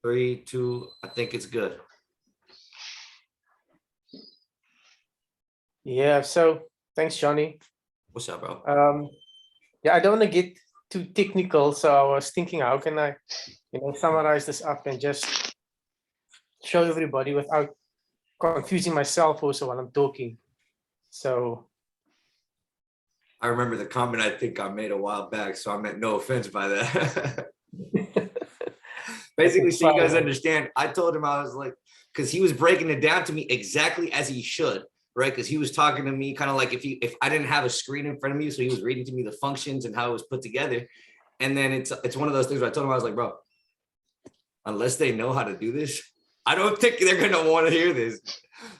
3, 2, I think it's good. Yeah, so thanks, Johnny. What's up, bro? Yeah, I don't want to get too technical, so I was thinking, how can I, summarize this up and just show everybody without confusing myself also while I'm talking. So I remember the comment I think I made a while back, so I meant no offense by that. Basically, so you guys understand, I told him, I was like, because he was breaking it down to me exactly as he should, right? Because he was talking to me kind of like if I didn't have a screen in front of me, so he was reading to me the functions and how it was put together. And then it's one of those things where I told him, I was like, bro, unless they know how to do this, I don't think they're gonna want to hear this.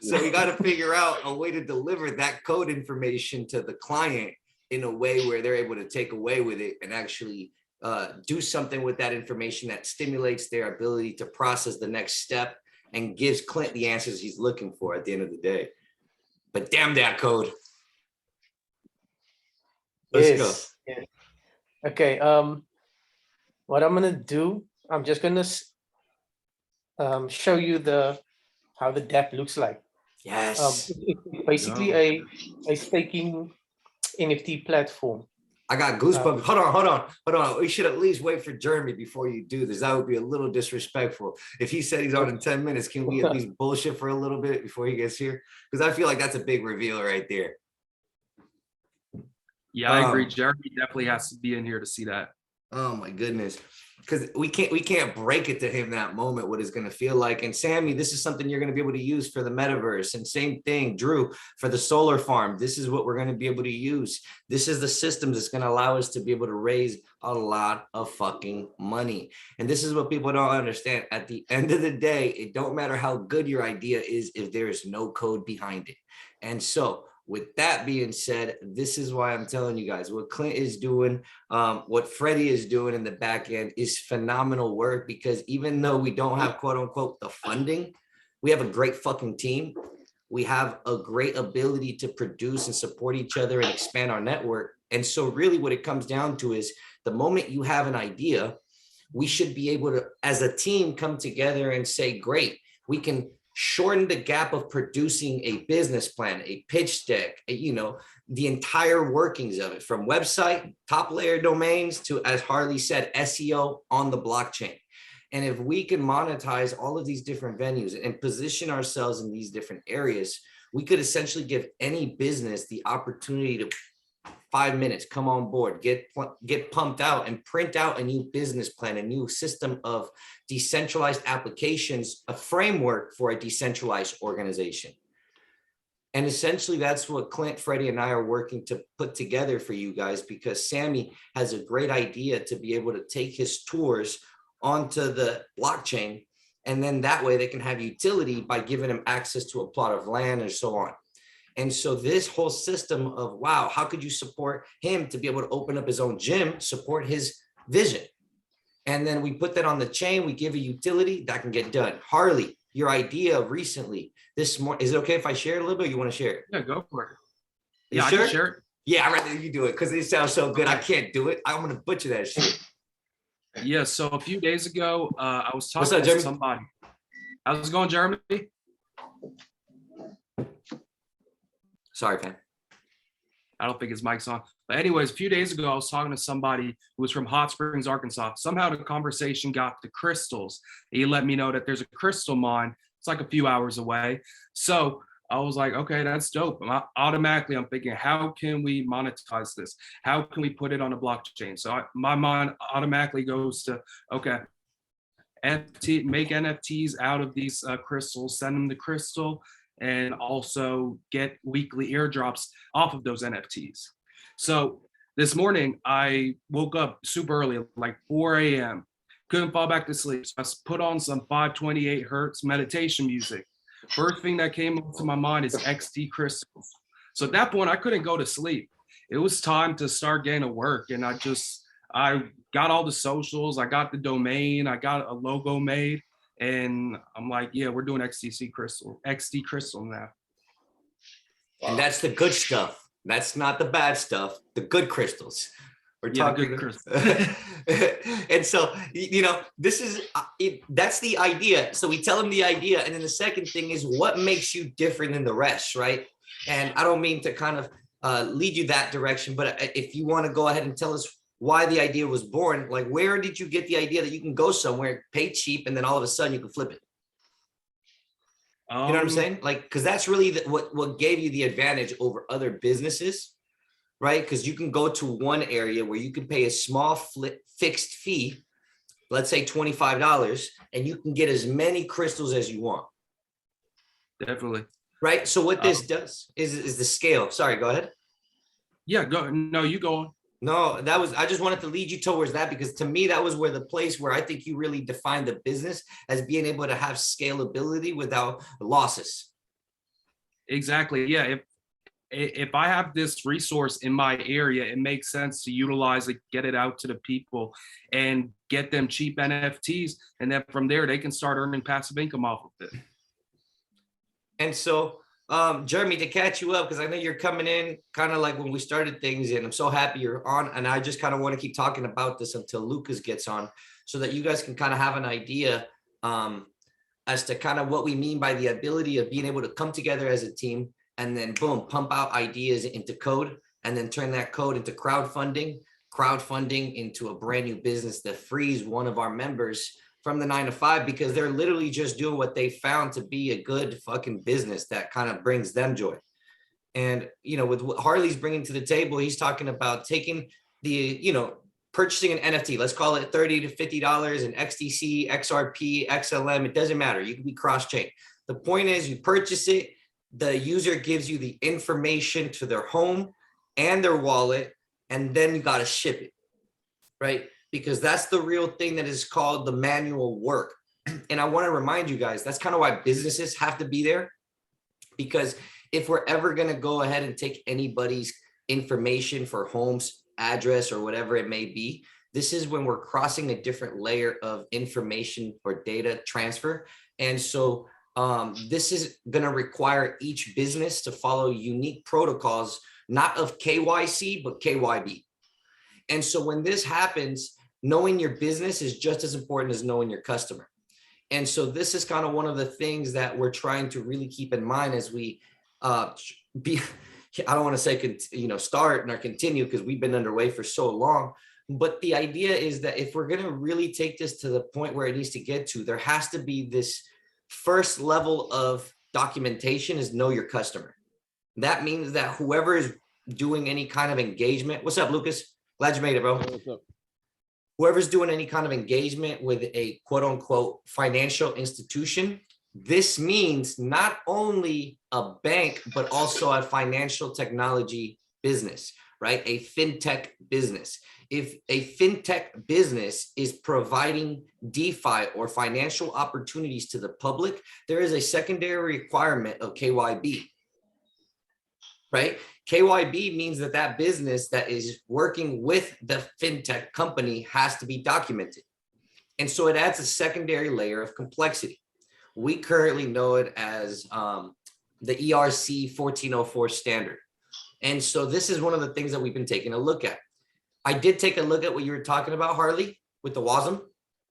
So we got to figure out a way to deliver that code information to the client in a way where they're able to take away with it and actually do something with that information that stimulates their ability to process the next step and gives Clint the answers he's looking for at the end of the day. But damn that code. Let's go. Yeah. Okay. What I'm gonna do, I'm just gonna show you how the dApp looks like. Yes. It's basically a staking NFT platform. I got goosebumps. Hold on. We should at least wait for Jeremy before you do this. That would be a little disrespectful. If he said he's on in 10 minutes, can we at least bullshit for a little bit before he gets here? Because I feel like that's a big reveal right there. Yeah, I agree. Jeremy definitely has to be in here to see that. Oh my goodness. Because we can't break it to him that moment, what it's going to feel like. And Sammy, this is something you're going to be able to use for the metaverse. And same thing, Drew, for the solar farm. This is what we're going to be able to use. This is the systems that's going to allow us to be able to raise a lot of fucking money. And this is what people don't understand. At the end of the day, it don't matter how good your idea is if there is no code behind it. And so with that being said, this is why I'm telling you guys what Clint is doing, what Freddie is doing in the back end is phenomenal work, because even though we don't have quote unquote the funding, we have a great fucking team. We have a great ability to produce and support each other and expand our network. And so really what it comes down to is the moment you have an idea, we should be able to, as a team, come together and say, great, we can shorten the gap of producing a business plan, a pitch deck, the entire workings of it, from website, top layer domains to, as Harley said, SEO on the blockchain. And if we can monetize all of these different venues and position ourselves in these different areas, we could essentially give any business the opportunity to 5 minutes, come on board, get pumped out and print out a new business plan, a new system of decentralized applications, a framework for a decentralized organization. And essentially that's what Clint, Freddie, and I are working to put together for you guys, because Sammy has a great idea to be able to take his tours onto the blockchain. And then that way they can have utility by giving them access to a plot of land and so on. And so this whole system of, wow, how could you support him to be able to open up his own gym, support his vision? And then we put that on the chain, we give a utility that can get done. Harley, your idea recently, this morning, is it okay if I share it a little bit, or you want to share it? Yeah, go for it. Yeah, sure? I can share it. Yeah, I'd rather you do it because it sounds so good. I can't do it. I'm going to butcher that shit. Yeah, so a few days ago, I was talking to somebody. How's it going, Jeremy? Sorry, man. I don't think his mic's on. But anyways, a few days ago, I was talking to somebody who was from Hot Springs, Arkansas. Somehow the conversation got to crystals. He let me know that there's a crystal mine. It's like a few hours away. So I was like, okay, that's dope. I'm thinking, how can we monetize this? How can we put it on a blockchain? So my mind automatically goes to, okay, make NFTs out of these crystals, send them the crystal, and also get weekly airdrops off of those NFTs. So this morning, I woke up super early, like 4 a.m., couldn't fall back to sleep. So I put on some 528 hertz meditation music. First thing that came to my mind is XT crystals. So at that point, I couldn't go to sleep. It was time to start getting to work. And I got all the socials, I got the domain, I got a logo made. And I'm like, yeah, we're doing XT crystal now. And that's the good stuff. That's not the bad stuff, the good crystals. We're Yeah, talking. good crystal. And so, this is that's the idea. So we tell them the idea. And then the second thing is what makes you different than the rest, right? And I don't mean to kind of lead you that direction, but if you want to go ahead and tell us why the idea was born, like where did you get the idea that you can go somewhere, pay cheap, and then all of a sudden you can flip it? You know what I'm saying? Like, because that's really what gave you the advantage over other businesses, right? Because you can go to one area where you can pay a small fixed fee, let's say $25, and you can get as many crystals as you want. Definitely. Right. So what this does is the scale. Sorry, go ahead. Yeah, go. No, you go on. No, I just wanted to lead you towards that because to me, that was where the place where I think you really defined the business as being able to have scalability without losses. Exactly. Yeah. If I have this resource in my area, it makes sense to utilize it, get it out to the people and get them cheap NFTs. And then from there, they can start earning passive income off of it. And so, Jeremy, to catch you up, because I know you're coming in kind of like when we started things, and I'm so happy you're on. And I just kind of want to keep talking about this until Lucas gets on so that you guys can kind of have an idea as to kind of what we mean by the ability of being able to come together as a team and then boom, pump out ideas into code and then turn that code into crowdfunding into a brand new business that frees one of our members from the 9 to 5 because they're literally just doing what they found to be a good fucking business that kind of brings them joy. And, with what Harley's bringing to the table, he's talking about taking purchasing an NFT, let's call it $30 to $50 in XDC, XRP, XLM, it doesn't matter. You can be cross-chain. The point is you purchase it, the user gives you the information to their home and their wallet, and then you got to ship it, right? Because that's the real thing that is called the manual work. And I want to remind you guys, that's kind of why businesses have to be there. Because if we're ever going to go ahead and take anybody's information for homes, address, or whatever it may be, this is when we're crossing a different layer of information or data transfer. And so this is going to require each business to follow unique protocols, not of KYC, but KYB. And so when this happens, knowing your business is just as important as knowing your customer. And so this is kind of one of the things that we're trying to really keep in mind as we I don't want to say, start or continue because we've been underway for so long. But the idea is that if we're going to really take this to the point where it needs to get to, there has to be this first level of documentation is know your customer. That means that whoever is doing any kind of engagement, what's up, Lucas? Glad you made it, bro. What's up? Whoever's doing any kind of engagement with a quote unquote financial institution, this means not only a bank, but also a financial technology business, right? A fintech business. If a fintech business is providing DeFi or financial opportunities to the public, there is a secondary requirement of KYB, right? KYB means that business that is working with the fintech company has to be documented. And so it adds a secondary layer of complexity. We currently know it as the ERC 1404 standard. And so this is one of the things that we've been taking a look at. I did take a look at what you were talking about, Harley, with the WASM.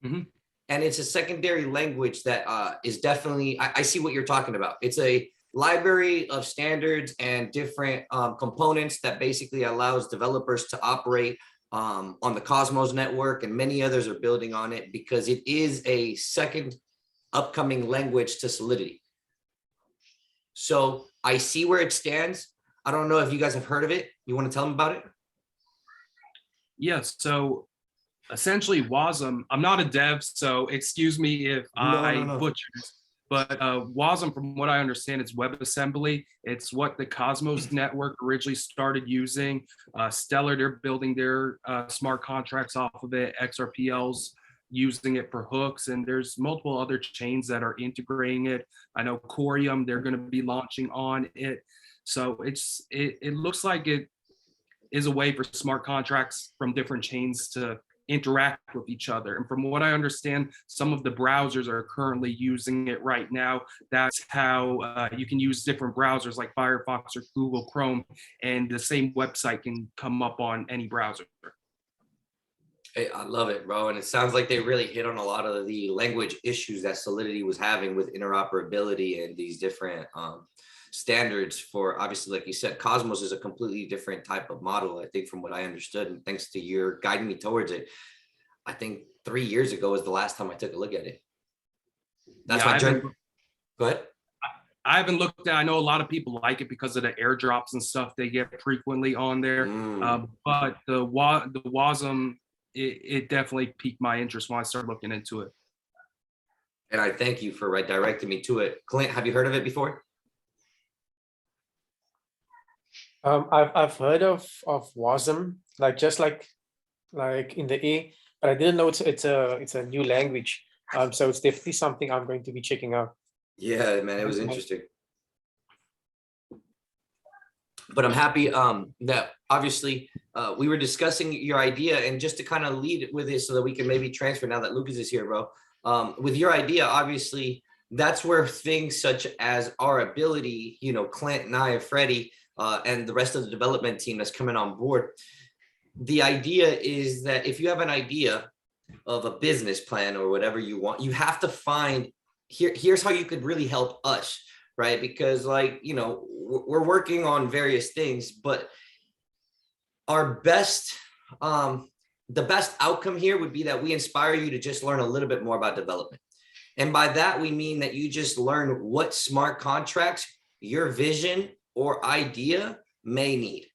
Mm-hmm. And it's a secondary language that is definitely, I see what you're talking about. It's a library of standards and different components that basically allows developers to operate on the Cosmos network, and many others are building on it because it is a second upcoming language to Solidity. So I see where it stands. I don't know if you guys have heard of it. You want to tell them about it? Yes. So essentially WASM, I'm not a dev, so excuse me if I butcher this, but WASM, from what I understand, it's WebAssembly. It's what the Cosmos network originally started using. Stellar, they're building their smart contracts off of it. XRPL's using it for hooks, and there's multiple other chains that are integrating it. I know Corium, they're going to be launching on it. So it looks like it is a way for smart contracts from different chains to interact with each other. And from what I understand, some of the browsers are currently using it right now. That's how you can use different browsers like Firefox or Google Chrome, and the same website can come up on any browser. Hey, I love it, bro. And it sounds like they really hit on a lot of the language issues that Solidity was having with interoperability and these different standards for, obviously, like you said, Cosmos is a completely different type of model, I think, from what I understood. And thanks to your guiding me towards it, I think 3 years ago was the last time I took a look at it. That's Yeah, my journey. Go ahead. I haven't looked at. I know a lot of people like it because of the airdrops and stuff they get frequently on there. But the WASM, it definitely piqued my interest when I started looking into it. And I thank you for directing me to it. Clint, have you heard of it before? I've heard of WASM, like just like in the A, but I didn't know it's a new language. So it's definitely something I'm going to be checking out. Yeah, man, it was interesting. But I'm happy that obviously we were discussing your idea, and just to kind of lead with it so that we can maybe transfer now that Lucas is here, bro. With your idea, obviously, that's where things such as our ability, you know, Clint and I and Freddie and the rest of the development team that's coming on board. The idea is that if you have an idea of a business plan or whatever you want, you have to find here's how you could really help us, right? Because, like, you know, we're working on various things, but our best the best outcome here would be that we inspire you to just learn a little bit more about development. And by that, we mean that you just learn what smart contracts your vision or idea may need,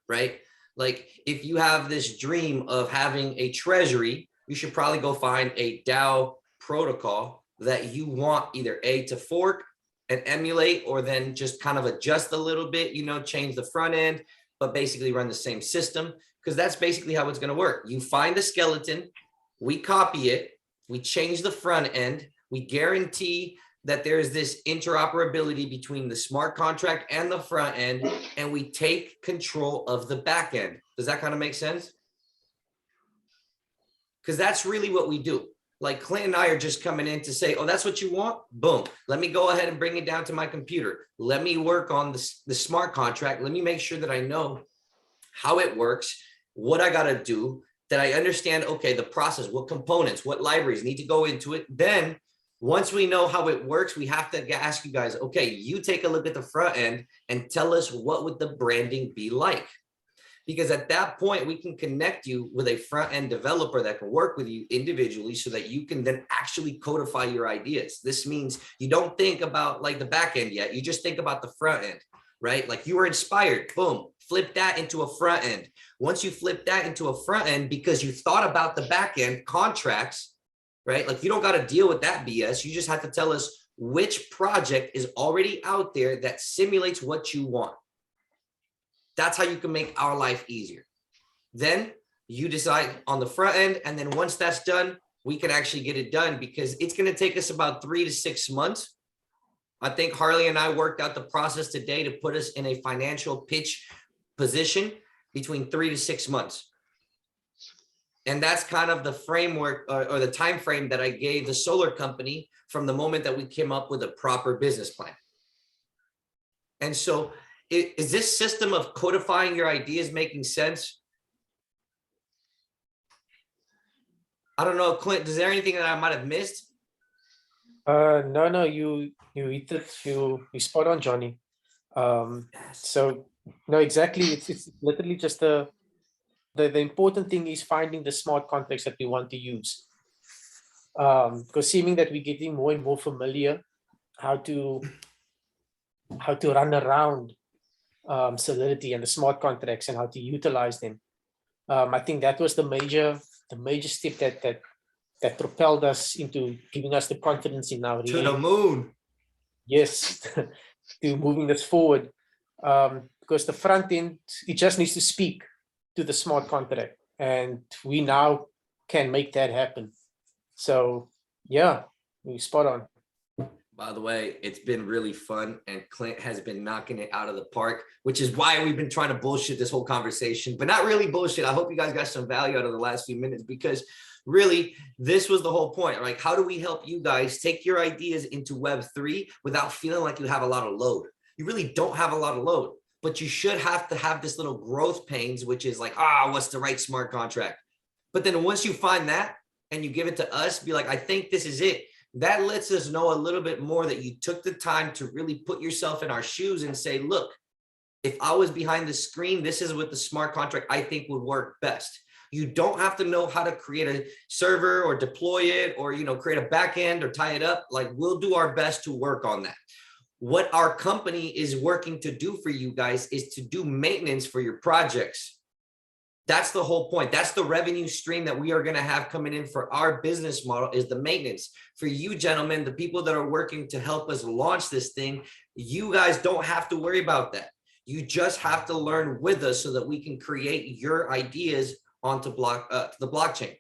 right? Like, if you have this dream of having a treasury, you should probably go find a DAO protocol that you want either to fork and emulate, or then just kind of adjust a little bit, you know, change the front end, but basically run the same system, because that's basically how it's going to work. You find the skeleton, we copy it, we change the front end, we guarantee that there is this interoperability between the smart contract and the front end, and we take control of the back end. Does that kind of make sense? Because that's really what we do. Like, Clint and I are just coming in to say, oh, that's what you want? Boom. Let me go ahead and bring it down to my computer. Let me work on the smart contract. Let me make sure that I know how it works, what I got to do, that I understand, okay, the process, what components, what libraries need to go into it. Then once we know how it works, we have to ask you guys, okay, you take a look at the front end and tell us what would the branding be like? Because at that point, we can connect you with a front end developer that can work with you individually so that you can then actually codify your ideas. This means you don't think about like the back end yet. You just think about the front end, right? Like, you were inspired, boom, flip that into a front end. Once you flip that into a front end because you thought about the back end contracts, right? Like, you don't got to deal with that BS. You just have to tell us which project is already out there that simulates what you want. That's how you can make our life easier. Then you decide on the front end. And then once that's done, we can actually get it done, because it's going to take us about 3 to 6 months. I think Harley and I worked out the process today to put us in a financial pitch position between 3 to 6 months. And that's kind of the framework or the time frame that I gave the solar company from the moment that we came up with a proper business plan. And so, is this system of codifying your ideas making sense? I don't know, Clint, is there anything that I might have missed? No, you hit it, you spot on, Johnny. So no, exactly. It's literally just the important thing is finding the smart contracts that we want to use. Because seeming that we're getting more and more familiar how to run around Solidity and the smart contracts and how to utilize them. I think that was the major step that propelled us into giving us the confidence in our To the moon. Yes, to moving this forward. Because the front end, it just needs to speak to the smart contract, and we now can make that happen. So yeah, we spot on. By the way, it's been really fun, and Clint has been knocking it out of the park, which is why we've been trying to bullshit this whole conversation, but not really bullshit. I hope you guys got some value out of the last few minutes, because really, this was the whole point. Like, how do we help you guys take your ideas into Web3 without feeling like you have a lot of load? You really don't have a lot of load, but you should have to have this little growth pains, which is like, what's the right smart contract? But then once you find that and you give it to us, be like, I think this is it. That lets us know a little bit more that you took the time to really put yourself in our shoes and say, look, if I was behind the screen, this is what the smart contract I think would work best. You don't have to know how to create a server or deploy it or, create a backend or tie it up. Like, we'll do our best to work on that. What our company is working to do for you guys is to do maintenance for your projects. That's the whole point. That's the revenue stream that we are going to have coming in for our business model, is the maintenance. For you gentlemen, the people that are working to help us launch this thing, you guys don't have to worry about that. You just have to learn with us so that we can create your ideas onto the blockchain.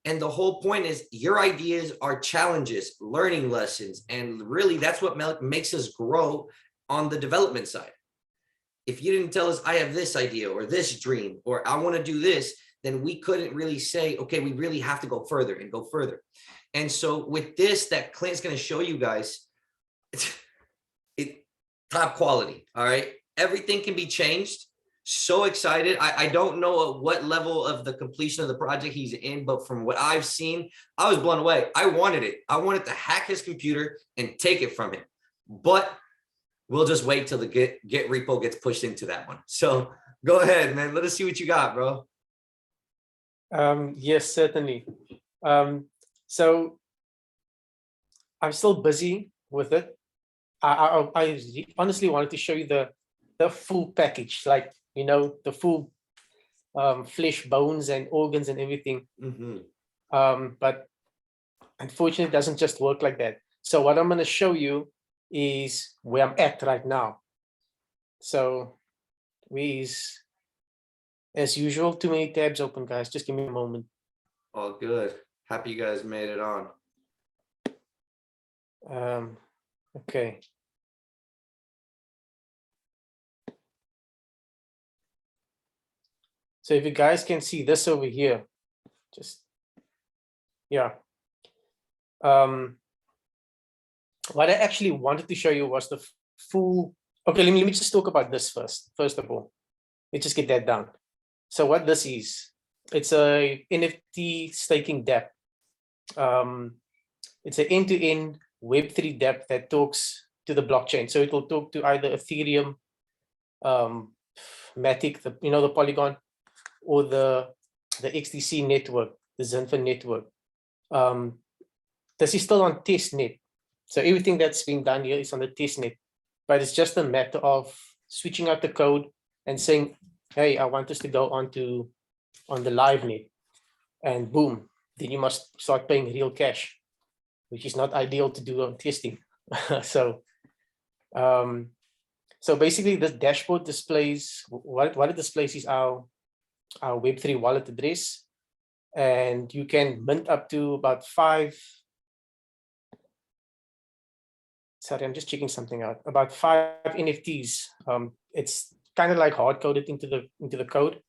And the whole point is your ideas are challenges, learning lessons. And really that's what makes us grow on the development side. If you didn't tell us, I have this idea or this dream, or I want to do this, then we couldn't really say, okay, we really have to go further and go further. And so with this, that Clint's going to show you guys, it's top quality. All right. Everything can be changed. So excited. I don't know at what level of the completion of the project he's in, but from what I've seen, I was blown away. I wanted it. I wanted to hack his computer and take it from him. But we'll just wait till the Git repo gets pushed into that one. So go ahead, man. Let us see what you got, bro. Yes, certainly. So I'm still busy with it. I honestly wanted to show you the full package, like, the full flesh, bones, and organs and everything. But unfortunately, it doesn't just work like that. So what I'm going to show you is where I'm at right now. So as usual, too many tabs open, guys. Just give me a moment. All good. Happy you guys made it on. Okay. So if you guys can see this over here, yeah. What I actually wanted to show you was the full. Okay, let me just talk about this first of all. Let's just get that down. So what this is, it's a NFT staking dApp. It's an end-to-end Web3 dApp that talks to the blockchain. So it will talk to either Ethereum, Matic, the Polygon, or the XDC network, the Zinfin network. This is still on testnet. So everything that's being done here is on the testnet, but it's just a matter of switching out the code and saying, hey, I want us to go on the live net, and boom, then you must start paying real cash, which is not ideal to do on testing. So basically this dashboard displays, what it displays is our Web3 wallet address, and you can mint up to about 5. Sorry, I'm just checking something out. About 5 NFTs. It's kind of like hard coded into the code.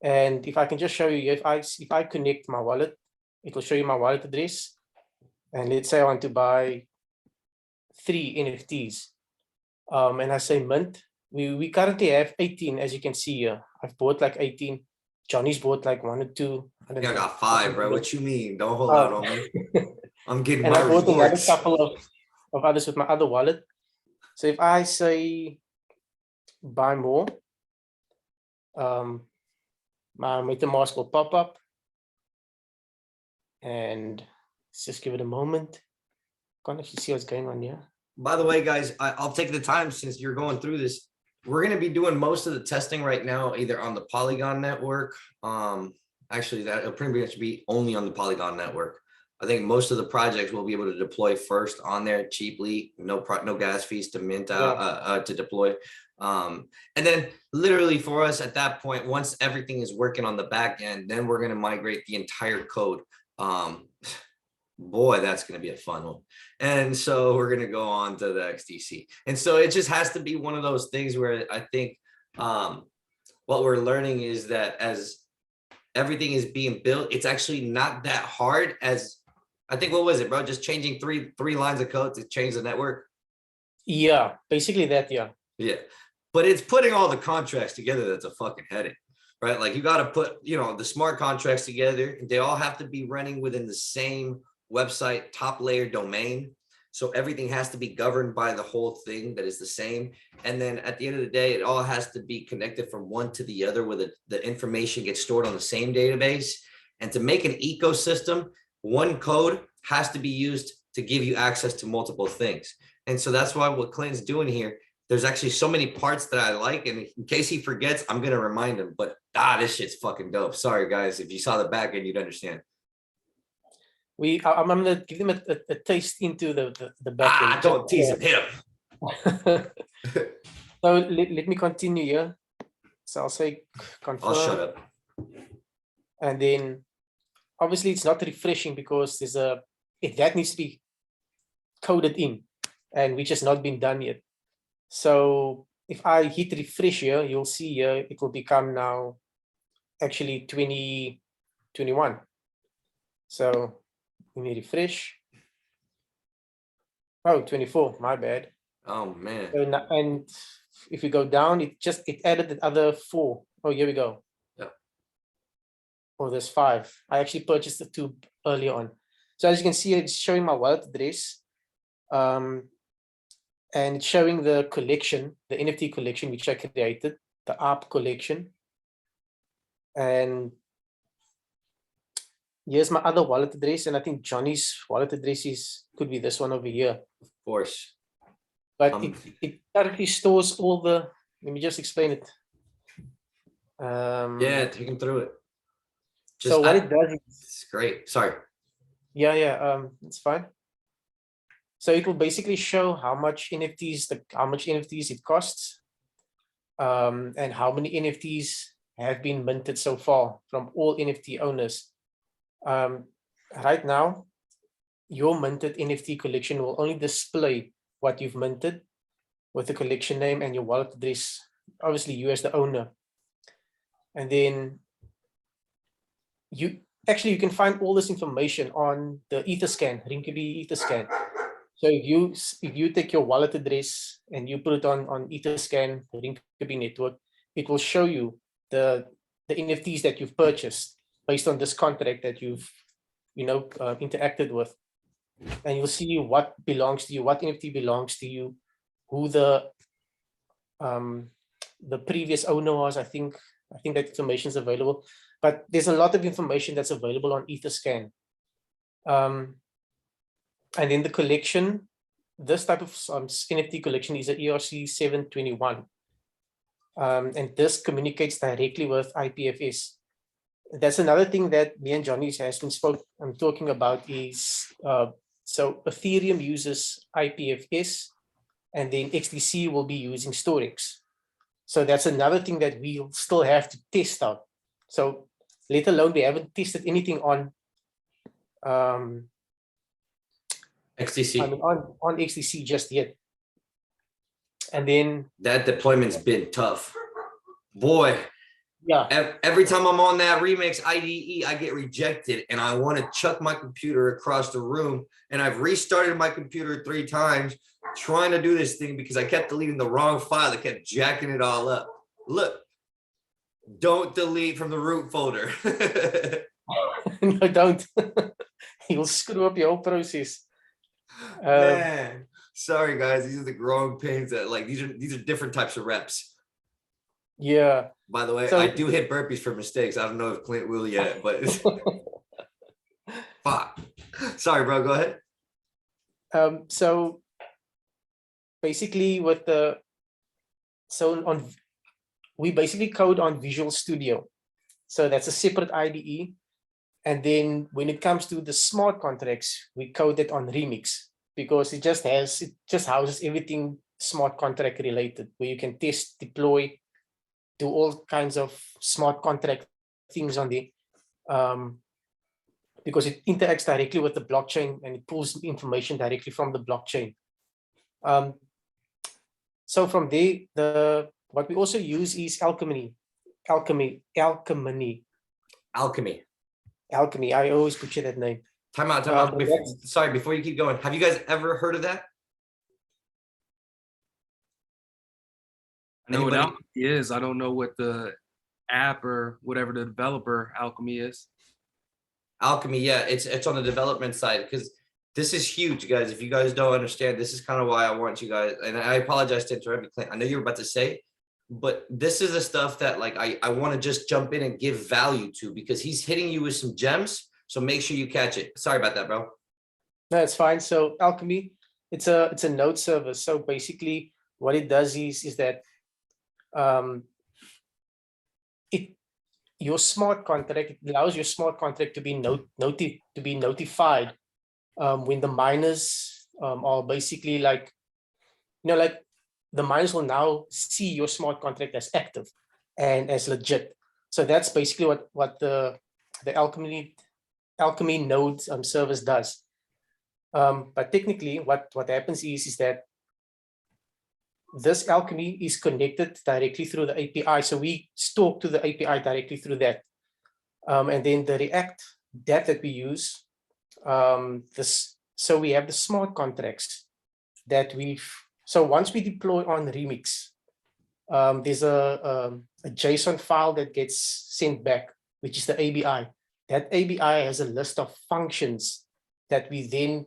And if I can just show you, if I connect my wallet, it will show you my wallet address. And let's say I want to buy 3 NFTs. And I say mint. We currently have 18, as you can see here. I've bought like 18. Johnny's bought like 1 or 2. I got 5, bro. What you mean? Don't hold out on me. I'm getting and my I bought another rewards. couple of others with my other wallet. So if I say buy more, my MetaMask will pop up, and let's just give it a moment. Can't actually see what's going on here. By the way, guys, I'll take the time, since you're going through this. We're going to be doing most of the testing right now, either on the Polygon network. Actually, that'll pretty much be only on the Polygon network. I think most of the projects will be able to deploy first on there cheaply, no gas fees to mint out, to deploy. And then literally for us at that point, once everything is working on the back end, then we're going to migrate the entire code. Boy, that's going to be a fun one. And so we're going to go on to the XDC. And so it just has to be one of those things where I think what we're learning is that as everything is being built, it's actually not that hard as, I think, what was it, bro? Just changing three lines of code to change the network? Yeah, basically that, yeah. Yeah. But it's putting all the contracts together that's a fucking headache. right? Like you got to put, the smart contracts together. They all have to be running within the same website, top layer domain. So everything has to be governed by the whole thing that is the same. And then at the end of the day, it all has to be connected from one to the other where the information gets stored on the same database. And to make an ecosystem, one code has to be used to give you access to multiple things. And so that's why what Clint's doing here, there's actually so many parts that I like. And in case he forgets, I'm going to remind him. But this shit's fucking dope. Sorry, guys. If you saw the back end, you'd understand. I'm gonna give them a taste into the back end. Don't tease him. Hit him. So let me continue here. So I'll say confirm. I'll shut up. And then obviously it's not refreshing because that needs to be coded in, and which has not been done yet. So if I hit refresh here, you'll see here it will become now actually 2021. So let me refresh. Oh, 24, my bad. Oh man. And if we go down, it added the other 4. Oh, here we go. Yep. Oh, there's 5. I actually purchased the 2 earlier on. So as you can see, it's showing my wallet address. And it's showing the collection, the NFT collection, which I created, the ARP collection. And here's my other wallet address. And I think Johnny's wallet address could be this one over here. Of course. But it currently stores all the, let me just explain it. Yeah, take him through it. So what it does is, it's great. Sorry. Yeah, it's fine. So it will basically show how much NFTs it costs, and how many NFTs have been minted so far from all NFT owners. Right now, your minted NFT collection will only display what you've minted with the collection name and your wallet address. Obviously, you as the owner. And then you can find all this information on the Etherscan, Rinkeby Etherscan. So if you take your wallet address and you put it on Etherscan, the Rinkeby network, it will show you the NFTs that you've purchased based on this contract that you've interacted with. And you'll see what belongs to you, what NFT belongs to you, who the previous owner was. I think that information is available, but there's a lot of information that's available on Etherscan. And then the collection, this type of NFT collection is an ERC 721. And this communicates directly with IPFS. That's another thing that me and Johnny has been talking about is, so Ethereum uses IPFS and then XDC will be using Storex. So that's another thing that we'll still have to test out. So let alone we haven't tested anything on XDC. On XDC just yet. And then that deployment's been tough. Boy. Yeah. Every time I'm on that Remix IDE, I get rejected and I want to chuck my computer across the room. And I've restarted my computer 3 times trying to do this thing because I kept deleting the wrong file that kept jacking it all up. Look, don't delete from the root folder. No, don't. You'll screw up your whole process. Man, sorry guys, these are the growing pains that these are different types of reps. Yeah. By the way, so, I do hit burpees for mistakes. I don't know if Clint will yet, but fuck. Sorry, bro. Go ahead. So basically, we basically code on Visual Studio, so that's a separate IDE. And then when it comes to the smart contracts, we code it on Remix because it just houses everything smart contract related, where you can test, deploy, do all kinds of smart contract things on the because it interacts directly with the blockchain and it pulls information directly from the blockchain. So from there, what we also use is Alchemy. I always butcher that name. Time out. Before you keep going, have you guys ever heard of that? I know what Alchemy is. I don't know what the app or whatever the developer Alchemy is. Alchemy, yeah, it's on the development side because this is huge, guys. If you guys don't understand, this is kind of why I want you guys, and I apologize to interrupt you, Clint. I know you were about to say, but this is the stuff that like I want to just jump in and give value to because he's hitting you with some gems. So make sure you catch it. Sorry about that, bro. No, it's fine. So Alchemy, it's a node service. So basically, what it does is that it your smart contract, it allows your smart contract to be notified when the miners are basically like, like the miners will now see your smart contract as active and as legit. So that's basically what the Alchemy node service does. But technically, what happens is that this Alchemy is connected directly through the API. So we talk to the API directly through that. And then the React that we use, so we have the smart contracts that so once we deploy on Remix, there's a JSON file that gets sent back, which is the ABI. That ABI has a list of functions that we then,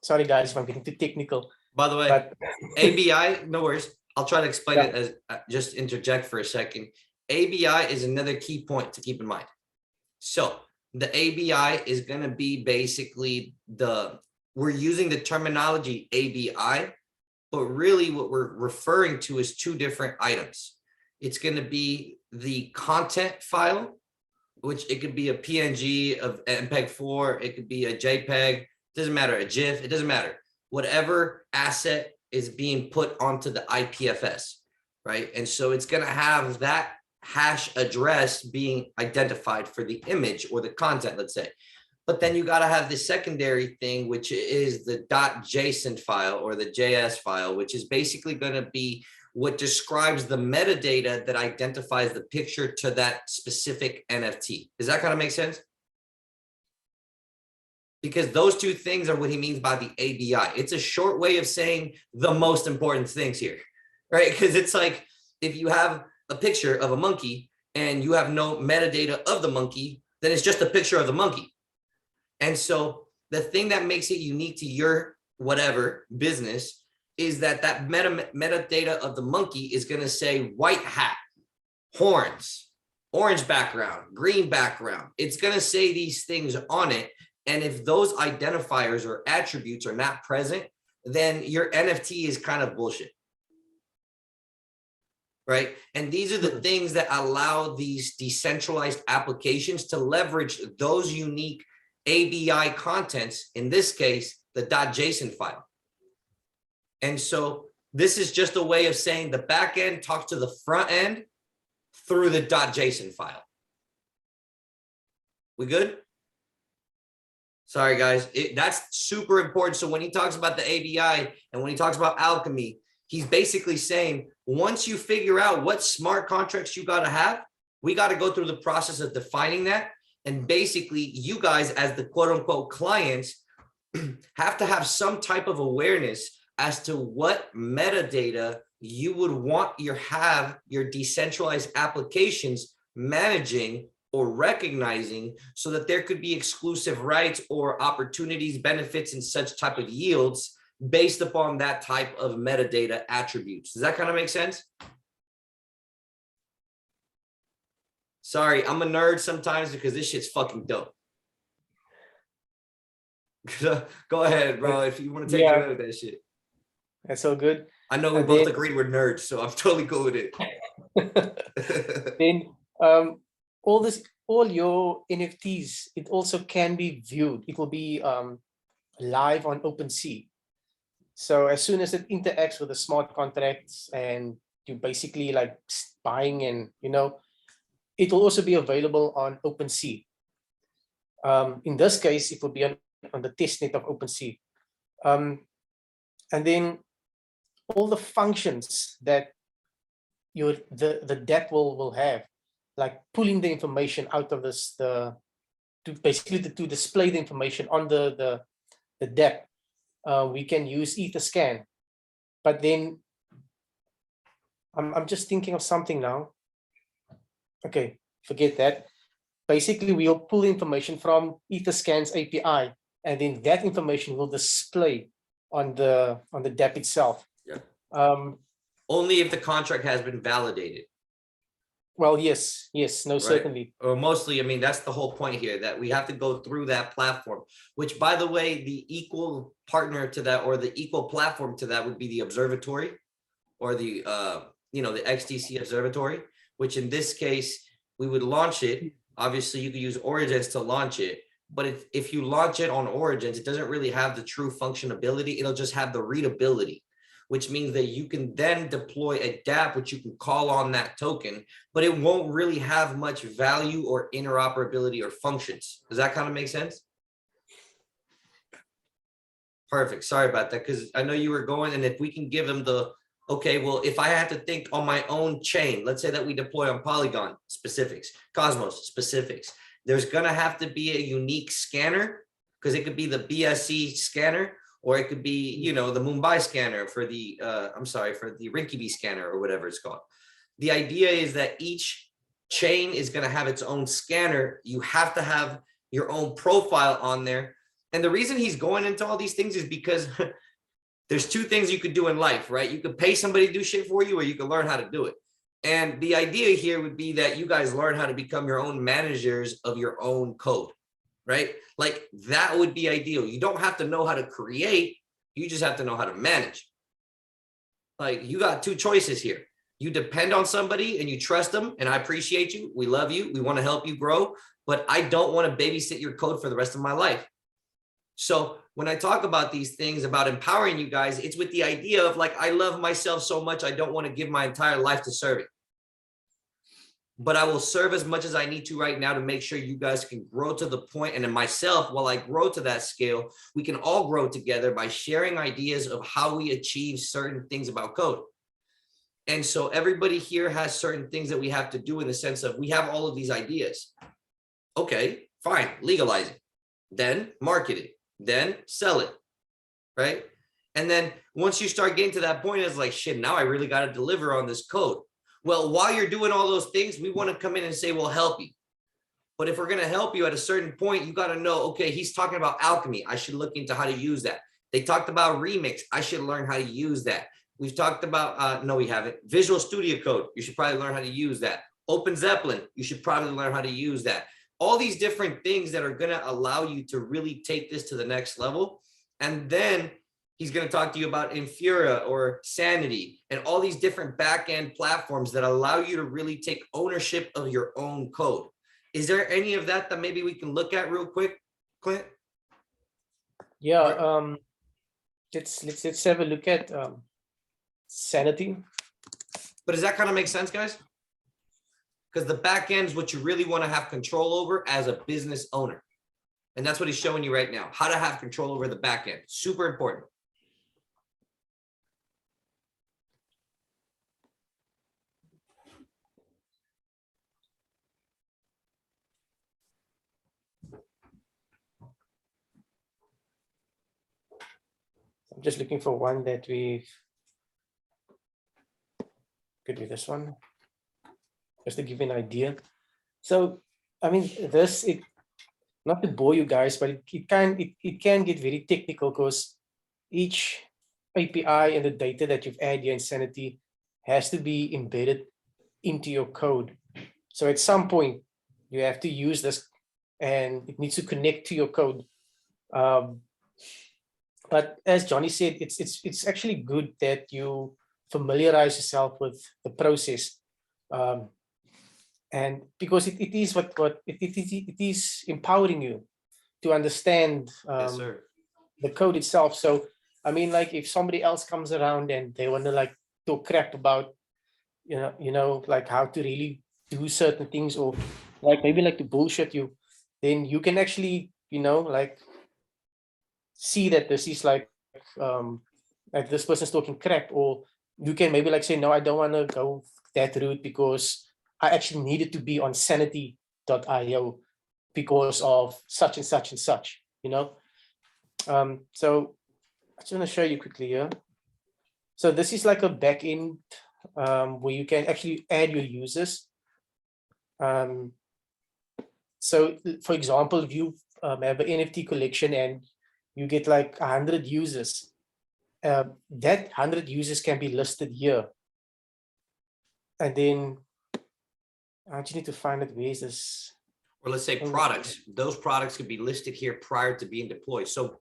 sorry guys if I'm getting too technical. By the way, But ABI, no worries. I'll try to explain it as just interject for a second. ABI is another key point to keep in mind. So the ABI is going to be basically we're using the terminology ABI, but really what we're referring to is two different items. It's going to be the content file, which it could be a PNG of MPEG-4, it could be a JPEG, doesn't matter, a GIF, it doesn't matter. Whatever asset is being put onto the IPFS, right? And so it's going to have that hash address being identified for the image or the content, let's say. But then you got to have the secondary thing, which is the .json file or the JS file, which is basically going to be what describes the metadata that identifies the picture to that specific NFT. Does that kind of make sense? Because those two things are what he means by the ABI. It's a short way of saying the most important things here, right? Because it's like if you have a picture of a monkey and you have no metadata of the monkey, then it's just a picture of the monkey. And so the thing that makes it unique to your whatever business is that metadata of the monkey is going to say white hat, horns, orange background, green background. It's going to say these things on it. And if those identifiers or attributes are not present, then your NFT is kind of bullshit. Right? And these are the things that allow these decentralized applications to leverage those unique ABI contents, in this case, the .json file. And so this is just a way of saying the back end talks to the front end through the .json file. We good? Sorry, guys. That's super important. So when he talks about the ABI and when he talks about Alchemy, he's basically saying, once you figure out what smart contracts you got to have, we got to go through the process of defining that. And basically, you guys, as the quote unquote clients, have to have some type of awareness as to what metadata you would want your decentralized applications managing or recognizing, so that there could be exclusive rights or opportunities, benefits, and such type of yields based upon that type of metadata attributes. Does that kind of make sense? Sorry, I'm a nerd sometimes because this shit's fucking dope. Go ahead, bro, if you want to take it away with that shit. That's all good. I know we both agreed we're nerds, so I'm totally cool with it. Then all your NFTs, it also can be viewed. It will be live on OpenSea. So as soon as it interacts with the smart contracts and you basically like buying and, it will also be available on OpenSea. In this case, it will be on the testnet of OpenSea. And then all the functions that the DApp will have, like pulling the information out of this, to display the information on the DApp, we can use Etherscan. But then I'm just thinking of something now. Okay, forget that. Basically, we'll pull information from Etherscan's API, and then that information will display on the dApp itself. Yeah. Um, Only if the contract has been validated. well, yes, no, certainly. Or mostly, I mean, that's the whole point here, that we have to go through that platform, which, by the way, the equal partner to that, or the equal platform to that, would be the observatory, or the the XDC observatory, which in this case we would launch it. Obviously you could use Origins to launch it, but if you launch it on Origins, it doesn't really have the true functionality. It'll just have the readability, which means that you can then deploy a dApp, which you can call on that token, but it won't really have much value or interoperability or functions. Does that kind of make sense? Perfect. Sorry about that, because I know you were going, and if we can give them the, okay, well, if I had to think on my own chain, let's say that we deploy on Polygon specifics, Cosmos specifics, there's going to have to be a unique scanner, because it could be the BSC scanner, or it could be, the Mumbai scanner for the, for the Rinkeby scanner, or whatever it's called. The idea is that each chain is going to have its own scanner. You have to have your own profile on there. And the reason he's going into all these things is because there's two things you could do in life, right? You could pay somebody to do shit for you, or you can learn how to do it. And the idea here would be that you guys learn how to become your own managers of your own code, right? Like, that would be ideal. You don't have to know how to create, you just have to know how to manage. Like, you got two choices here. You depend on somebody and you trust them, and I appreciate you. We love you. We want to help you grow, but I don't want to babysit your code for the rest of my life. So when I talk about these things about empowering you guys, it's with the idea of, like, I love myself so much, I don't want to give my entire life to serving. But I will serve as much as I need to right now to make sure you guys can grow to the point, and then myself, while I grow to that scale, we can all grow together by sharing ideas of how we achieve certain things about code. And so everybody here has certain things that we have to do, in the sense of, we have all of these ideas. Okay, fine, legalize it, then market it, then sell it, right? And then once you start getting to that point, it's like, shit, now I really got to deliver on this code. Well, while you're doing all those things, we want to come in and say, we'll help you. But if we're going to help you at a certain point, you got to know, okay, he's talking about Alchemy, I should look into how to use that. They talked about Remix, I should learn how to use that. We've talked about, no, we haven't. Visual Studio Code, you should probably learn how to use that. Open Zeppelin, you should probably learn how to use that. All these different things that are going to allow you to really take this to the next level. And then he's going to talk to you about Infura or Sanity and all these different back-end platforms that allow you to really take ownership of your own code. Is there any of that that maybe we can look at real quick, Clint? Yeah, let's have a look at Sanity. But does that kind of make sense, guys? Because the back end is what you really want to have control over as a business owner. And that's what he's showing you right now, how to have control over the back end. Super important. I'm just looking for one that we could be this one, just to give you an idea. So, I mean, not to bore you guys, but it can get very technical, because each API and the data that you've added here in Sanity has to be embedded into your code. So at some point you have to use this, and it needs to connect to your code. But as Johnny said, it's actually good that you familiarize yourself with the process, and because it is what it is empowering you to understand Yes, sir. the code itself. So I mean, like, if somebody else comes around and they want to, like, talk crap about like how to really do certain things, or like maybe like to bullshit you, then you can actually like see that this is like this person's talking crap, or you can maybe like say, no, I don't want to go that route because I actually needed to be on sanity.io because of such and such and such, so I just want to show you quickly here. So this is like a backend where you can actually add your users. So for example, if you have an NFT collection and you get like 100 users, that 100 users can be listed here. And then I just need to find it. Where is this? Or let's say products, those products could be listed here prior to being deployed. So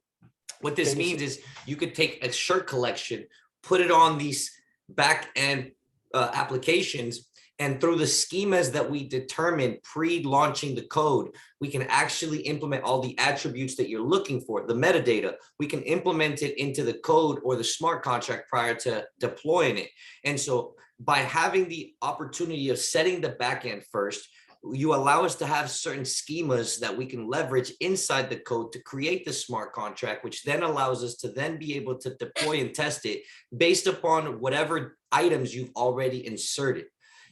what this means is you could take a shirt collection, put it on these back end applications, and through the schemas that we determine pre-launching the code, we can actually implement all the attributes that you're looking for, the metadata. We can implement it into the code or the smart contract prior to deploying it. And so by having the opportunity of setting the backend first, you allow us to have certain schemas that we can leverage inside the code to create the smart contract, which then allows us to then be able to deploy and test it based upon whatever items you've already inserted.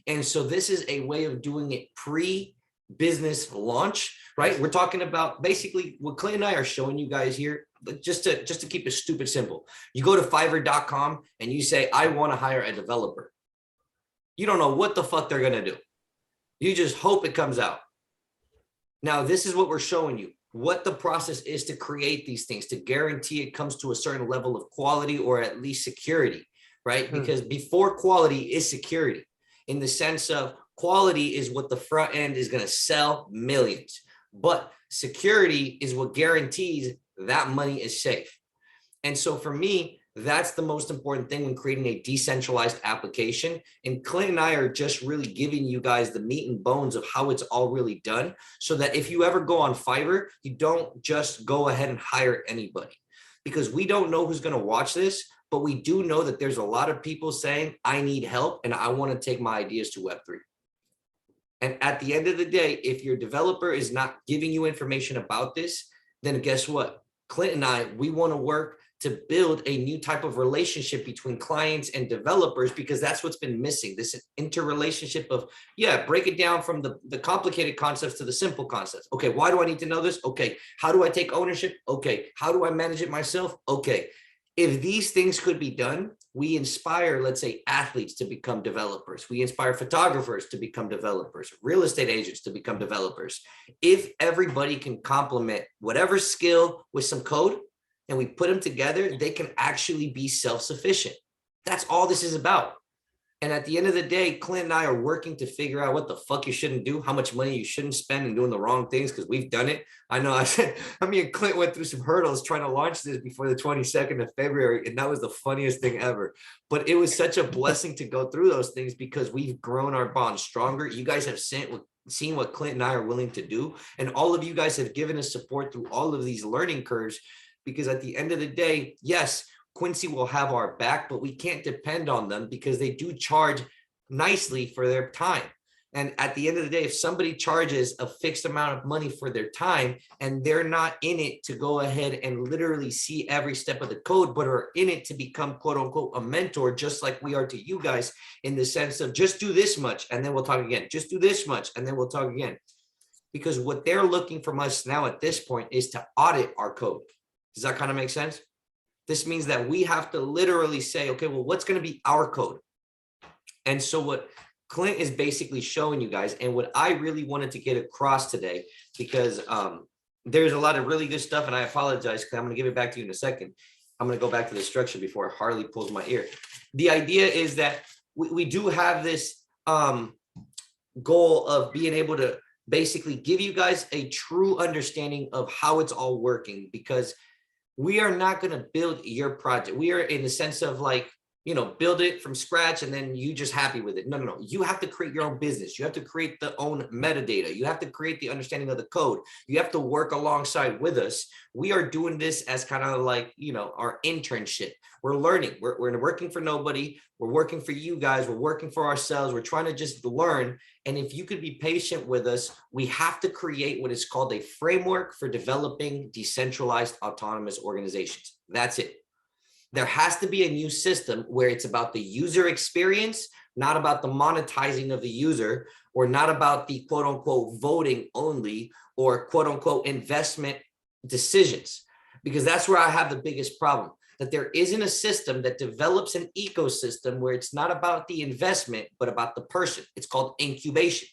And so this is a way of doing it pre-business launch, right? We're talking about basically what Clay and I are showing you guys here, but just to keep it stupid simple. You go to Fiverr.com and you say, I want to hire a developer. You don't know what the fuck they're going to do. You just hope it comes out. Now, this is what we're showing you, what the process is to create these things, to guarantee it comes to a certain level of quality or at least security, right? Because before quality is security, in the sense of quality is what the front end is going to sell millions, but security is what guarantees that money is safe. And so for me, that's the most important thing when creating a decentralized application. And Clint and I are just really giving you guys the meat and bones of how it's all really done, so that if you ever go on Fiverr, you don't just go ahead and hire anybody, because we don't know who's going to watch this, but we do know that there's a lot of people saying, I need help and I want to take my ideas to Web3. And at the end of the day, if your developer is not giving you information about this, then guess what? Clint and I, we want to work to build a new type of relationship between clients and developers, because that's what's been missing, this interrelationship of, yeah, break it down from the complicated concepts to the simple concepts. Okay, why do I need to know this? Okay, how do I take ownership? Okay, how do I manage it myself? Okay, if these things could be done, we inspire, let's say, athletes to become developers. We inspire photographers to become developers, real estate agents to become developers. If everybody can complement whatever skill with some code, and we put them together, they can actually be self-sufficient. That's all this is about. And at the end of the day, Clint and I are working to figure out what the fuck you shouldn't do, how much money you shouldn't spend in doing the wrong things, because we've done it. I know me and Clint went through some hurdles trying to launch this before the 22nd of February, and that was the funniest thing ever. But it was such a blessing to go through those things, because we've grown our bond stronger. You guys have seen what Clint and I are willing to do. And all of you guys have given us support through all of these learning curves, because at the end of the day, yes, Quincy will have our back, but we can't depend on them, because they do charge nicely for their time. And at the end of the day, if somebody charges a fixed amount of money for their time and they're not in it to go ahead and literally see every step of the code, but are in it to become quote unquote a mentor, just like we are to you guys, in the sense of just do this much and then we'll talk again, just do this much and then we'll talk again. Because what they're looking from us now at this point is to audit our code. Does that kind of make sense? This means that we have to literally say, okay, well, what's going to be our code? And so what Clint is basically showing you guys, and what I really wanted to get across today, because there's a lot of really good stuff, and I apologize because I'm going to give it back to you in a second. I'm going to go back to the structure before Harley pulls my ear. The idea is that we do have this goal of being able to basically give you guys a true understanding of how it's all working, because we are not going to build your project. We are in the sense of like, you know, build it from scratch and then you just happy with it. No, no, no. You have to create your own business. You have to create the own metadata. You have to create the understanding of the code. You have to work alongside with us. We are doing this as kind of like, you know, our internship. We're learning. We're working for nobody. We're working for you guys. We're working for ourselves. We're trying to just learn. And if you could be patient with us, we have to create what is called a framework for developing decentralized autonomous organizations. That's it. There has to be a new system where it's about the user experience, not about the monetizing of the user, or not about the quote unquote voting only, or quote unquote investment decisions. Because that's where I have the biggest problem, that there isn't a system that develops an ecosystem where it's not about the investment, but about the person. It's called incubation.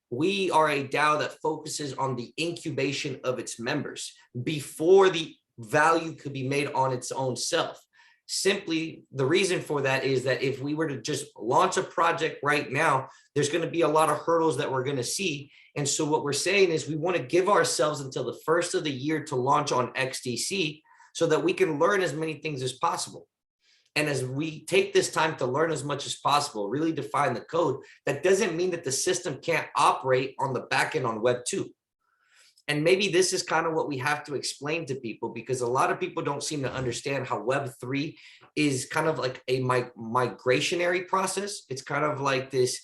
we are a DAO that focuses on the incubation of its members before the value could be made on its own self. Simply, the reason for that is that if we were to just launch a project right now, there's going to be a lot of hurdles that we're going to see. And so what we're saying is we want to give ourselves until the first of the year to launch on XDC so that we can learn as many things as possible. And as we take this time to learn as much as possible, really define the code, that doesn't mean that the system can't operate on the back end on Web 2. And maybe this is kind of what we have to explain to people, because a lot of people don't seem to understand how Web 3 is kind of like a migrationary process. It's kind of like this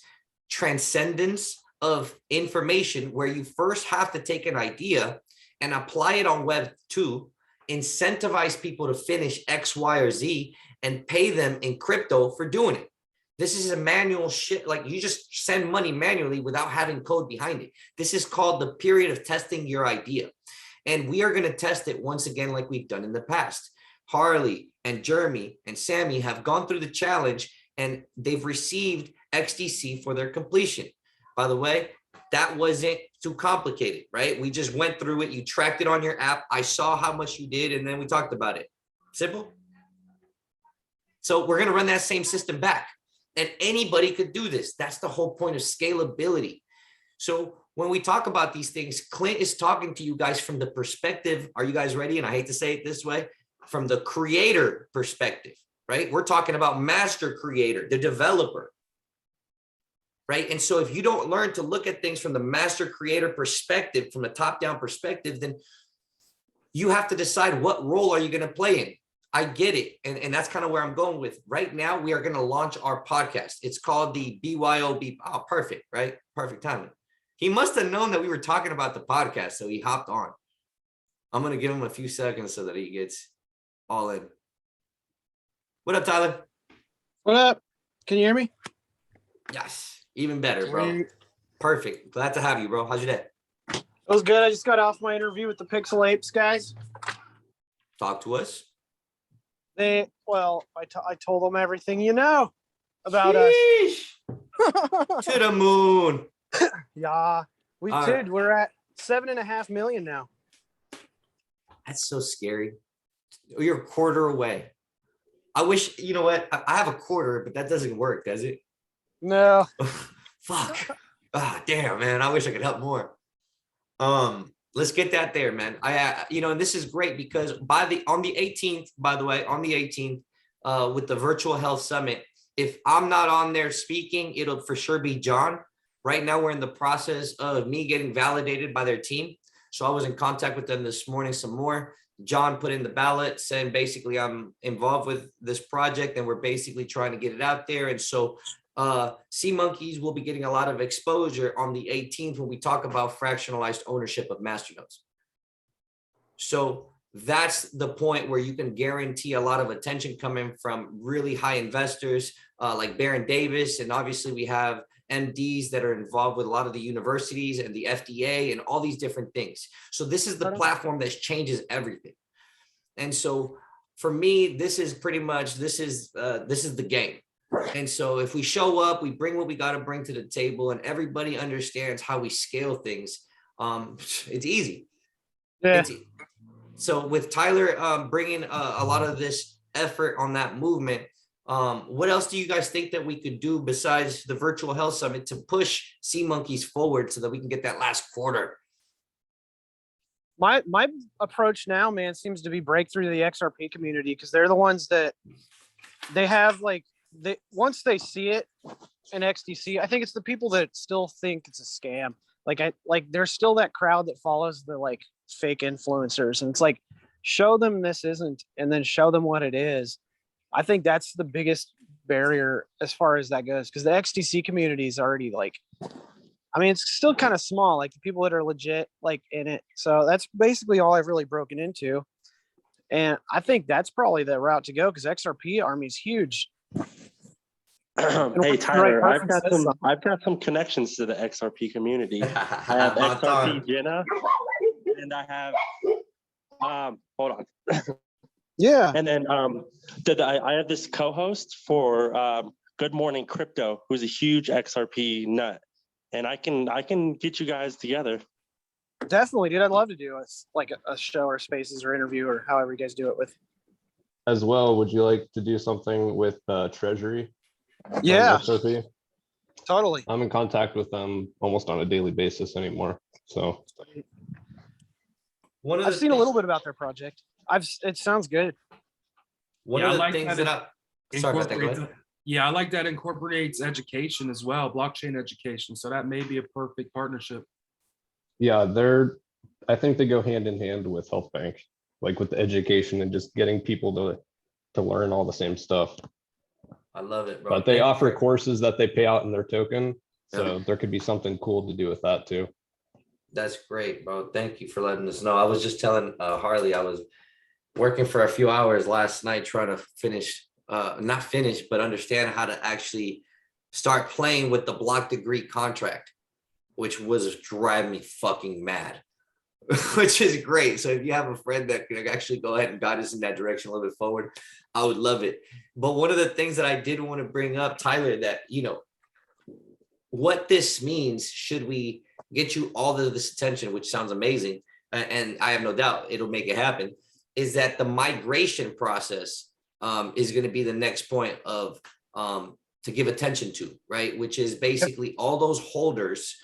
transcendence of information where you first have to take an idea and apply it on Web 2, incentivize people to finish X, Y, or Z, and pay them in crypto for doing it. This is a manual shit. Like, you just send money manually without having code behind it. This is called the period of testing your idea. And we are going to test it once again, like we've done in the past. Harley and Jeremy and Sammy have gone through the challenge and they've received XDC for their completion. By the way, that wasn't too complicated, right? We just went through it. You tracked it on your app. I saw how much you did, and then we talked about it. Simple. So we're going to run that same system back, and anybody could do this. That's the whole point of scalability. So when we talk about these things, Clint is talking to you guys from the perspective, are you guys ready? And I hate to say it this way, from the creator perspective, right? We're talking about master creator, the developer, right? And so if you don't learn to look at things from the master creator perspective, from a top-down perspective, then you have to decide what role are you going to play in. I get it. And that's kind of where I'm going with. Right now, we are going to launch our podcast. It's called the BYOB. Oh, perfect, right? Perfect timing. He must have known that we were talking about the podcast, so he hopped on. I'm going to give him a few seconds so that he gets all in. What up, Tyler? What up? Can you hear me? Yes, even better, bro. Sweet. Perfect. Glad to have you, bro. How's your day? It was good. I just got off my interview with the Pixel Apes guys. Talk to us. I told them everything you know about us. To the moon. Yeah, All right. we're at 7.5 million now. That's so scary. You're a quarter away. I wish, you know what? I have a quarter, but that doesn't work, does it? No. Fuck. Ah, damn, man. I wish I could help more. Let's get that there, man. And this is great because on the 18th, by the way, on the 18th, with the Virtual Health Summit, if I'm not on there speaking, it'll for sure be John. Right now, we're in the process of me getting validated by their team. So I was in contact with them this morning some more. John put in the ballot saying basically I'm involved with this project and we're basically trying to get it out there. And so Sea Monkeys will be getting a lot of exposure on the 18th when we talk about fractionalized ownership of masternodes. So that's the point where you can guarantee a lot of attention coming from really high investors like Baron Davis. And obviously we have MDs that are involved with a lot of the universities and the FDA and all these different things. So this is the platform that changes everything. And so for me, this is pretty much, this is the game. And so if we show up, we bring what we got to bring to the table and everybody understands how we scale things. It's easy. Yeah. So with Tyler bringing a lot of this effort on that movement, what else do you guys think that we could do besides the Virtual Health Summit to push Sea Monkeys forward so that we can get that last quarter? My approach now, man, seems to be break through the XRP community because they're the ones that they have once they see it in XDC, I think it's the people that still think it's a scam. There's still that crowd that follows the fake influencers, and it's like, show them this isn't, and then show them what it is. I think that's the biggest barrier as far as that goes, because the XDC community is already it's still kind of small, the people that are legit in it. So that's basically all I've really broken into. And I think that's probably the route to go because XRP army is huge. Hey Tyler, I've got some connections to the XRP community. I have XRP Jenna, and I have hold on. Yeah. And then I have this co-host for Good Morning Crypto, who's a huge XRP nut. and I can get you guys together. Definitely, dude. I'd love to do a show or spaces or interview or however you guys do it with. As well, would you like to do something with Treasury? from Yeah, XRP? totally. I'm in contact with them almost on a daily basis anymore. So One of I've the seen a little things- bit about their project. It sounds good. One Yeah, I of the like things that that sorry about that. Go ahead. Yeah, I like that incorporates education as well, blockchain education. So that may be a perfect partnership. yeah, I think they go hand in hand with Health Bank, like with the education and just getting people to learn all the same stuff. I love it, bro. But they Thank you offer for- courses that they pay out in their token. So Yeah. there could be something cool to do with that too. That's great, bro. Thank you for letting us know. I was just telling Harley I was working for a few hours last night trying to finish, not finish, but understand how to actually start playing with the block degree contract, which was driving me fucking mad, which is great. So if you have a friend that can actually go ahead and guide us in that direction a little bit forward, I would love it. But one of the things that I did want to bring up, Tyler, that, you know, what this means, should we get you all of this attention, which sounds amazing, and I have no doubt it'll make it happen, is that the migration process is going to be the next point of to give attention to, right? Which is basically all those holders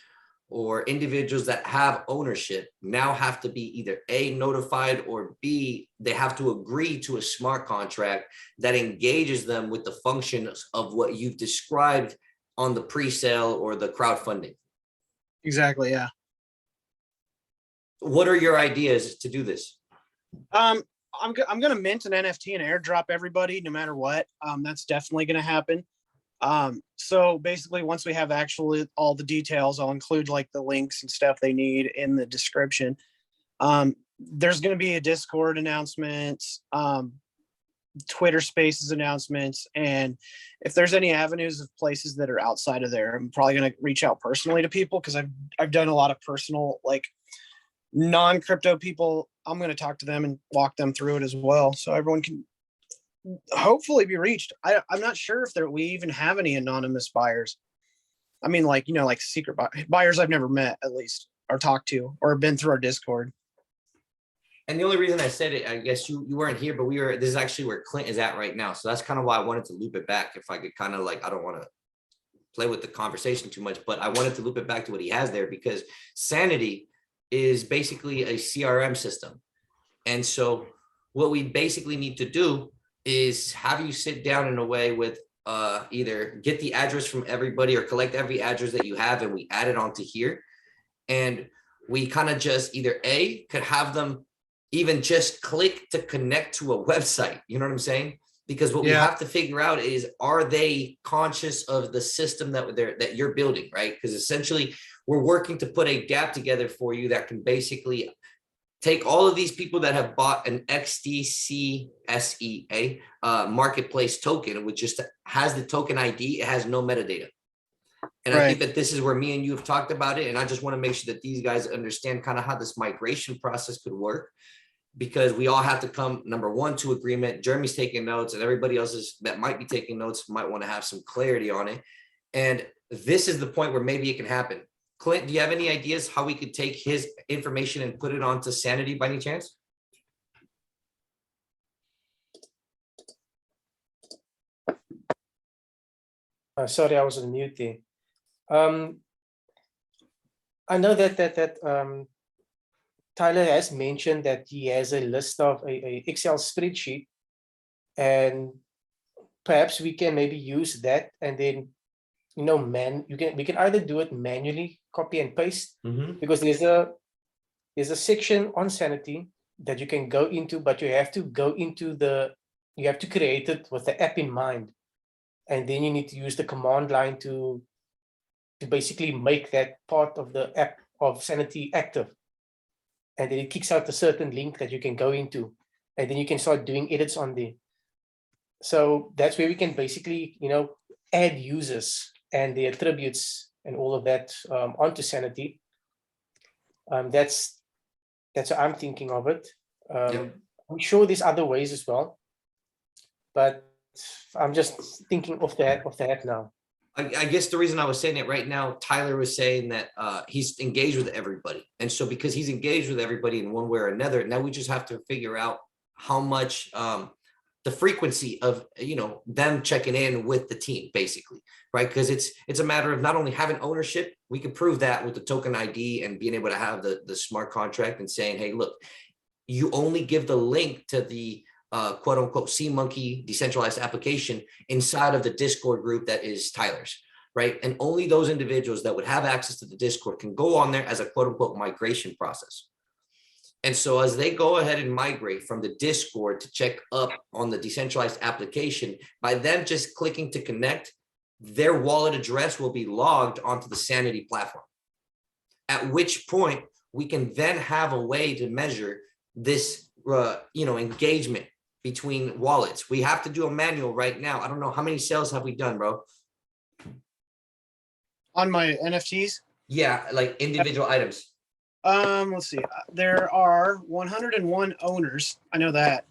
or individuals that have ownership now have to be either A, notified, or B, they have to agree to a smart contract that engages them with the functions of what you've described on the pre-sale or the crowdfunding. Exactly. Yeah. What are your ideas to do this? I'm gonna mint an NFT and airdrop everybody no matter what. That's definitely gonna happen. So basically, once we have actually all the details, I'll include like the links and stuff they need in the description. There's gonna be a Discord announcement, Twitter Spaces announcements, and if there's any avenues of places that are outside of there, I'm probably gonna reach out personally to people because I've done a lot of personal like non-crypto people. I'm going to talk to them and walk them through it as well, so everyone can hopefully be reached. I'm not sure if we even have any anonymous buyers. I mean, like, you know, like secret buyers I've never met, at least, or talked to, or been through our Discord. And the only reason I said it, I guess you weren't here, but this is actually where Clint is at right now. So that's kind of why I wanted to loop it back. If I could kind of like, I don't want to play with the conversation too much, but I wanted to loop it back to what he has there, because Sanity is basically a CRM system. And so what we basically need to do is have you sit down in a way with either get the address from everybody or collect every address that you have and we add it onto here. And we kind of just either A, could have them even just click to connect to a website. You know what I'm saying? Because what we have to figure out is, are they conscious of the system that you're building, right? Because essentially we're working to put a DApp together for you that can basically take all of these people that have bought an XDCSEA marketplace token, which just has the token ID, it has no metadata. And I think that this is where me and you have talked about it. And I just want to make sure that these guys understand kind of how this migration process could work, because we all have to come, number one, to agreement. Jeremy's taking notes, and everybody else that might be taking notes might want to have some clarity on it. And this is the point where maybe it can happen. Clint, do you have any ideas how we could take his information and put it onto Sanity by any chance? Sorry, I was on mute there. I know that Tyler has mentioned that he has a list of a Excel spreadsheet, and perhaps we can maybe use that, and then, you know, we can either do it manually, copy and paste, because there's a section on Sanity that you can go into, but you have to create it with the app in mind, and then you need to use the command line to basically make that part of the app of Sanity active, and then it kicks out a certain link that you can go into, and then you can start doing edits on there. So that's where we can basically, you know, add users and the attributes and all of that onto Sanity. That's how I'm thinking of it. I'm sure there's other ways as well, but I'm just thinking of that now. I guess the reason I was saying it right now, Tyler was saying that he's engaged with everybody. And so because he's engaged with everybody in one way or another, now we just have to figure out how much the frequency of, you know, them checking in with the team, basically, right? Because it's a matter of not only having ownership, we could prove that with the token ID and being able to have the smart contract and saying, hey, look, you only give the link to the quote unquote SeaMonkey decentralized application inside of the Discord group that is Tyler's, right? And only those individuals that would have access to the Discord can go on there as a quote unquote migration process. And so as they go ahead and migrate from the Discord to check up on the decentralized application, by them just clicking to connect, their wallet address will be logged onto the Sanity platform. At which point we can then have a way to measure this, you know, engagement between wallets. We have to do a manual right now. I don't know how many sales have we done, bro? On my NFTs, Yeah, like individual items. let's see. There are 101 owners. I know that.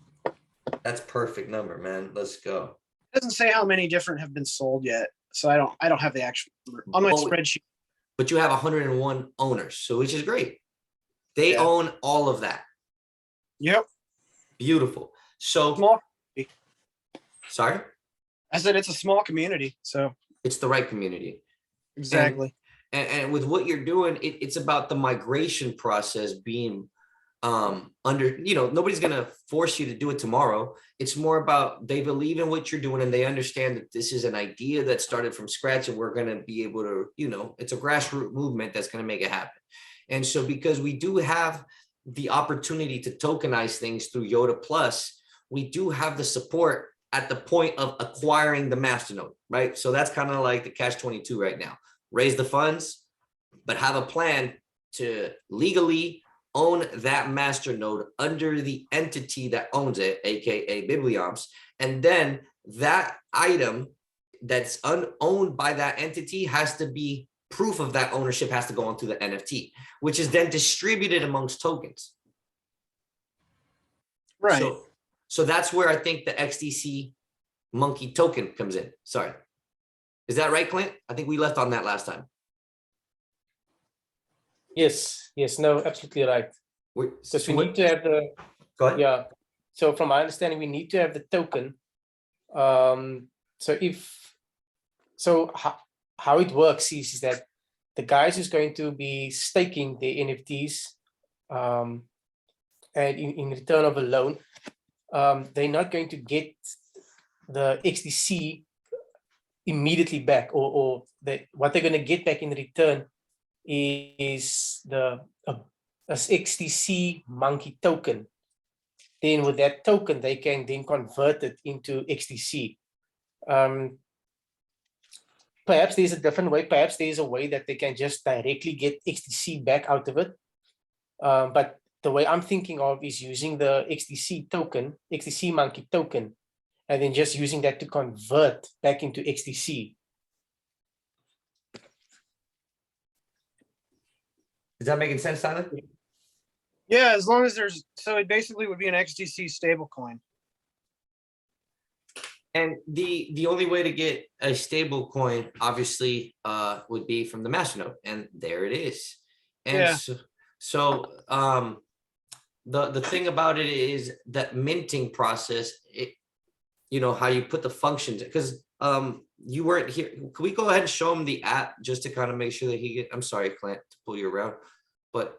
That's perfect number, man. Let's go. It doesn't say how many different have been sold yet, so I don't have the actual number on my Oh, spreadsheet. But you have 101 owners, so which is great. They Yeah. own all of that. Yep. Beautiful. So, Small. sorry, I said it's a small community, so it's the right community. exactly. And with what you're doing, it's about the migration process being under, you know, nobody's going to force you to do it tomorrow. It's more about they believe in what you're doing and they understand that this is an idea that started from scratch and we're going to be able to, you know, it's a grassroots movement that's going to make it happen. And so because we do have the opportunity to tokenize things through Yoda Plus, we do have the support at the point of acquiring the masternode, right? So that's kind of like the catch-22 right now. Raise the funds, but have a plan to legally own that masternode under the entity that owns it, aka Bibliomps. And then that item that's owned by that entity has to be proof of that ownership has to go onto the NFT, which is then distributed amongst tokens. Right. So that's where I think the XDC monkey token comes in. Sorry. Is that right, Clint? I think we left on that last time. Yes, no, absolutely right. Because we need to have the, Go ahead. yeah. So from my understanding, we need to have the token. So how it works is that the guys who's going to be staking the NFTs, and in return of a loan, they're not going to get the XDC immediately back, or what they're going to get back in return is the XDC monkey token. Then with that token, they can then convert it into XDC. Perhaps there's a different way. Perhaps there's a way that they can just directly get XDC back out of it. But the way I'm thinking of is using the XDC token, XDC monkey token, and then just using that to convert back into XDC. Is that making sense, Tyler? Yeah, as long as there's, so it basically would be an XDC stablecoin. And the only way to get a stable coin, obviously, would be from the masternode, and there it is. And Yeah. so the thing about it is that minting process, it, you know, how you put the functions, because you weren't here. Can we go ahead and show him the app just to kind of make sure that he get, I'm sorry, Clint, to pull you around, but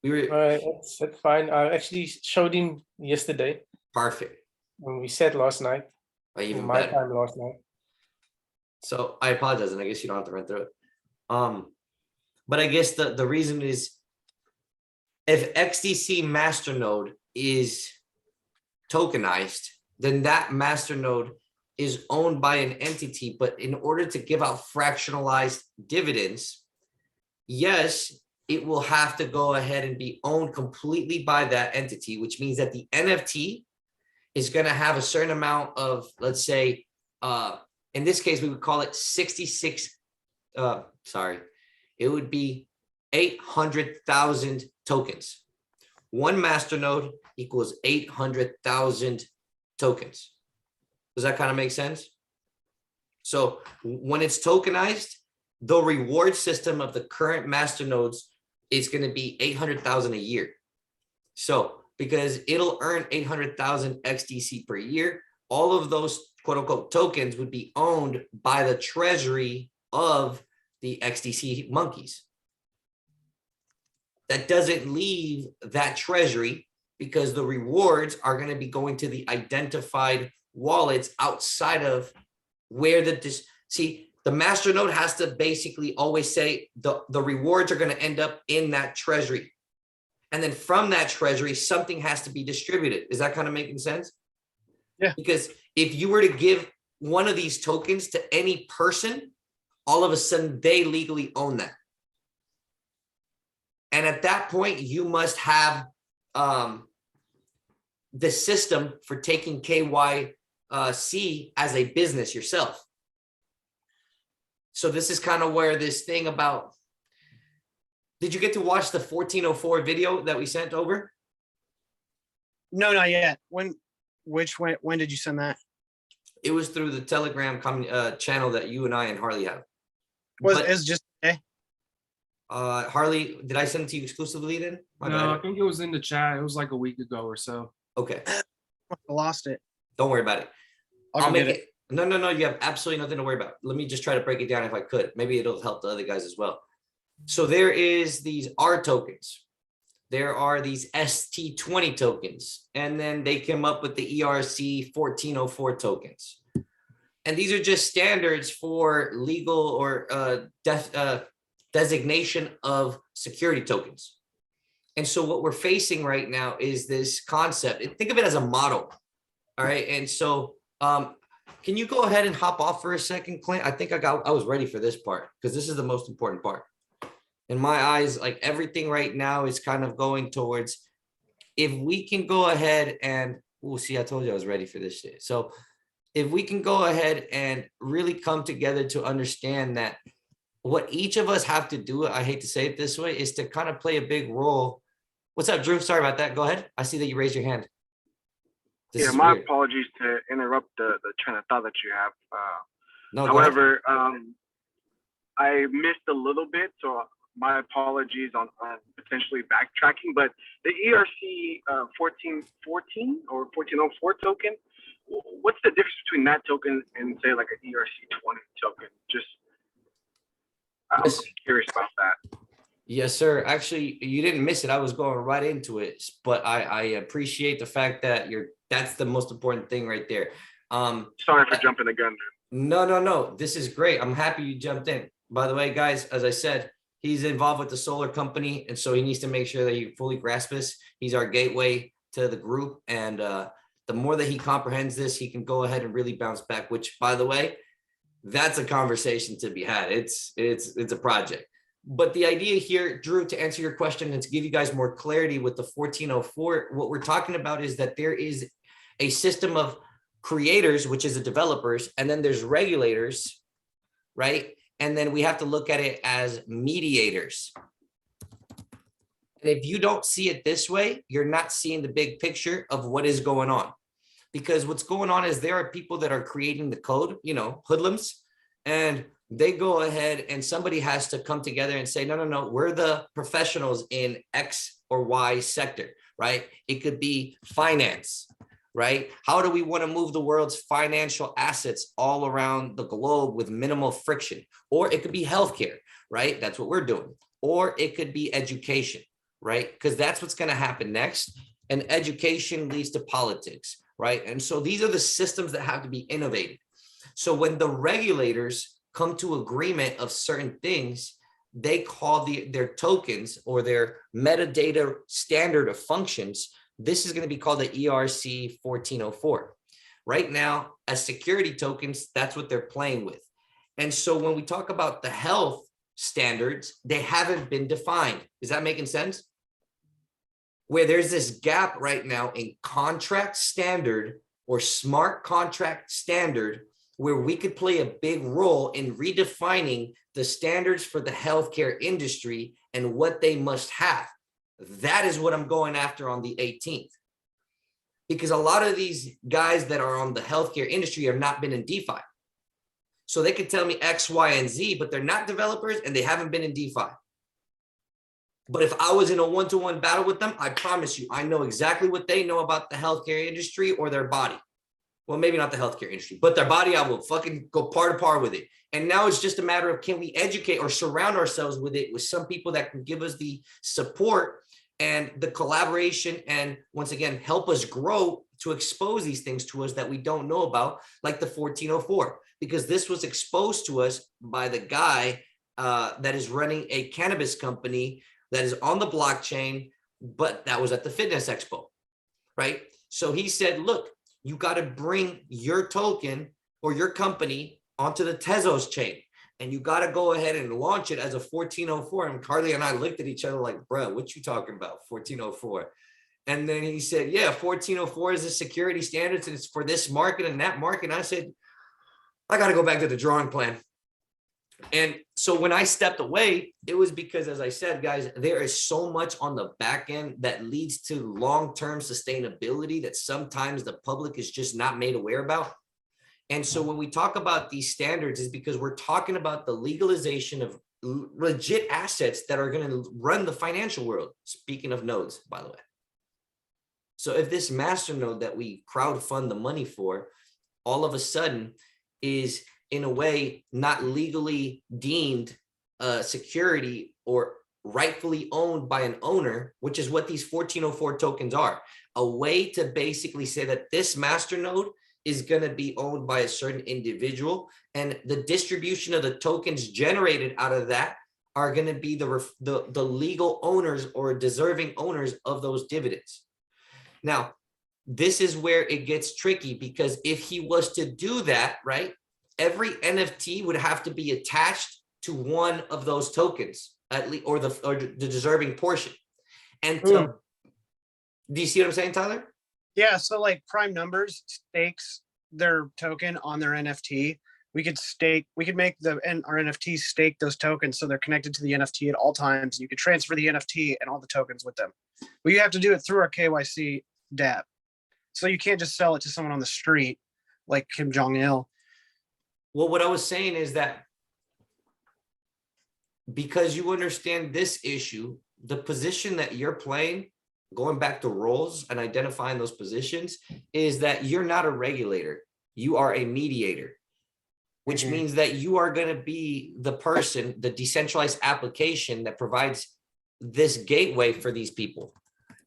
we were That's fine. I actually showed him yesterday perfect. when we said last night. Even My better. time last night. So I apologize, and I guess you don't have to run through it. But I guess the reason is if XDC masternode is tokenized, then that masternode is owned by an entity. But in order to give out fractionalized dividends, yes, it will have to go ahead and be owned completely by that entity, which means that the NFT is going to have a certain amount of, let's say, in this case, we would call it 66. It would be 800,000 tokens. One masternode equals 800,000 tokens. Does that kind of make sense? So when it's tokenized, the reward system of the current masternodes is going to be 800,000 a year. So because it'll earn 800,000 XDC per year, all of those quote unquote tokens would be owned by the treasury of the XDC monkeys. That doesn't leave that treasury because the rewards are going to be going to the identified wallets outside of where see, the masternode has to basically always say the rewards are going to end up in that treasury. And then from that treasury, something has to be distributed. Is that kind of making sense? Yeah. Because if you were to give one of these tokens to any person, all of a sudden they legally own that. And at that point, you must have the system for taking KYC as a business yourself. So this is kind of where this thing about, did you get to watch the 1404 video that we sent over? No, not yet. When did you send that? It was through the Telegram channel that you and I and Harley have. It's just Harley, did I send it to you exclusively then? My No, bad. I think it was in the chat. It was like a week ago or so. Okay, I lost it. don't worry about it. I'll I'll go make get it. No, you have absolutely nothing to worry about. Let me just try to break it down if I could. Maybe it'll help the other guys as well. So there is these R tokens. There are these ST20 tokens, and then they came up with the ERC 1404 tokens. And these are just standards for legal or designation of security tokens. And so what we're facing right now is this concept. Think of it as a model. All right. And so can you go ahead and hop off for a second, Clint? I think I was ready for this part because this is the most important part. In my eyes, like everything right now is kind of going towards, if we can go ahead and we'll see, I told you I was ready for this shit. So if we can go ahead and really come together to understand that what each of us have to do, I hate to say it this way, is to kind of play a big role. What's up, Drew? Sorry about that. Go ahead. I see that you raised your hand. This Yeah, is my weird. apologies to interrupt the train of thought that you have. No, go ahead. However, I missed a little bit, so my apologies on potentially backtracking. But the ERC 1414 or 1404 token, what's the difference between that token and say like an ERC 20 token? Just I'm Yes. curious about that. Yes, sir. Actually, you didn't miss it. I was going right into it, but I appreciate the fact that that's the most important thing right there. Sorry for jumping the gun. No. This is great. I'm happy you jumped in. By the way, guys, as I said, he's involved with the solar company, and so he needs to make sure that he fully grasps this. He's our gateway to the group, and the more that he comprehends this, he can go ahead and really bounce back, which, by the way, that's a conversation to be had. It's a project. But the idea here, Drew, to answer your question and to give you guys more clarity with the 1404, what we're talking about is that there is a system of creators, which is the developers, and then there's regulators, right? And then we have to look at it as mediators. And if you don't see it this way, you're not seeing the big picture of what is going on. Because what's going on is there are people that are creating the code, hoodlums, and they go ahead and somebody has to come together and say, no, we're the professionals in X or Y sector, right? It could be finance, right? How do we want to move the world's financial assets all around the globe with minimal friction? Or it could be healthcare, right? That's what we're doing. Or it could be education, right? Because that's what's going to happen next. And education leads to politics, right? And so these are the systems that have to be innovated. So when the regulators come to agreement of certain things, they call their tokens or their metadata standard of functions. This is going to be called the ERC 1404. Right now, as security tokens, that's what they're playing with. And so when we talk about the health standards, they haven't been defined. Is that making sense? Where there's this gap right now in contract standard or smart contract standard, where we could play a big role in redefining the standards for the healthcare industry and what they must have. That is what I'm going after on the 18th. Because a lot of these guys that are on the healthcare industry have not been in DeFi. So they could tell me X, Y, and Z, but they're not developers and they haven't been in DeFi. But if I was in a one-to-one battle with them, I promise you, I know exactly what they know about the healthcare industry or their body. Well, maybe not the healthcare industry, but their body, I will fucking go par to par with it. And now it's just a matter of, can we educate or surround ourselves with it with some people that can give us the support and the collaboration and, once again, help us grow to expose these things to us that we don't know about, like the 1404, because this was exposed to us by the guy that is running a cannabis company that is on the blockchain, but that was at the Fitness Expo, right? So he said, look, you got to bring your token or your company onto the Tezos chain, and you got to go ahead and launch it as a 1404. And Carly and I looked at each other like, bro, what you talking about, 1404? And then he said, yeah, 1404 is the security standards, and it's for this market and that market. And I said, I got to go back to the drawing plan. And so when I stepped away, it was because, as I said, guys, there is so much on the back end that leads to long-term sustainability that sometimes the public is just not made aware about. And so when we talk about these standards, is because we're talking about the legalization of legit assets that are going to run the financial world. Speaking of nodes, by the way. So if this master node that we crowdfund the money for, all of a sudden is in a way not legally deemed security or rightfully owned by an owner, which is what these 1404 tokens are, a way to basically say that this master node is going to be owned by a certain individual, and the distribution of the tokens generated out of that are going to be the legal owners or deserving owners of those dividends. Now, this is where it gets tricky, because if he was to do that, right, every NFT would have to be attached to one of those tokens, at least, or the deserving portion. And do you see what I'm saying, Tyler? Yeah, so like Prime Numbers stakes their token on their NFT. We could make our NFT stake those tokens so they're connected to the NFT at all times. You could transfer the NFT and all the tokens with them. But you have to do it through our KYC dApp. So you can't just sell it to someone on the street like Kim Jong-il. Well, what I was saying is that because you understand this issue, the position that you're playing, going back to roles and identifying those positions, is that you're not a regulator. You are a mediator, which means that you are going to be the person, the decentralized application that provides this gateway for these people.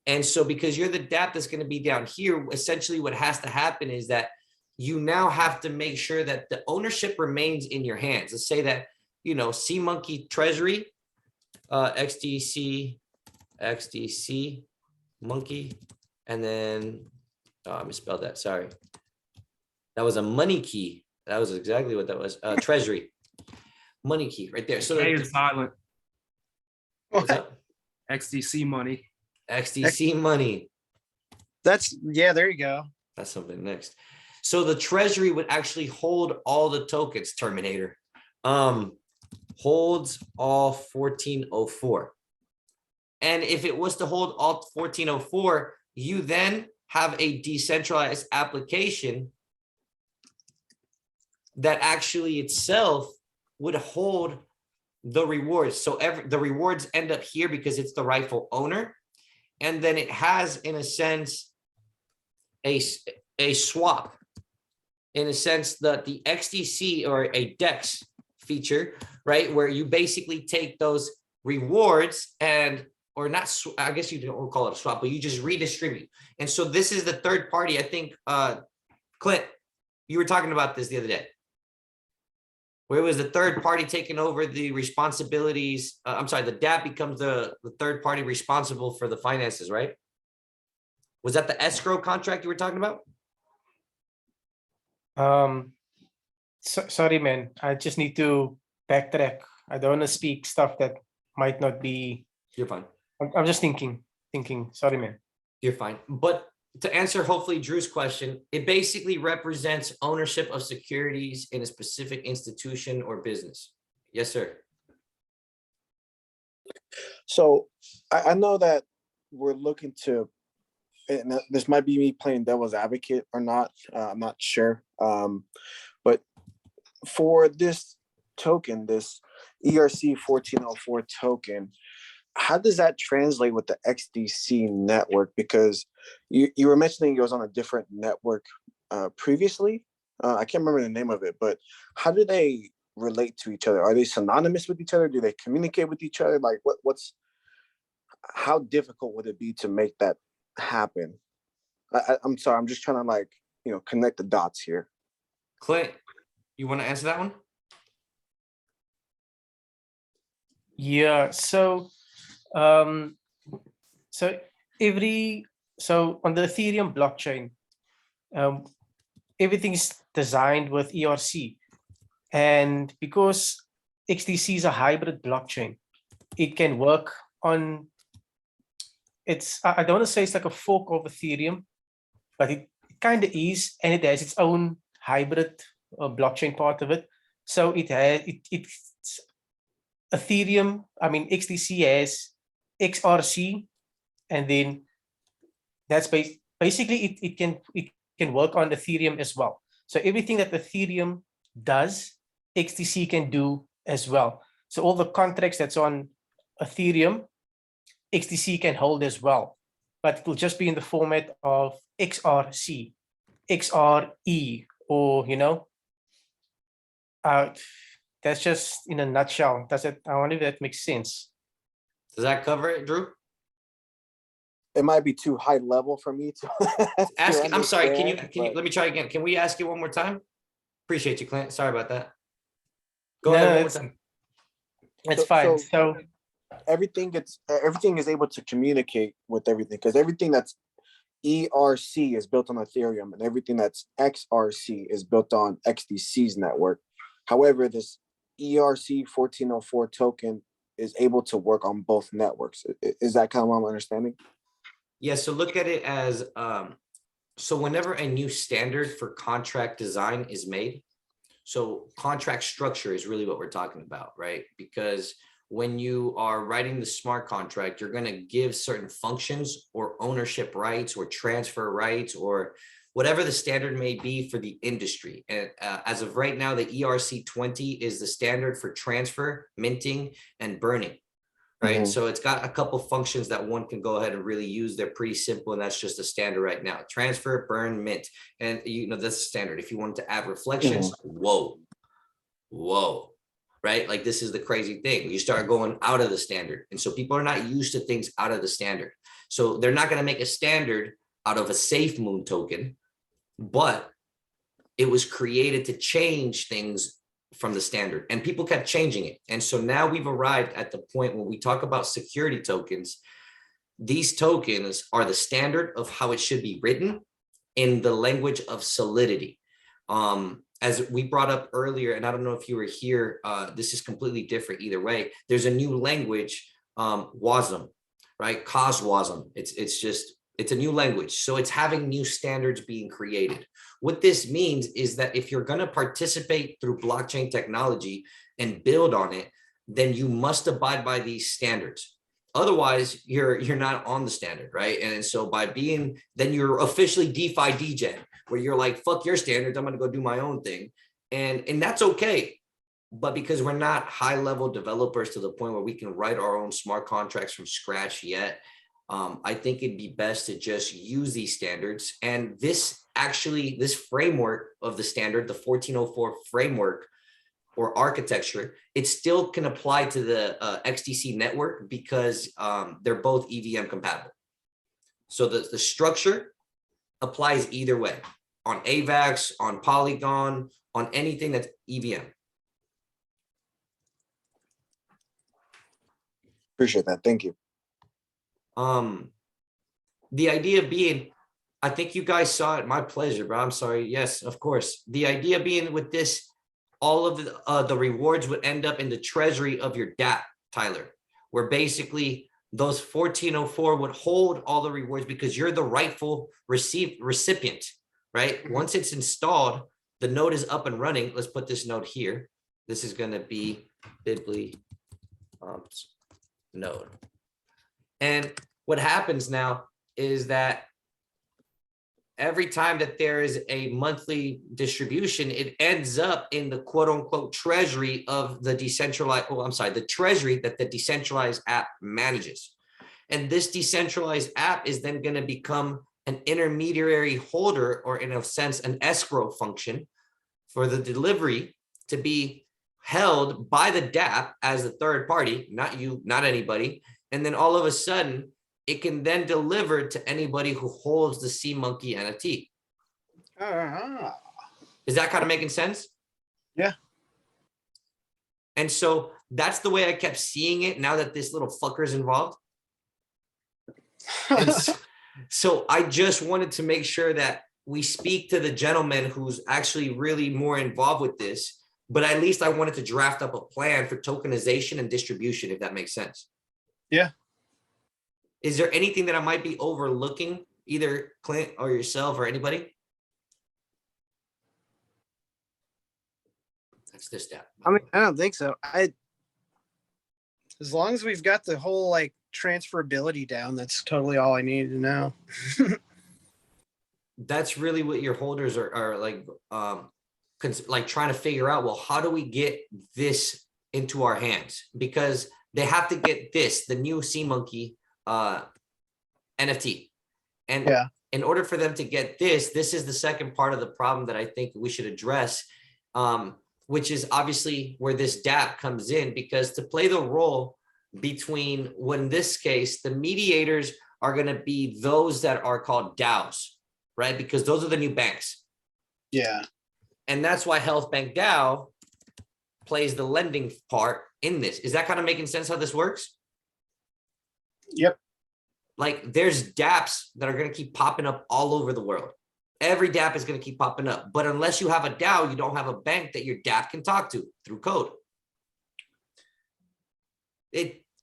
And so because you're the dApp that's going to be down here, essentially what has to happen is that you now have to make sure that the ownership remains in your hands. Let's say that, you know, SeaMonkey Treasury, XDC Monkey, and then I misspelled that. Sorry, that was a money key. That was exactly what that was. Treasury, money key, right there. So K is silent. what's up? XDC money. XDC money. Yeah, there you go. That's something next. So the treasury would actually hold all the tokens, Terminator. Holds all 1404. And if it was to hold all 1404, you then have a decentralized application that actually itself would hold the rewards. So the rewards end up here because it's the rightful owner. And then it has, in a sense, a swap, in a sense that the XDC or a DEX feature, right, where you basically take those rewards and, or not, I guess you don't call it a swap, but you just redistribute. And so this is the third party. I think, Clint, you were talking about this the other day, where it was the third party taking over the responsibilities. I'm sorry, the dApp becomes the third party responsible for the finances, right? Was that the escrow contract you were talking about? Sorry, man. I just need to backtrack. I don't want to speak stuff that might not be. You're fine. I'm just thinking. Sorry, man. You're fine. But to answer hopefully Drew's question, it basically represents ownership of securities in a specific institution or business. Yes, sir. So I know that we're looking to, and this might be me playing devil's advocate or not. I'm not sure. But for this token, this ERC 1404 token, how does that translate with the XDC network? Because you were mentioning it was on a different network previously. I can't remember the name of it, but how do they relate to each other? Are they synonymous with each other? Do they communicate with each other? Like how difficult would it be to make that happen? I'm sorry, I'm just trying to like, connect the dots here. Clint, you want to answer that one? Yeah, so on the Ethereum blockchain, everything is designed with ERC, and because XDC is a hybrid blockchain, it can work on I don't want to say it's like a fork of Ethereum, but it kind of is, and it has its own hybrid blockchain part of it. So it's Ethereum, XDC has XRC, and then that's basically it can work on Ethereum as well. So everything that Ethereum does, XDC can do as well. So all the contracts that's on Ethereum, XDC can hold as well, but it will just be in the format of XRC, XRE, or that's just in a nutshell. I wonder if that makes sense. Does that cover it, Drew? It might be too high level for me to Ask. I'm sorry. Can you understand, let me try again? Can we ask you one more time? Appreciate you, Clint. Sorry about that. Go No, ahead one more it's- time. It's fine. So everything is able to communicate with everything, because everything that's ERC is built on Ethereum and everything that's XRC is built on XDC's network. However, this ERC 1404 token is able to work on both networks. Is that kind of what I'm understanding? Yeah, so look at it as, so whenever a new standard for contract design is made, so contract structure is really what we're talking about, right? Because when you are writing the smart contract, you're going to give certain functions or ownership rights or transfer rights or whatever the standard may be for the industry. And as of right now, the ERC20 is the standard for transfer, minting, and burning. Right. Mhm. So it's got a couple functions that one can go ahead and really use. They're pretty simple. And that's just a standard right now. Transfer, burn, mint. And that's standard. If you wanted to add reflections, whoa. Right. Like this is the crazy thing. You start going out of the standard. And so people are not used to things out of the standard. So they're not going to make a standard out of a safe moon token, but it was created to change things from the standard, and people kept changing it. And so now we've arrived at the point when we talk about security tokens, these tokens are the standard of how it should be written in the language of Solidity. As we brought up earlier, and I don't know if you were here, this is completely different either way. There's a new language, WASM, right? CosWASM. It's a new language. So it's having new standards being created. What this means is that if you're going to participate through blockchain technology and build on it, then you must abide by these standards. Otherwise, you're not on the standard, right? And so then you're officially DeFi degen, where you're like, fuck your standards, I'm going to go do my own thing. And that's okay. But because we're not high level developers to the point where we can write our own smart contracts from scratch yet, I think it'd be best to just use these standards. And this framework of the standard, the 1404 framework or architecture, it still can apply to the XDC network because they're both EVM compatible. So the structure applies either way, on AVAX, on Polygon, on anything that's EVM. Appreciate that. Thank you. The idea being, I think you guys saw it. My pleasure, bro. I'm sorry. Yes, of course. The idea being with this, all of the rewards would end up in the treasury of your DApp, Tyler, where basically those 1404 would hold all the rewards because you're the rightful recipient, right? Once it's installed, the node is up and running. Let's put this node here. This is going to be Bibly node. And what happens now is that every time that there is a monthly distribution, it ends up in the quote unquote treasury of the decentralized, the treasury that the decentralized app manages. And this decentralized app is then going to become an intermediary holder, or in a sense, an escrow function for the delivery to be held by the DApp as the third party, not you, not anybody. And then all of a sudden, it can then deliver to anybody who holds the SeaMonkey NFT. Is that kind of making sense? Yeah. And so that's the way I kept seeing it now that this little fucker is involved. So I just wanted to make sure that we speak to the gentleman who's actually really more involved with this, but at least I wanted to draft up a plan for tokenization and distribution, if that makes sense. Yeah. Is there anything that I might be overlooking, either Clint or yourself or anybody? That's this step. I mean, I don't think so. As long as we've got the whole like transferability down, that's totally all I need to know. That's really what your holders are like, like trying to figure out, well, how do we get this into our hands? Because they have to get this, the new SeaMonkey NFT. And Yeah. in order for them to get this is the second part of the problem that I think we should address, which is obviously where this DApp comes in, because to play the role between, when in this case, the mediators are going to be those that are called DAOs, right? Because those are the new banks. Yeah. And that's why Health Bank DAO plays the lending part in this. Is that kind of making sense how this works? Yep. Like there's dApps that are going to keep popping up all over the world. Every DApp is going to keep popping up. But unless you have a DAO, you don't have a bank that your DApp can talk to through code.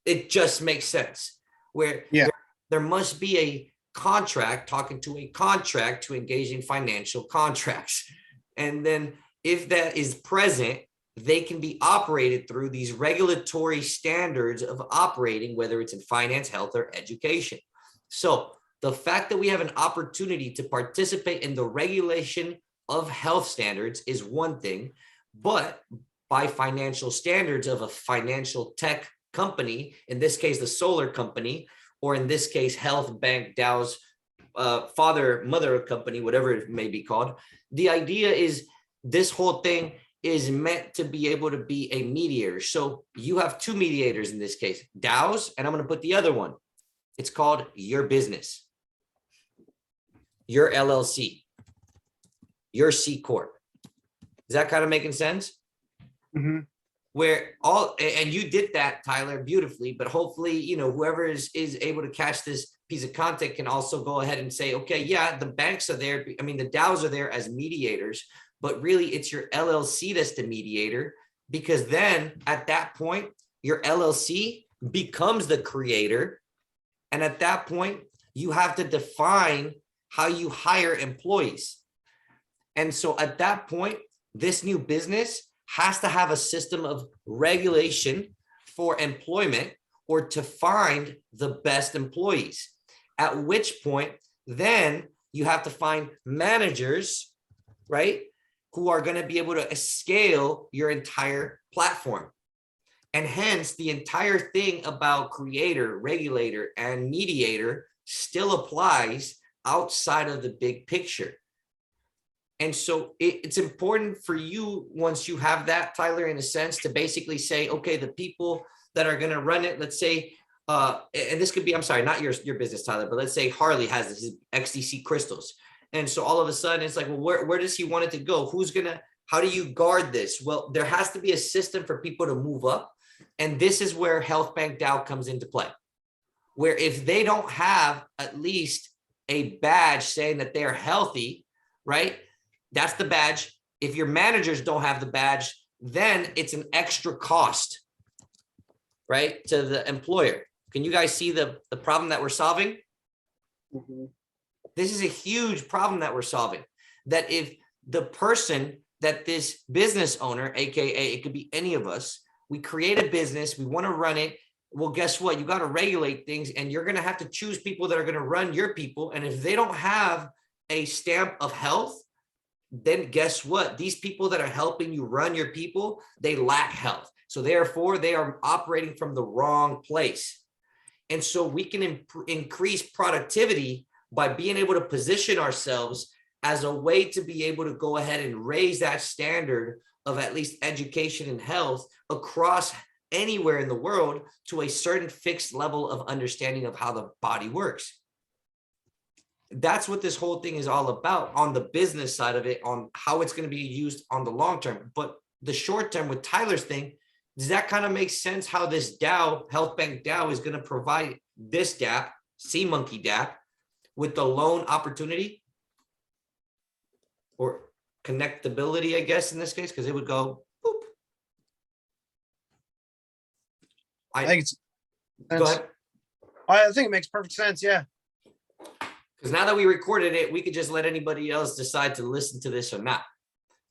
It just makes sense. Where there must be a contract talking to a contract to engage in financial contracts. And then if that is present, they can be operated through these regulatory standards of operating, whether it's in finance, health, or education. So the fact that we have an opportunity to participate in the regulation of health standards is one thing, but by financial standards of a financial tech company, in this case, the solar company, or in this case, Health Bank DAO's mother company, whatever it may be called. The idea is this whole thing is meant to be able to be a mediator. So you have two mediators in this case, DAOs, and I'm going to put the other one. It's called your business, your LLC, your C Corp. Is that kind of making sense? Mm-hmm. Where all, and you did that, Tyler, beautifully, but hopefully, you know, whoever is able to catch this piece of content can also go ahead and say, okay, yeah, the banks are there. I mean, the DAOs are there as mediators, but really it's your LLC that's the mediator, because then at that point, your LLC becomes the creator. And at that point, you have to define how you hire employees. And so at that point, this new business has to have a system of regulation for employment or to find the best employees. At which point, then you have to find managers, right, who are going to be able to scale your entire platform. And hence, the entire thing about creator, regulator, and mediator still applies outside of the big picture. And so it's important for you, once you have that, Tyler, in a sense, to basically say, okay, the people that are going to run it, let's say, and this could be, I'm sorry, not your business, Tyler, but let's say Harley has his XDC crystals. And so all of a sudden it's like, well, where does he want it to go? Who's going to, how do you guard this? Well, there has to be a system for people to move up. And this is where Health Bank DAO comes into play, where if they don't have at least a badge saying that they're healthy, right? That's the badge. If your managers don't have the badge, then it's an extra cost, right, to the employer. Can you guys see the problem that we're solving? Mm-hmm. This is a huge problem that we're solving. That if the person that this business owner, AKA it could be any of us, we create a business, we want to run it. Well, guess what? You got to regulate things, and you're going to have to choose people that are going to run your people. And if they don't have a stamp of health, then guess what? These people that are helping you run your people, they lack health. So therefore, they are operating from the wrong place. And so we can increase productivity by being able to position ourselves as a way to be able to go ahead and raise that standard of at least education and health across anywhere in the world to a certain fixed level of understanding of how the body works. That's what this whole thing is all about on the business side of it, on how it's going to be used on the long term. But the short term with Tyler's thing, does that kind of make sense how this DAO, Health Bank DAO, is going to provide this DApp, SeaMonkey DApp, with the loan opportunity or connectability, I guess, in this case, because it would go boop. I think it's Go ahead. I think it makes perfect sense. Yeah. Because now that we recorded it, we could just let anybody else decide to listen to this or not.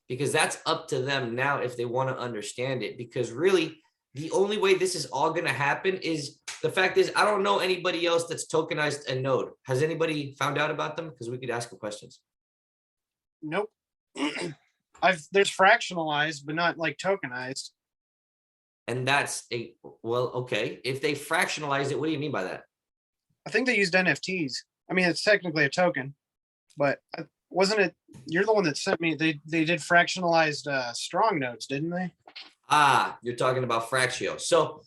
Because that's up to them now if they want to understand it. Because really, the only way this is all going to happen is the fact is, I don't know anybody else that's tokenized a node. Has anybody found out about them? Because we could ask them questions. Nope. There's fractionalized, but not like tokenized. And that's okay. If they fractionalize it, what do you mean by that? I think they used NFTs. I mean, it's technically a token, but wasn't it? You're the one that sent me. They did fractionalized strong nodes, didn't they? Ah, you're talking about Fractio. So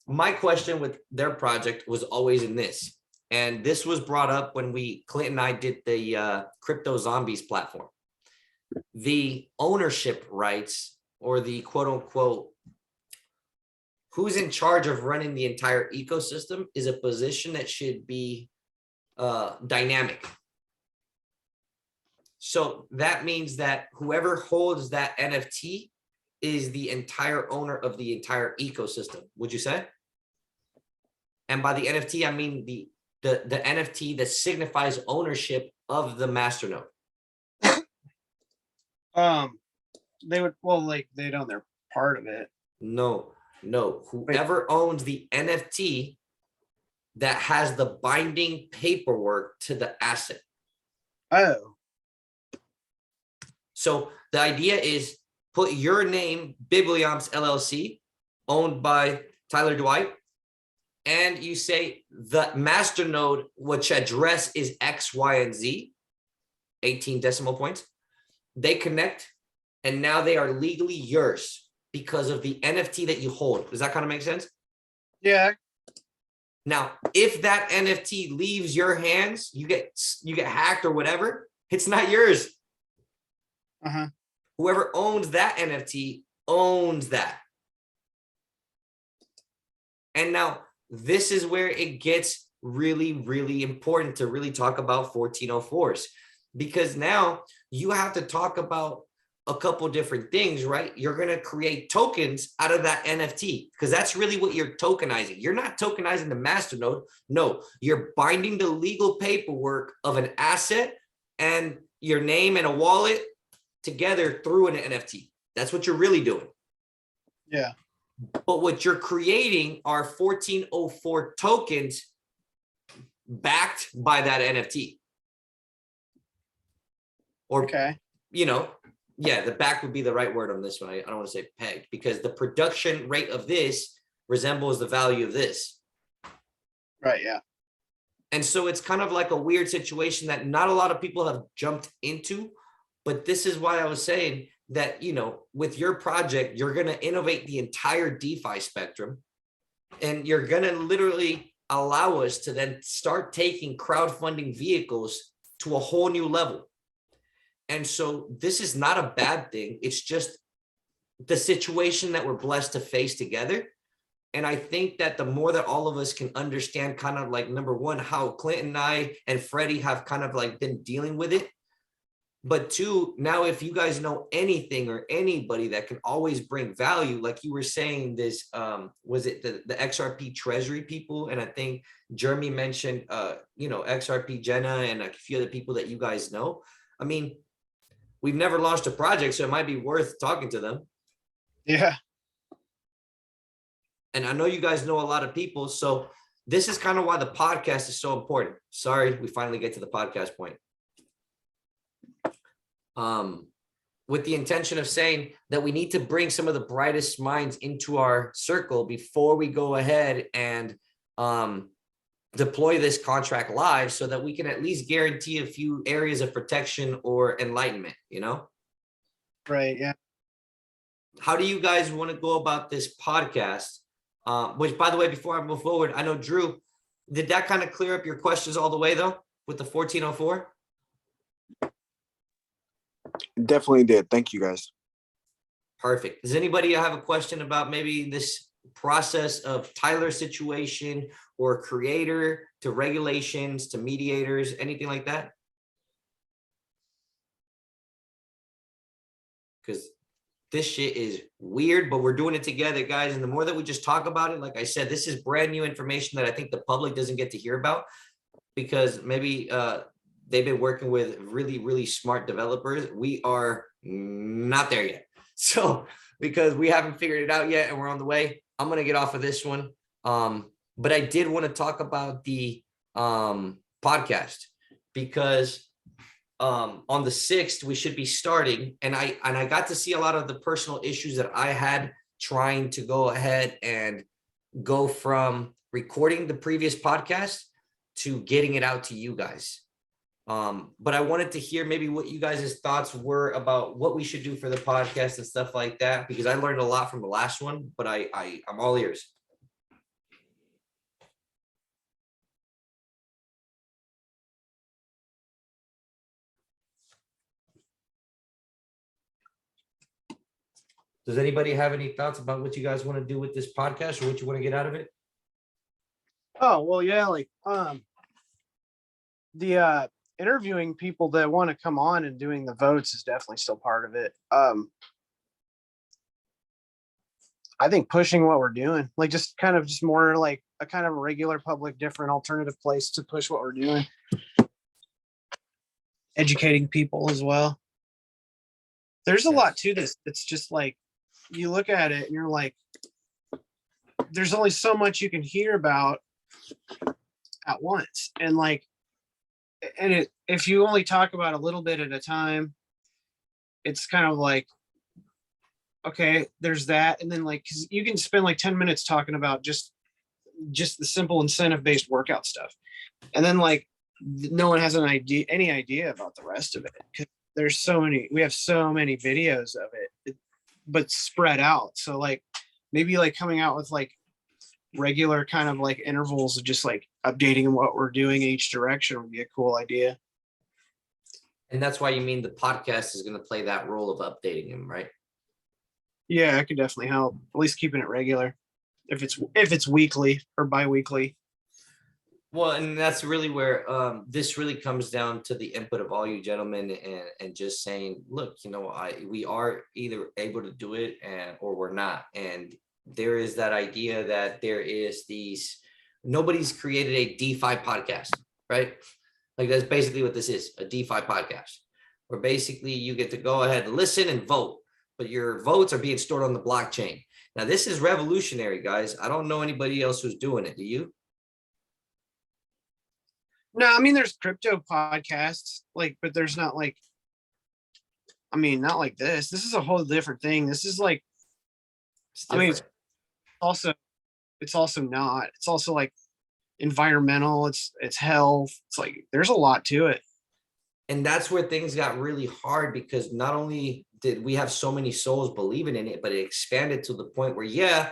my question with their project was always in this, and this was brought up when Clint and I did the Crypto Zombies platform. The ownership rights, or the quote unquote, who's in charge of running the entire ecosystem, is a position that should be dynamic. So that means that whoever holds that NFT is the entire owner of the entire ecosystem, would you say? And by the NFT, I mean the NFT that signifies ownership of the masternode. They would, well, like they own their part of it. No, whoever owns the NFT that has the binding paperwork to the asset. Oh. So the idea is put your name, Bibliomps LLC, owned by Tyler Dwight, and you say the masternode, which address is X, Y, and Z, 18 decimal points. They connect, and now they are legally yours because of the NFT that you hold. Does that kind of make sense? Yeah. Now, if that NFT leaves your hands, you get hacked or whatever, it's not yours. Uh-huh. Whoever owns that NFT owns that. And now this is where it gets really, really important to really talk about 1404s, because now you have to talk about a couple different things, right? You're going to create tokens out of that NFT, because that's really what you're tokenizing. You're not tokenizing the masternode. No, you're binding the legal paperwork of an asset and your name and a wallet together through an NFT. That's what you're really doing. Yeah. But what you're creating are 1404 tokens backed by that NFT. Or, okay. Yeah, the back would be the right word on this one. I don't want to say pegged, because the production rate of this resembles the value of this. Right, yeah. And so it's kind of like a weird situation that not a lot of people have jumped into, but this is why I was saying that, with your project, you're going to innovate the entire DeFi spectrum, and you're going to literally allow us to then start taking crowdfunding vehicles to a whole new level. And so this is not a bad thing. It's just the situation that we're blessed to face together. And I think that the more that all of us can understand kind of like, number one, how Clinton and I and Freddie have kind of like been dealing with it. But two, now if you guys know anything or anybody that can always bring value, like you were saying, this, was it the XRP treasury people? And I think Jeremy mentioned, XRP Jenna and a few other people that you guys know. I mean, we've never launched a project, so it might be worth talking to them. Yeah. And I know you guys know a lot of people, so this is kind of why the podcast is so important. Sorry, we finally get to the podcast point. with the intention of saying that we need to bring some of the brightest minds into our circle before we go ahead and deploy this contract live, so that we can at least guarantee a few areas of protection or enlightenment, Right. Yeah. How do you guys want to go about this podcast? Which, by the way, before I move forward, I know Drew, did that kind of clear up your questions all the way though with the 1404? Definitely did. Thank you guys. Perfect. Does anybody have a question about maybe this process of Tyler's situation, or creator to regulations to mediators, anything like that? Because this shit is weird, but we're doing it together, guys. And the more that we just talk about it, like I said, this is brand new information that I think the public doesn't get to hear about, because maybe they've been working with really, really smart developers. We are not there yet. So because we haven't figured it out yet and we're on the way, I'm going to get off of this one. But I did want to talk about the podcast, because on the 6th we should be starting, and I got to see a lot of the personal issues that I had trying to go ahead and go from recording the previous podcast to getting it out to you guys. But I wanted to hear maybe what you guys' thoughts were about what we should do for the podcast and stuff like that, because I learned a lot from the last one, but I'm all ears. Does anybody have any thoughts about what you guys want to do with this podcast, or what you want to get out of it? Oh, well, yeah, like the interviewing people that want to come on and doing the votes is definitely still part of it. I think pushing what we're doing, like just more like a kind of a regular public, different alternative place to push what we're doing. Educating people as well. There's a lot to this. It's just like, you look at it and you're like, there's only so much you can hear about at once. And like, if you only talk about a little bit at a time, it's kind of like, okay, there's that. And then like, 'cause you can spend like 10 minutes talking about just the simple incentive-based workout stuff. And then like, no one has any idea about the rest of it. 'Cause we have so many videos of it, but spread out. So like, maybe like coming out with like regular kind of like intervals of just like updating what we're doing in each direction would be a cool idea. And that's why you mean the podcast is going to play that role of updating him, right? Yeah, it could definitely help. At least keeping it regular. If it's weekly or bi-weekly. Well, and that's really where this really comes down to the input of all you gentlemen, and just saying, look, we are either able to do it or we're not. And there is that idea that there is nobody's created a DeFi podcast, right? Like that's basically what this is, a DeFi podcast, where basically you get to go ahead and listen and vote, but your votes are being stored on the blockchain. Now, this is revolutionary, guys. I don't know anybody else who's doing it. Do you? No, I mean, there's crypto podcasts, like, but there's not like, I mean, not like this. This is a whole different thing. This is like, I mean, it's also not. It's also like environmental. It's health. It's like there's a lot to it. And that's where things got really hard, because not only did we have so many souls believing in it, but it expanded to the point where, yeah,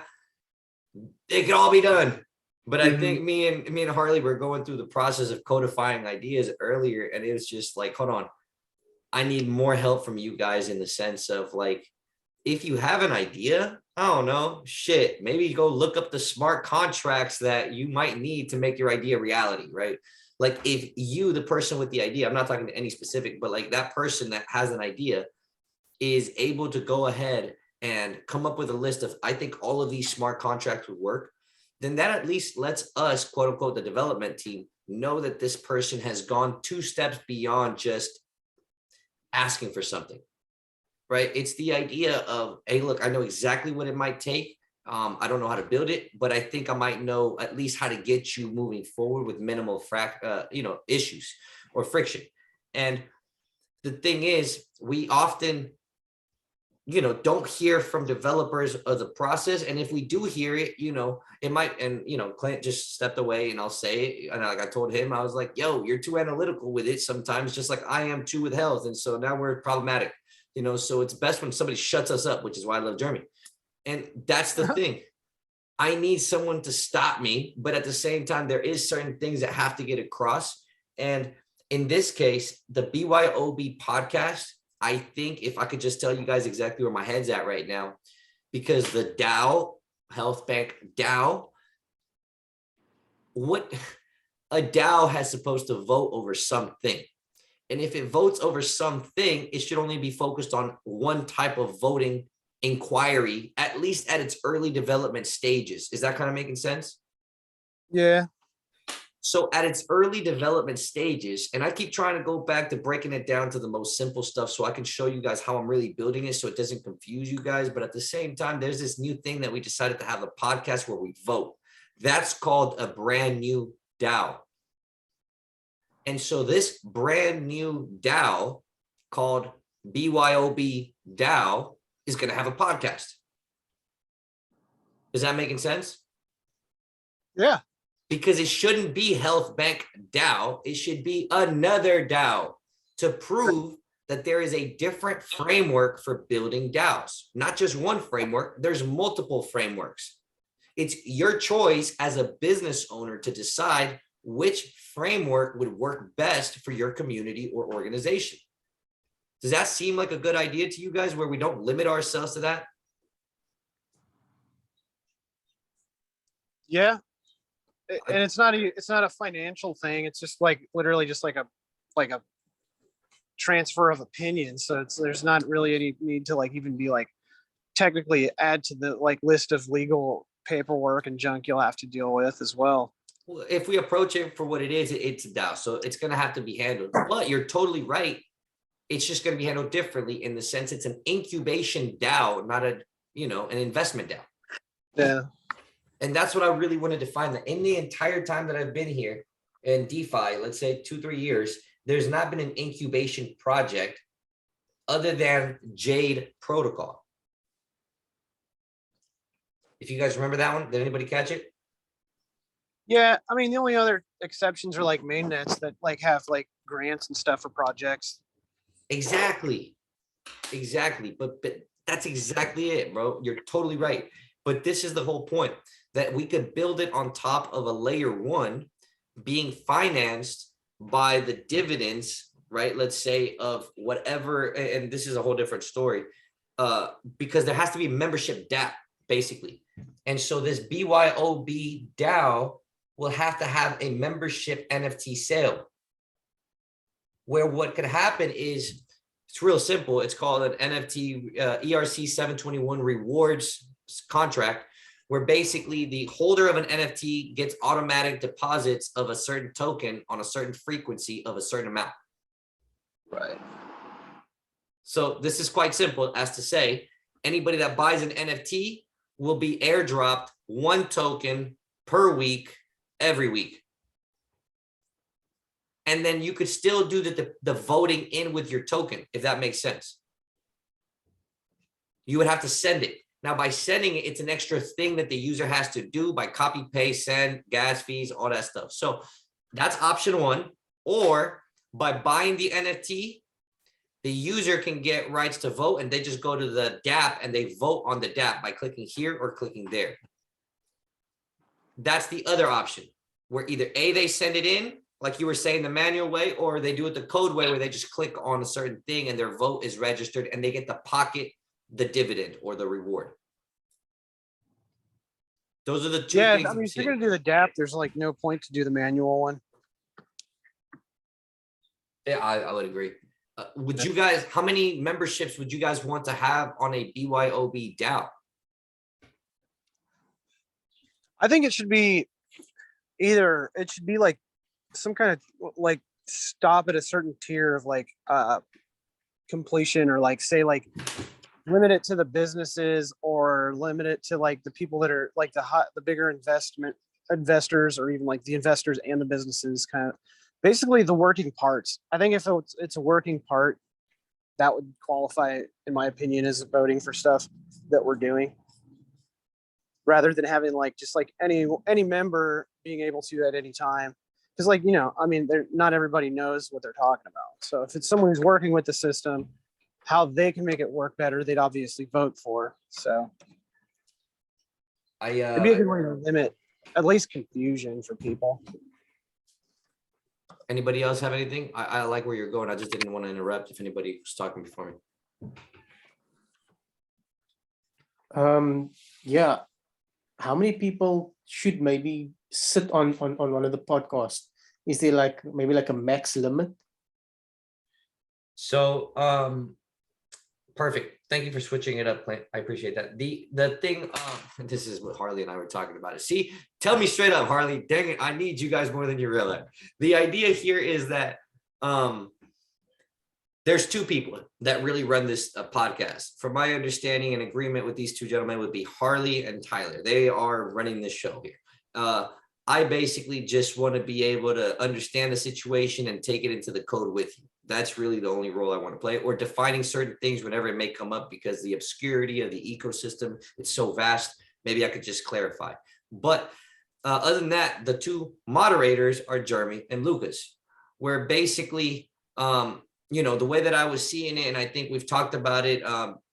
it could all be done. But I think me and Harley were going through the process of codifying ideas earlier, and it was just like, hold on, I need more help from you guys in the sense of like, if you have an idea, I don't know, shit, maybe go look up the smart contracts that you might need to make your idea reality, right? Like if you, the person with the idea, I'm not talking to any specific, but like that person that has an idea is able to go ahead and come up with a list of, I think all of these smart contracts would work, then that at least lets us, quote unquote, the development team, know that this person has gone 2 steps beyond just asking for something, right? It's the idea of, hey, look, I know exactly what it might take. I don't know how to build it, but I think I might know at least how to get you moving forward with minimal issues or friction. And the thing is, we often, don't hear from developers of the process. And if we do hear it, it might, and Clint just stepped away, and I'll say it. And like I told him, I was like, yo, you're too analytical with it sometimes, just like I am too with health. And so now we're problematic, so it's best when somebody shuts us up, which is why I love Jeremy. And that's the thing. I need someone to stop me, but at the same time, there is certain things that have to get across. And in this case, the BYOB podcast, I think if I could just tell you guys exactly where my head's at right now, because the DAO, Health Bank DAO, what a DAO has supposed to vote over something. And if it votes over something, it should only be focused on one type of voting inquiry, at least at its early development stages. Is that kind of making sense? Yeah. So at its early development stages, and I keep trying to go back to breaking it down to the most simple stuff so I can show you guys how I'm really building it so it doesn't confuse you guys. But at the same time, there's this new thing that we decided to have a podcast where we vote. That's called a brand new DAO. And so this brand new DAO called BYOB DAO is going to have a podcast. Is that making sense? Yeah. Because it shouldn't be Health Bank DAO. It should be another DAO to prove that there is a different framework for building DAOs. Not just one framework, there's multiple frameworks. It's your choice as a business owner to decide which framework would work best for your community or organization. Does that seem like a good idea to you guys, where we don't limit ourselves to that? Yeah. And it's not a financial thing. It's just like literally just like a transfer of opinion. So there's not really any need to like even be like technically add to the like list of legal paperwork and junk you'll have to deal with as well. Well, if we approach it for what it is, it's a DAO. So it's going to have to be handled. But you're totally right. It's just going to be handled differently in the sense it's an incubation DAO, not an investment DAO. Yeah. And that's what I really wanted to find, that in the entire time that I've been here in DeFi, let's say 2-3 years, there's not been an incubation project other than Jade Protocol. If you guys remember that one, did anybody catch it? Yeah. I mean, the only other exceptions are like mainnets that like have like grants and stuff for projects. Exactly. But that's exactly it, bro. You're totally right. But this is the whole point, that we could build it on top of a layer one being financed by the dividends, right? Let's say of whatever, and this is a whole different story, because there has to be membership DApp, basically. And so this BYOB DAO will have to have a membership NFT sale, where what could happen is, it's real simple. It's called an NFT ERC 721 rewards contract, where basically the holder of an NFT gets automatic deposits of a certain token on a certain frequency of a certain amount. Right. So this is quite simple, as to say, anybody that buys an NFT will be airdropped one token per week, every week. And then you could still do the voting in with your token, if that makes sense. You would have to send it. Now, by sending it, it's an extra thing that the user has to do by copy, paste, send, gas fees, all that stuff. So that's option one. Or by buying the NFT, the user can get rights to vote, and they just go to the dApp and they vote on the dApp by clicking here or clicking there. That's the other option, where either A, they send it in, like you were saying, the manual way, or they do it the code way, where they just click on a certain thing and their vote is registered and they get to pocket the dividend or the reward. Those are the two things. I mean, if you're going to do the dApp, there's like no point to do the manual one. Yeah, I would agree. Would you guys, how many memberships would you guys want to have on a BYOB DAO? I think it should be like some kind of like stop at a certain tier of like completion, or like say like limit it to the businesses, or limit it to like the people that are like the bigger investors, or even like the investors and the businesses, kind of basically the working parts. I think if it's a working part, that would qualify, in my opinion, as voting for stuff that we're doing, rather than having like just like any member being able to at any time. Because like, you know, I mean, not everybody knows what they're talking about. So if it's someone who's working with the system, how they can make it work better, they'd obviously vote for. So it'd be a good way to limit at least confusion for people. Anybody else have anything? I like where you're going. I just didn't want to interrupt if anybody was talking before me. Yeah. How many people should maybe sit on one of the podcasts? Is there like maybe like a max limit? So, perfect. Thank you for switching it up, Clint. I appreciate that. The thing, this is what Harley and I were talking about it. See, tell me straight up, Harley, dang it, I need you guys more than you realize. The idea here is that there's two people that really run this podcast. From my understanding and agreement with these two gentlemen would be Harley and Tyler. They are running this show here. I basically just want to be able to understand the situation and take it into the code with you. That's really the only role I want to play, or defining certain things whenever it may come up, because the obscurity of the ecosystem, it's so vast. Maybe I could just clarify. But other than that, the two moderators are Jeremy and Lucas, where basically, you know, the way that I was seeing it, and I think we've talked about it,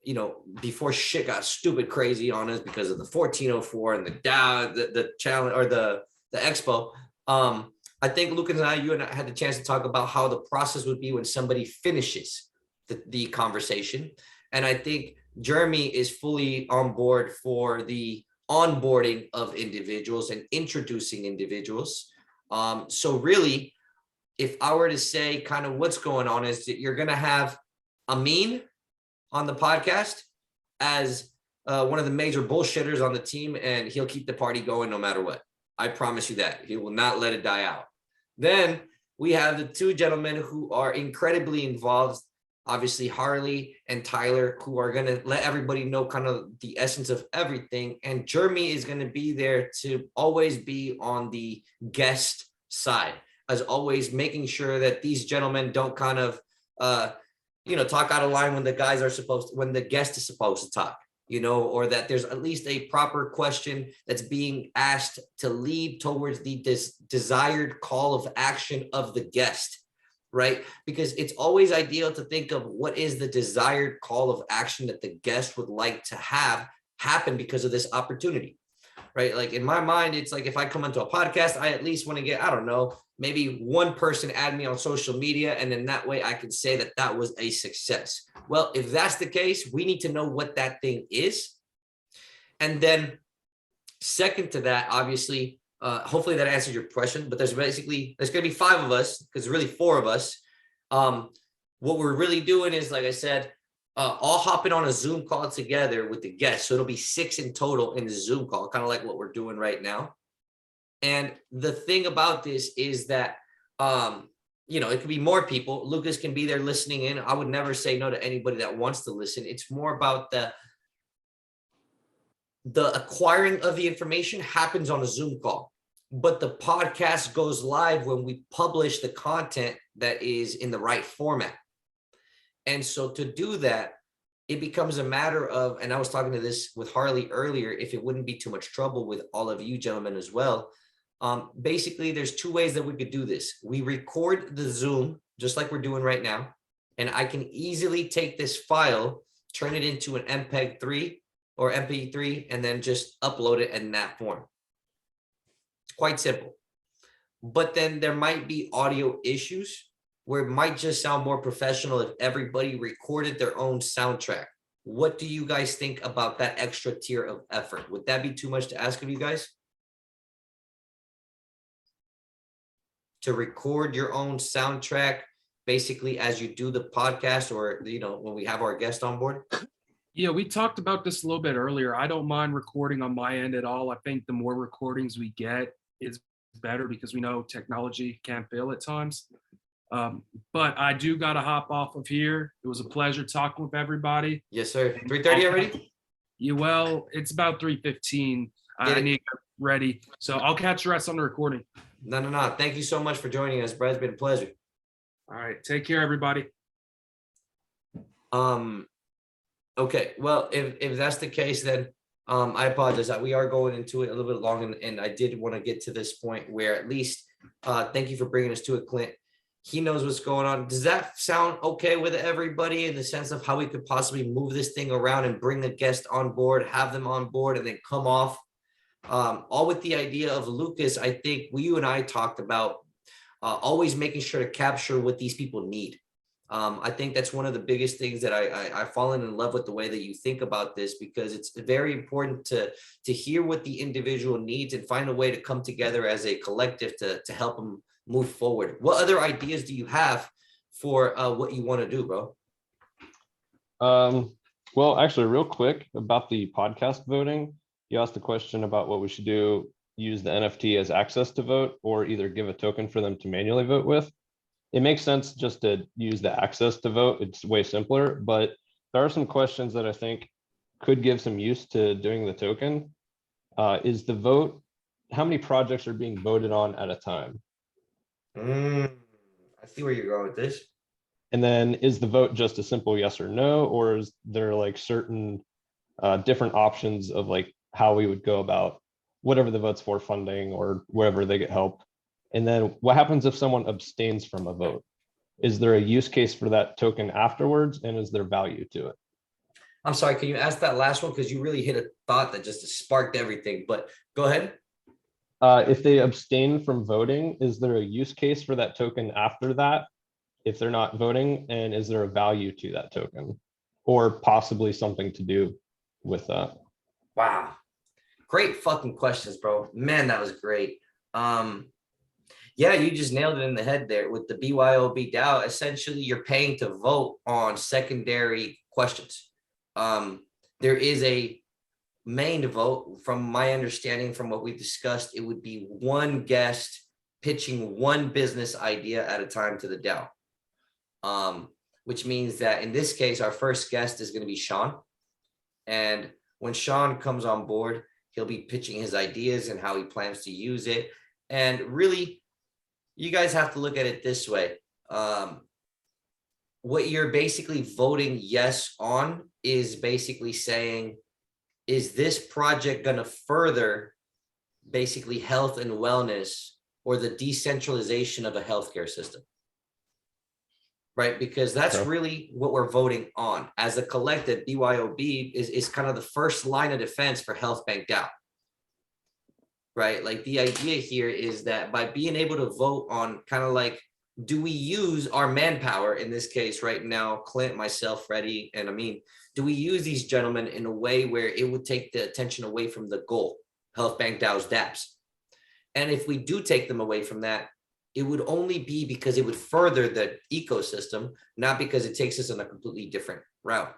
you know, before shit got stupid crazy on us because of the 1404 and the challenge or the expo. I think Lucas and you and I had the chance to talk about how the process would be when somebody finishes the conversation. And I think Jeremy is fully on board for the onboarding of individuals and introducing individuals. So really, if I were to say kind of what's going on is that you're going to have Amin on the podcast as one of the major bullshitters on the team, and he'll keep the party going no matter what. I promise you that. He will not let it die out. Then we have the two gentlemen who are incredibly involved, obviously Harley and Tyler, who are going to let everybody know kind of the essence of everything. And Jeremy is going to be there to always be on the guest side, as always, making sure that these gentlemen don't kind of, you know, talk out of line when the guys are supposed to, when the guest is supposed to talk, you know, or that there's at least a proper question that's being asked to lead towards the desired call of action of the guest, right? Because it's always ideal to think of what is the desired call of action that the guest would like to have happen because of this opportunity, right? Like in my mind, it's like if I come into a podcast, I at least want to get, I don't know, maybe one person add me on social media, and then that way I can say that that was a success. Well, if that's the case, we need to know what that thing is. And then second to that, obviously, hopefully that answers your question, but there's going to be 5 of us, because it's really 4 of us. What we're really doing is, like I said, all hopping on a Zoom call together with the guests. So it'll be 6 in total in the Zoom call, kind of like what we're doing right now. And the thing about this is that, you know, it could be more people. Lucas can be there listening in. I would never say no to anybody that wants to listen. It's more about the acquiring of the information happens on a Zoom call, but the podcast goes live when we publish the content that is in the right format. And so to do that, it becomes a matter of, and I was talking to this with Harley earlier, if it wouldn't be too much trouble with all of you gentlemen as well. Basically, there's 2 ways that we could do this. We record the Zoom, just like we're doing right now, and I can easily take this file, turn it into an MPEG 3 or MP3, and then just upload it in that form. It's quite simple. But then there might be audio issues where it might just sound more professional if everybody recorded their own soundtrack. What do you guys think about that extra tier of effort? Would that be too much to ask of you guys? To record your own soundtrack, basically as you do the podcast, or, you know, when we have our guest on board? Yeah, we talked about this a little bit earlier. I don't mind recording on my end at all. I think the more recordings we get is better, because we know technology can fail at times. But I do got to hop off of here. It was a pleasure talking with everybody. Yes, sir. 3:30 already? Yeah, well, it's about 3:15. I need to get ready. So I'll catch the rest on the recording. No. Thank you so much for joining us, Brad. It's been a pleasure. All right. Take care, everybody. Okay, well, if that's the case, then I apologize that we are going into it a little bit long, and I did want to get to this point where at least thank you for bringing us to it, Clint. He knows what's going on. Does that sound okay with everybody in the sense of how we could possibly move this thing around and bring the guest on board, have them on board, and then come off? All with the idea of Lucas, I think you and I talked about always making sure to capture what these people need. I think that's one of the biggest things that I've fallen in love with the way that you think about this, because it's very important to hear what the individual needs and find a way to come together as a collective to help them move forward. What other ideas do you have for what you want to do, bro? Well, actually, real quick about the podcast voting, you asked a question about what we should do, use the NFT as access to vote, or either give a token for them to manually vote with. It makes sense just to use the access to vote. It's way simpler, but there are some questions that I think could give some use to doing the token. Is the vote, how many projects are being voted on at a time? I see where you're going with this. And then is the vote just a simple yes or no, or is there like certain different options of like how we would go about whatever the vote's for, funding or wherever they get help? And then what happens if someone abstains from a vote? Is there a use case for that token afterwards, and is there value to it? I'm sorry, can you ask that last one? Because you really hit a thought that just sparked everything, but go ahead. If they abstain from voting, is there a use case for that token after that if they're not voting? And is there a value to that token, or possibly something to do with that? Wow. Great fucking questions, bro. Man, that was great. Yeah, you just nailed it in the head there with the BYOB DAO. Essentially, you're paying to vote on secondary questions. There is a main vote. From my understanding, from what we discussed, it would be one guest pitching one business idea at a time to the DAO. Which means that in this case, our first guest is going to be Sean. And when Sean comes on board, he'll be pitching his ideas and how he plans to use it. And really, you guys have to look at it this way. What you're basically voting yes on is basically saying, is this project going to further basically health and wellness or the decentralization of a healthcare system? Right? Because that's really what we're voting on. As a collective, BYOB is kind of the first line of defense for Health Bank DAO. Right? Like the idea here is that by being able to vote on kind of like, do we use our manpower in this case right now, Clint, myself, Freddie, and Amin, do we use these gentlemen in a way where it would take the attention away from the goal, Health Bank DAO's dApps? And if we do take them away from that, it would only be because it would further the ecosystem, not because it takes us on a completely different route.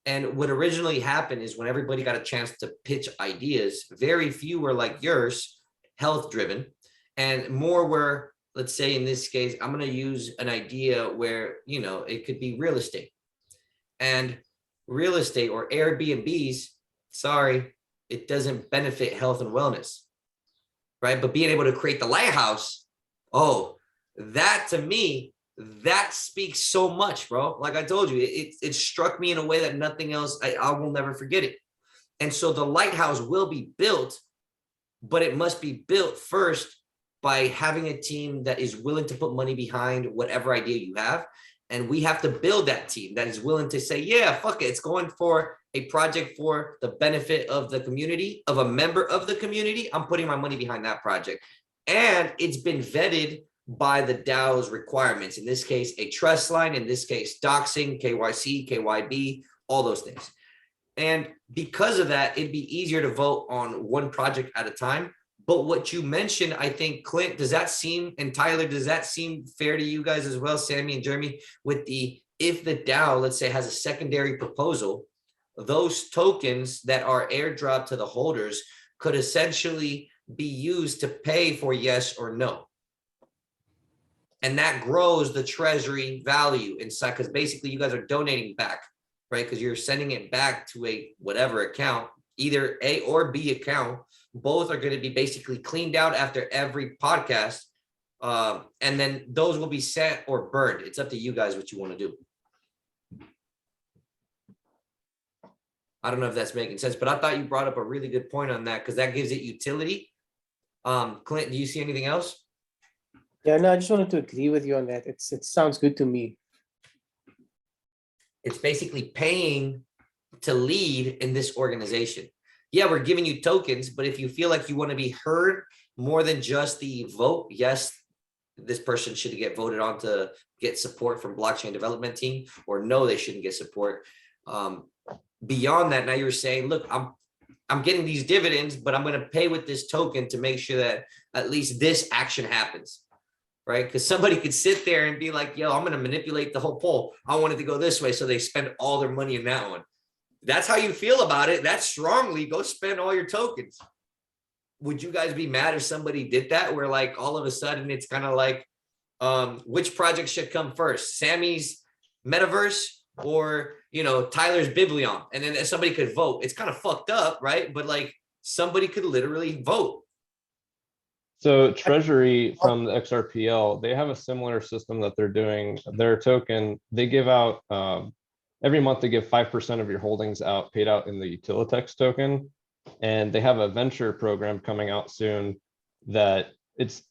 And what originally happened is when everybody got a chance to pitch ideas, very few were like yours, health driven, and more were, let's say in this case, I'm going to use an idea where, you know, it could be real estate. And real estate or Airbnbs, sorry, it doesn't benefit health and wellness, right? But being able to create the lighthouse, oh, that to me, that speaks so much, bro. Like I told you, it struck me in a way that nothing else, I will never forget it. And so the lighthouse will be built, but it must be built first by having a team that is willing to put money behind whatever idea you have. And we have to build that team that is willing to say, yeah, fuck it. It's going for a project for the benefit of the community, of a member of the community. I'm putting my money behind that project. And it's been vetted by the DAO's requirements. In this case, a trust line, in this case, doxing, KYC, KYB, all those things. And because of that, it'd be easier to vote on one project at a time. But what you mentioned, I think, Clint, does that seem, and Tyler, does that seem fair to you guys as well, Sammy and Jeremy, with the, if the DAO, let's say, has a secondary proposal, those tokens that are airdropped to the holders could essentially be used to pay for yes or no. And that grows the treasury value inside, because basically you guys are donating back, right? Because you're sending it back to a whatever account, either A or B account. Both are going to be basically cleaned out after every podcast. And then those will be sent or burned. It's up to you guys what you want to do. I don't know if that's making sense, but I thought you brought up a really good point on that because that gives it utility. Clint, do you see anything else? Yeah, no, I just wanted to agree with you on that. It sounds good to me. It's basically paying to lead in this organization. Yeah, we're giving you tokens, but if you feel like you want to be heard more than just the vote, yes, this person should get voted on to get support from blockchain development team, or no, they shouldn't get support. Beyond that, now you're saying, look, I'm getting these dividends, but I'm going to pay with this token to make sure that at least this action happens, right? Because somebody could sit there and be like, yo, I'm going to manipulate the whole poll. I want it to go this way. So they spend all their money in that one. That's how you feel about it. That's strongly, go spend all your tokens. Would you guys be mad if somebody did that, where like all of a sudden it's kind of like, which project should come first, Sammy's metaverse or, you know, Tyler's Biblion? And then somebody could vote. It's kind of fucked up, right? But like somebody could literally vote. So Treasury from the XRPL, they have a similar system that they're doing. Their token, they give out, every month they give 5% of your holdings out, paid out in the Utilitex token. And they have a venture program coming out soon that it's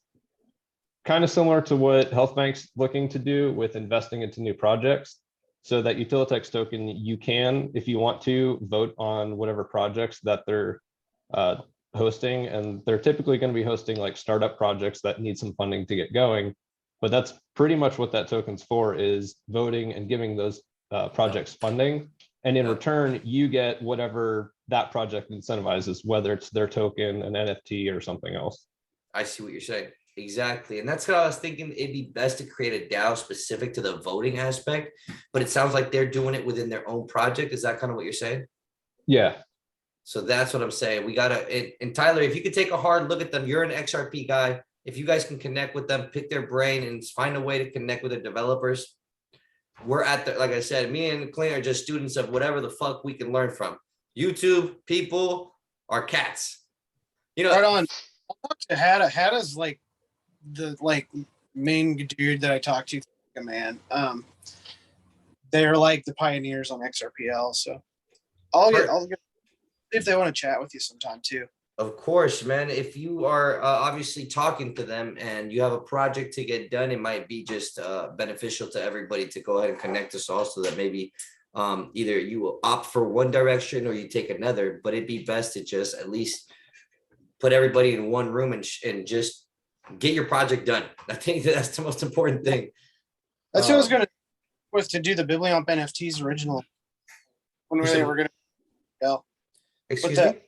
kind of similar to what Health Bank's looking to do with investing into new projects. So that Utilitex token, you can, if you want to, vote on whatever projects that they're hosting. And they're typically going to be hosting like startup projects that need some funding to get going. But that's pretty much what that token's for, is voting and giving those projects funding. And in return, you get whatever that project incentivizes, whether it's their token, an NFT, or something else. I see what you're saying. Exactly. And that's what I was thinking. It'd be best to create a DAO specific to the voting aspect, but it sounds like they're doing it within their own project. Is that kind of what you're saying? Yeah. So that's what I'm saying. We gotta, and Tyler, if you could take a hard look at them, you're an XRP guy. If you guys can connect with them, pick their brain and find a way to connect with the developers. We're at the, like I said, me and Clint are just students of whatever the fuck we can learn from. YouTube, people, our cats. You know, Right on. I'll talk to Hada. Hada's like the main dude that I talk to. Man, they're like the pioneers on XRPL. So I'll get if they want to chat with you sometime too. of course, man. If you are obviously talking to them and you have a project to get done, it might be just beneficial to everybody to go ahead and connect us all, so that maybe either you will opt for one direction or you take another. But it'd be best to just at least put everybody in one room and just get your project done. I think that's the most important thing. That's what I was gonna was to do the Bibliomp NFTs original when they were gonna go. Excuse But me?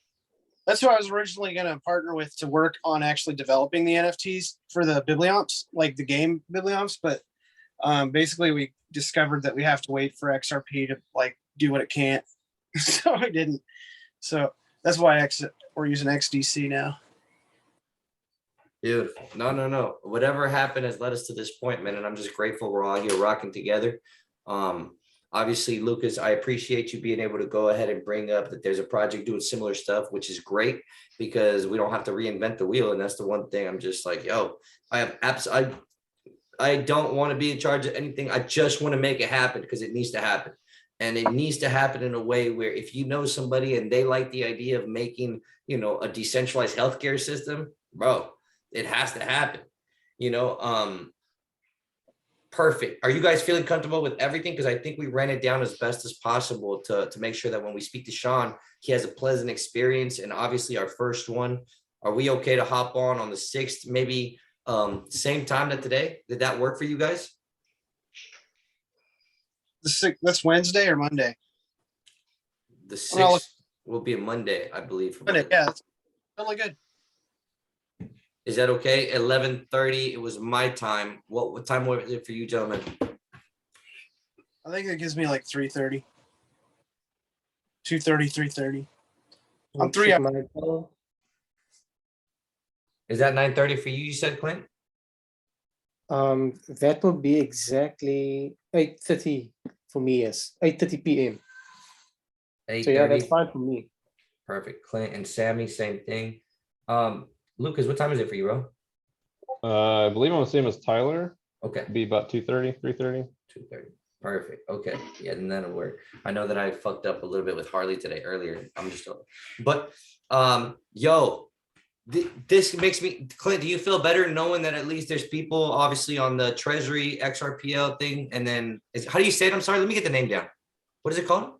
that's who I was originally going to partner with to work on actually developing the NFTs for the Bibliomps, like the game Bibliomps. But basically, we discovered that we have to wait for XRP to like do what it can't, so we didn't. So that's why we're using XDC now. Dude, no. Whatever happened has led us to this point, man. And I'm just grateful we're all here rocking together. Obviously, Lucas, I appreciate you being able to go ahead and bring up that there's a project doing similar stuff, which is great because we don't have to reinvent the wheel. And that's the one thing I'm just like, yo, I don't want to be in charge of anything. I just want to make it happen because it needs to happen. And it needs to happen in a way where if you know somebody and they like the idea of making, you know, a decentralized healthcare system, bro, it has to happen, you know. Perfect. Are you guys feeling comfortable with everything? Because I think we ran it down as best as possible to make sure that when we speak to Sean, he has a pleasant experience. And obviously our first one, are we okay to hop on the 6th, maybe same time that today? Did that work for you guys? That's Wednesday or Monday? The 6th will be a Monday, I believe. Monday, yeah, that's totally good. Is that okay? 11:30. It was my time. What time was it for you, gentlemen? I think it gives me like 3:30. 2:30, 3:30. I'm 3 hours. Is that 9:30 for you? You said, Clint? That will be exactly 8:30 for me. Yes, 8:30 p.m. So yeah, that's fine for me. Perfect. Clint and Sammy, same thing. Lucas, what time is it for you, bro? I believe I'm the same as Tyler. Okay. It'd be about 2:30, 3:30. 2:30. Perfect. Okay. Yeah, then that'll work. I know that I fucked up a little bit with Harley today earlier. I'm just, but yo, this makes me, Clint, do you feel better knowing that at least there's people obviously on the Treasury XRPL thing? And then how do you say it? I'm sorry. Let me get the name down. What is it called?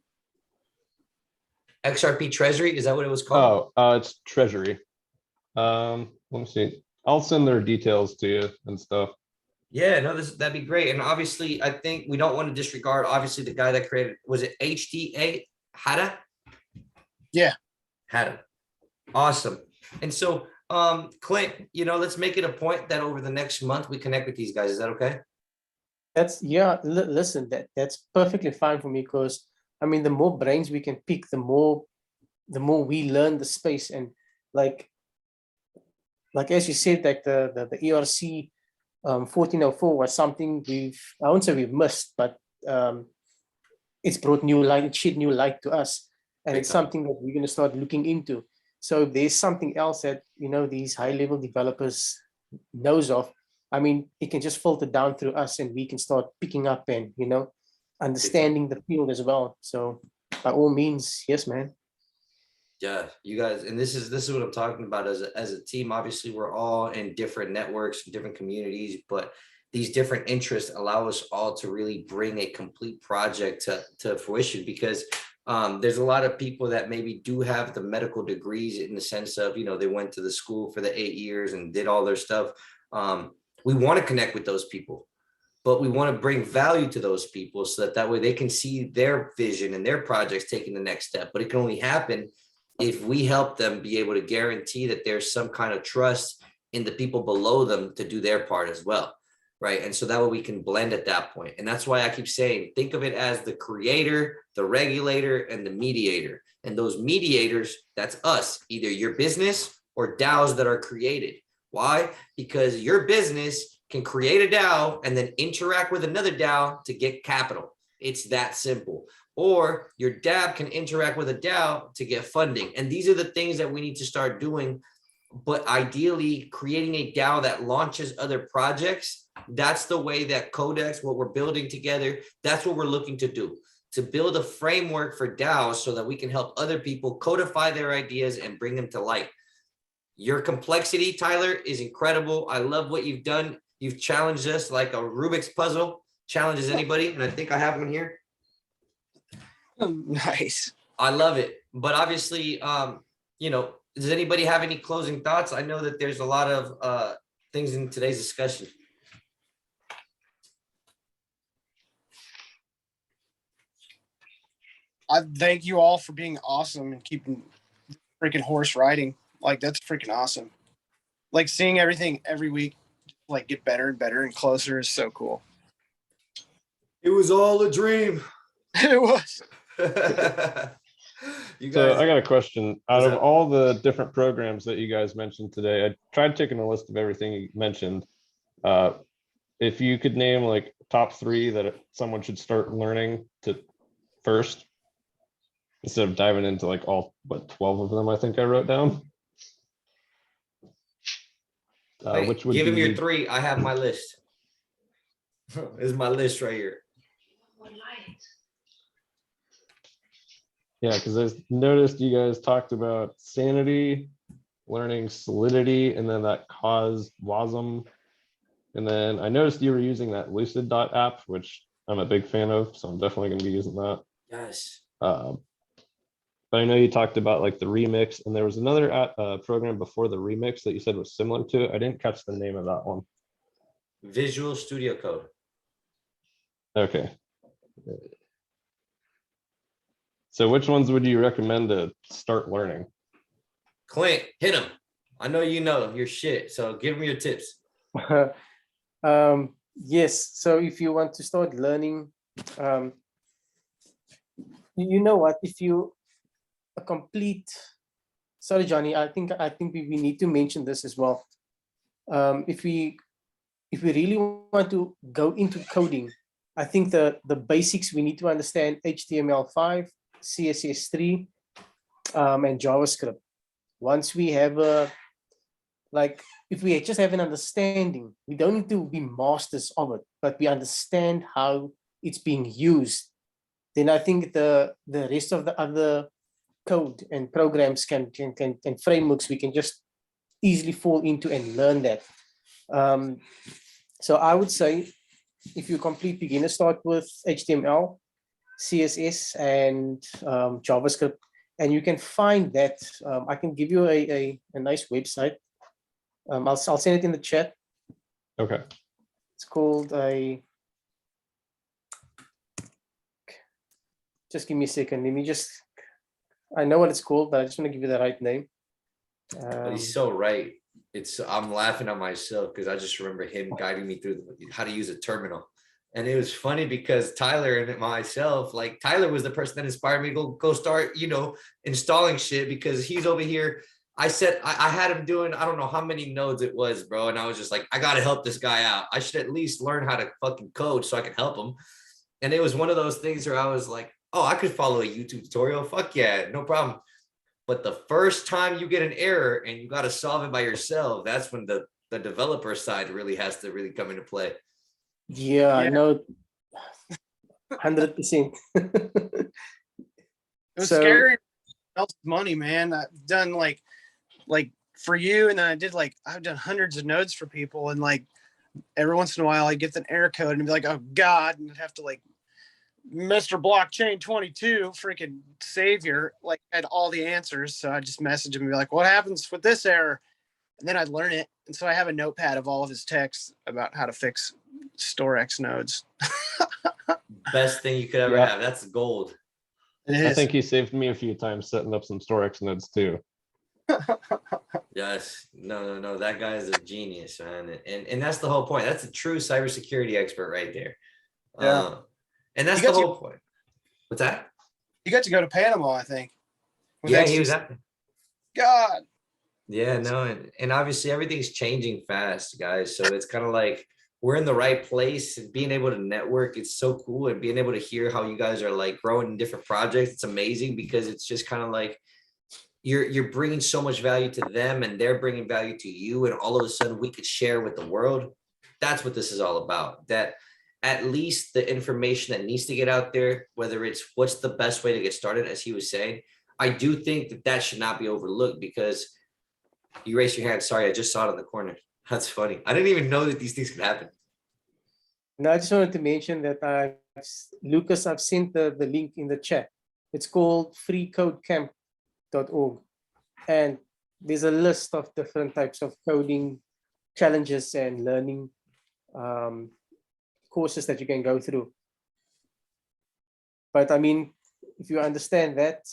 XRP Treasury? Is that what it was called? Oh, it's Treasury. Let me see. I'll send their details to you and stuff. Yeah, no, that'd be great. And obviously, I think we don't want to disregard, obviously, the guy that created, was it HDA Hada? Yeah. Hada. Awesome. And so, Clint, let's make it a point that over the next month we connect with these guys. Is that okay? Listen, that's perfectly fine for me, because I mean, the more brains we can pick, the more we learn the space. And like as you said, like the ERC 1404 was something I won't say we've missed, but it's brought new light, it shed new light to us, and it's something that we're going to start looking into. So if there's something else that these high-level developers knows of, I mean, it can just filter down through us, and we can start picking up and understanding the field as well. So by all means, yes, man. Yeah, you guys, and this is what I'm talking about as a team. Obviously, we're all in different networks, different communities, but these different interests allow us all to really bring a complete project to fruition, because there's a lot of people that maybe do have the medical degrees in the sense of, they went to the school for the 8 years and did all their stuff. We want to connect with those people, but we want to bring value to those people so that way they can see their vision and their projects taking the next step. But it can only happen if we help them be able to guarantee that there's some kind of trust in the people below them to do their part as well, right? And so that way we can blend at that point. And that's why I keep saying, think of it as the creator, the regulator, and the mediator. And those mediators, that's us, either your business or DAOs that are created. Why? Because your business can create a DAO and then interact with another DAO to get capital. It's that simple. Or your DApp can interact with a DAO to get funding. And these are the things that we need to start doing. But ideally, creating a DAO that launches other projects, that's the way that Codex, what we're building together, that's what we're looking to do, to build a framework for DAOs so that we can help other people codify their ideas and bring them to light. Your complexity, Tyler, is incredible. I love what you've done. You've challenged us like a Rubik's puzzle challenges anybody. And I think I have one here. Nice. I love it. But obviously, does anybody have any closing thoughts? I know that there's a lot of things in today's discussion. I thank you all for being awesome and keeping freaking horse riding. Like, that's freaking awesome. Like, seeing everything every week like get better and better and closer is so cool. It was all a dream. It was. You guys, So I got a question. Out of up? all the different programs that you guys mentioned today, I tried taking a list of everything you mentioned. If you could name like top 3 that someone should start learning to first, instead of diving into like all 12 of them, I think I wrote down. Hey, Which would give him be... your 3. I have my list. This is my list right here. Yeah, because I noticed you guys talked about Sanity, learning Solidity, and then that caused WASM. And then I noticed you were using that Lucid app, which I'm a big fan of, so I'm definitely going to be using that. Yes. But I know you talked about like the Remix, and there was another program before the Remix that you said was similar to it. I didn't catch the name of that one. Visual Studio Code. Okay. So which ones would you recommend to start learning? Clint, hit him. I know you know your shit, so give him your tips. Yes. So if you want to start learning, you know what? If you a complete, sorry, Johnny, I think we need to mention this as well. If we really want to go into coding, I think the basics, we need to understand HTML5, CSS3, and JavaScript. Once we have if we just have an understanding, we don't need to be masters of it, but we understand how it's being used, then I think the rest of the other code and programs and frameworks we can just easily fall into and learn that. So I would say if you complete beginner, start with HTML, CSS, and JavaScript, and you can find that. I can give you a nice website. I'll send it in the chat. Okay. It's called just give me a second. Let me just, I know what it's called, but I just want to give you the right name. But he's so right. I'm laughing at myself because I just remember him guiding me through how to use a terminal. And it was funny because Tyler and myself, like Tyler was the person that inspired me to go start, installing shit, because he's over here. I said, I had him doing, I don't know how many nodes it was, bro. And I was just like, I got to help this guy out. I should at least learn how to fucking code so I can help him. And it was one of those things where I was like, oh, I could follow a YouTube tutorial. Fuck yeah, no problem. But the first time you get an error and you got to solve it by yourself, that's when the developer side really has to really come into play. Yeah, I know. 100%. It was scary. Else money, man. I've done like for you, and then I've done hundreds of nodes for people, and like every once in a while I get an error code and be like, oh God, and I'd have to like Mr. Blockchain 22, freaking savior, like had all the answers. So I just message him and be like, what happens with this error? And then I'd learn it. And so I have a notepad of all of his texts about how to fix StoreX nodes. Best thing you could ever have. That's gold. I think he saved me a few times setting up some StoreX nodes too. Yes. No. That guy is a genius, man. And that's the whole point. That's a true cybersecurity expert right there. Yeah. And that's the whole point. What's that? You got to go to Panama, I think. Yeah, he was at there. God. Yeah, no, and obviously everything's changing fast, guys. So it's kind of like we're in the right place, and being able to network, it's so cool, and being able to hear how you guys are like growing in different projects, it's amazing, because it's just kind of like you're bringing so much value to them, and they're bringing value to you, and all of a sudden we could share with the world. That's what this is all about. That at least the information that needs to get out there, whether it's what's the best way to get started, as he was saying, I do think that should not be overlooked, because you raised your hand. Sorry, I just saw it in the corner. That's funny. I didn't even know that these things could happen. No, I just wanted to mention that Lucas, I've sent the link in the chat. It's called freecodecamp.org. And there's a list of different types of coding challenges and learning courses that you can go through. But I mean, if you understand that,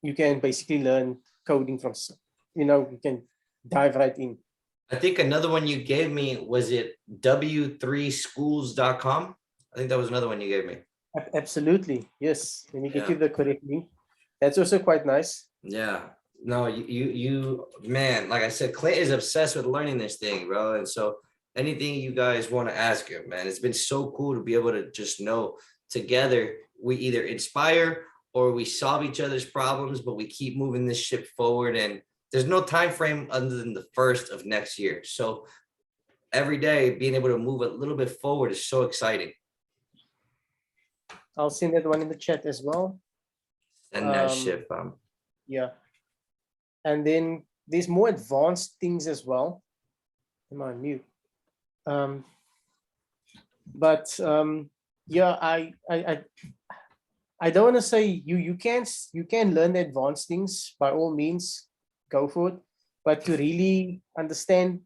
you can basically learn coding from, you can dive right in. I think another one you gave me, was it w3schools.com? I think that was another one you gave me. Absolutely. Yes. Let me get you the correct link. That's also quite nice. Yeah. No, you man, like I said, Clint is obsessed with learning this thing, bro. And so anything you guys want to ask him, man, it's been so cool to be able to just know together we either inspire or we solve each other's problems, but we keep moving this ship forward. And there's no time frame other than the 1st of next year. So every day being able to move a little bit forward is so exciting. I'll send that one in the chat as well. And that shit, yeah. And then there's more advanced things as well. Am I on mute? Yeah, I don't want to say you can learn the advanced things, by all means, go for it. But to really understand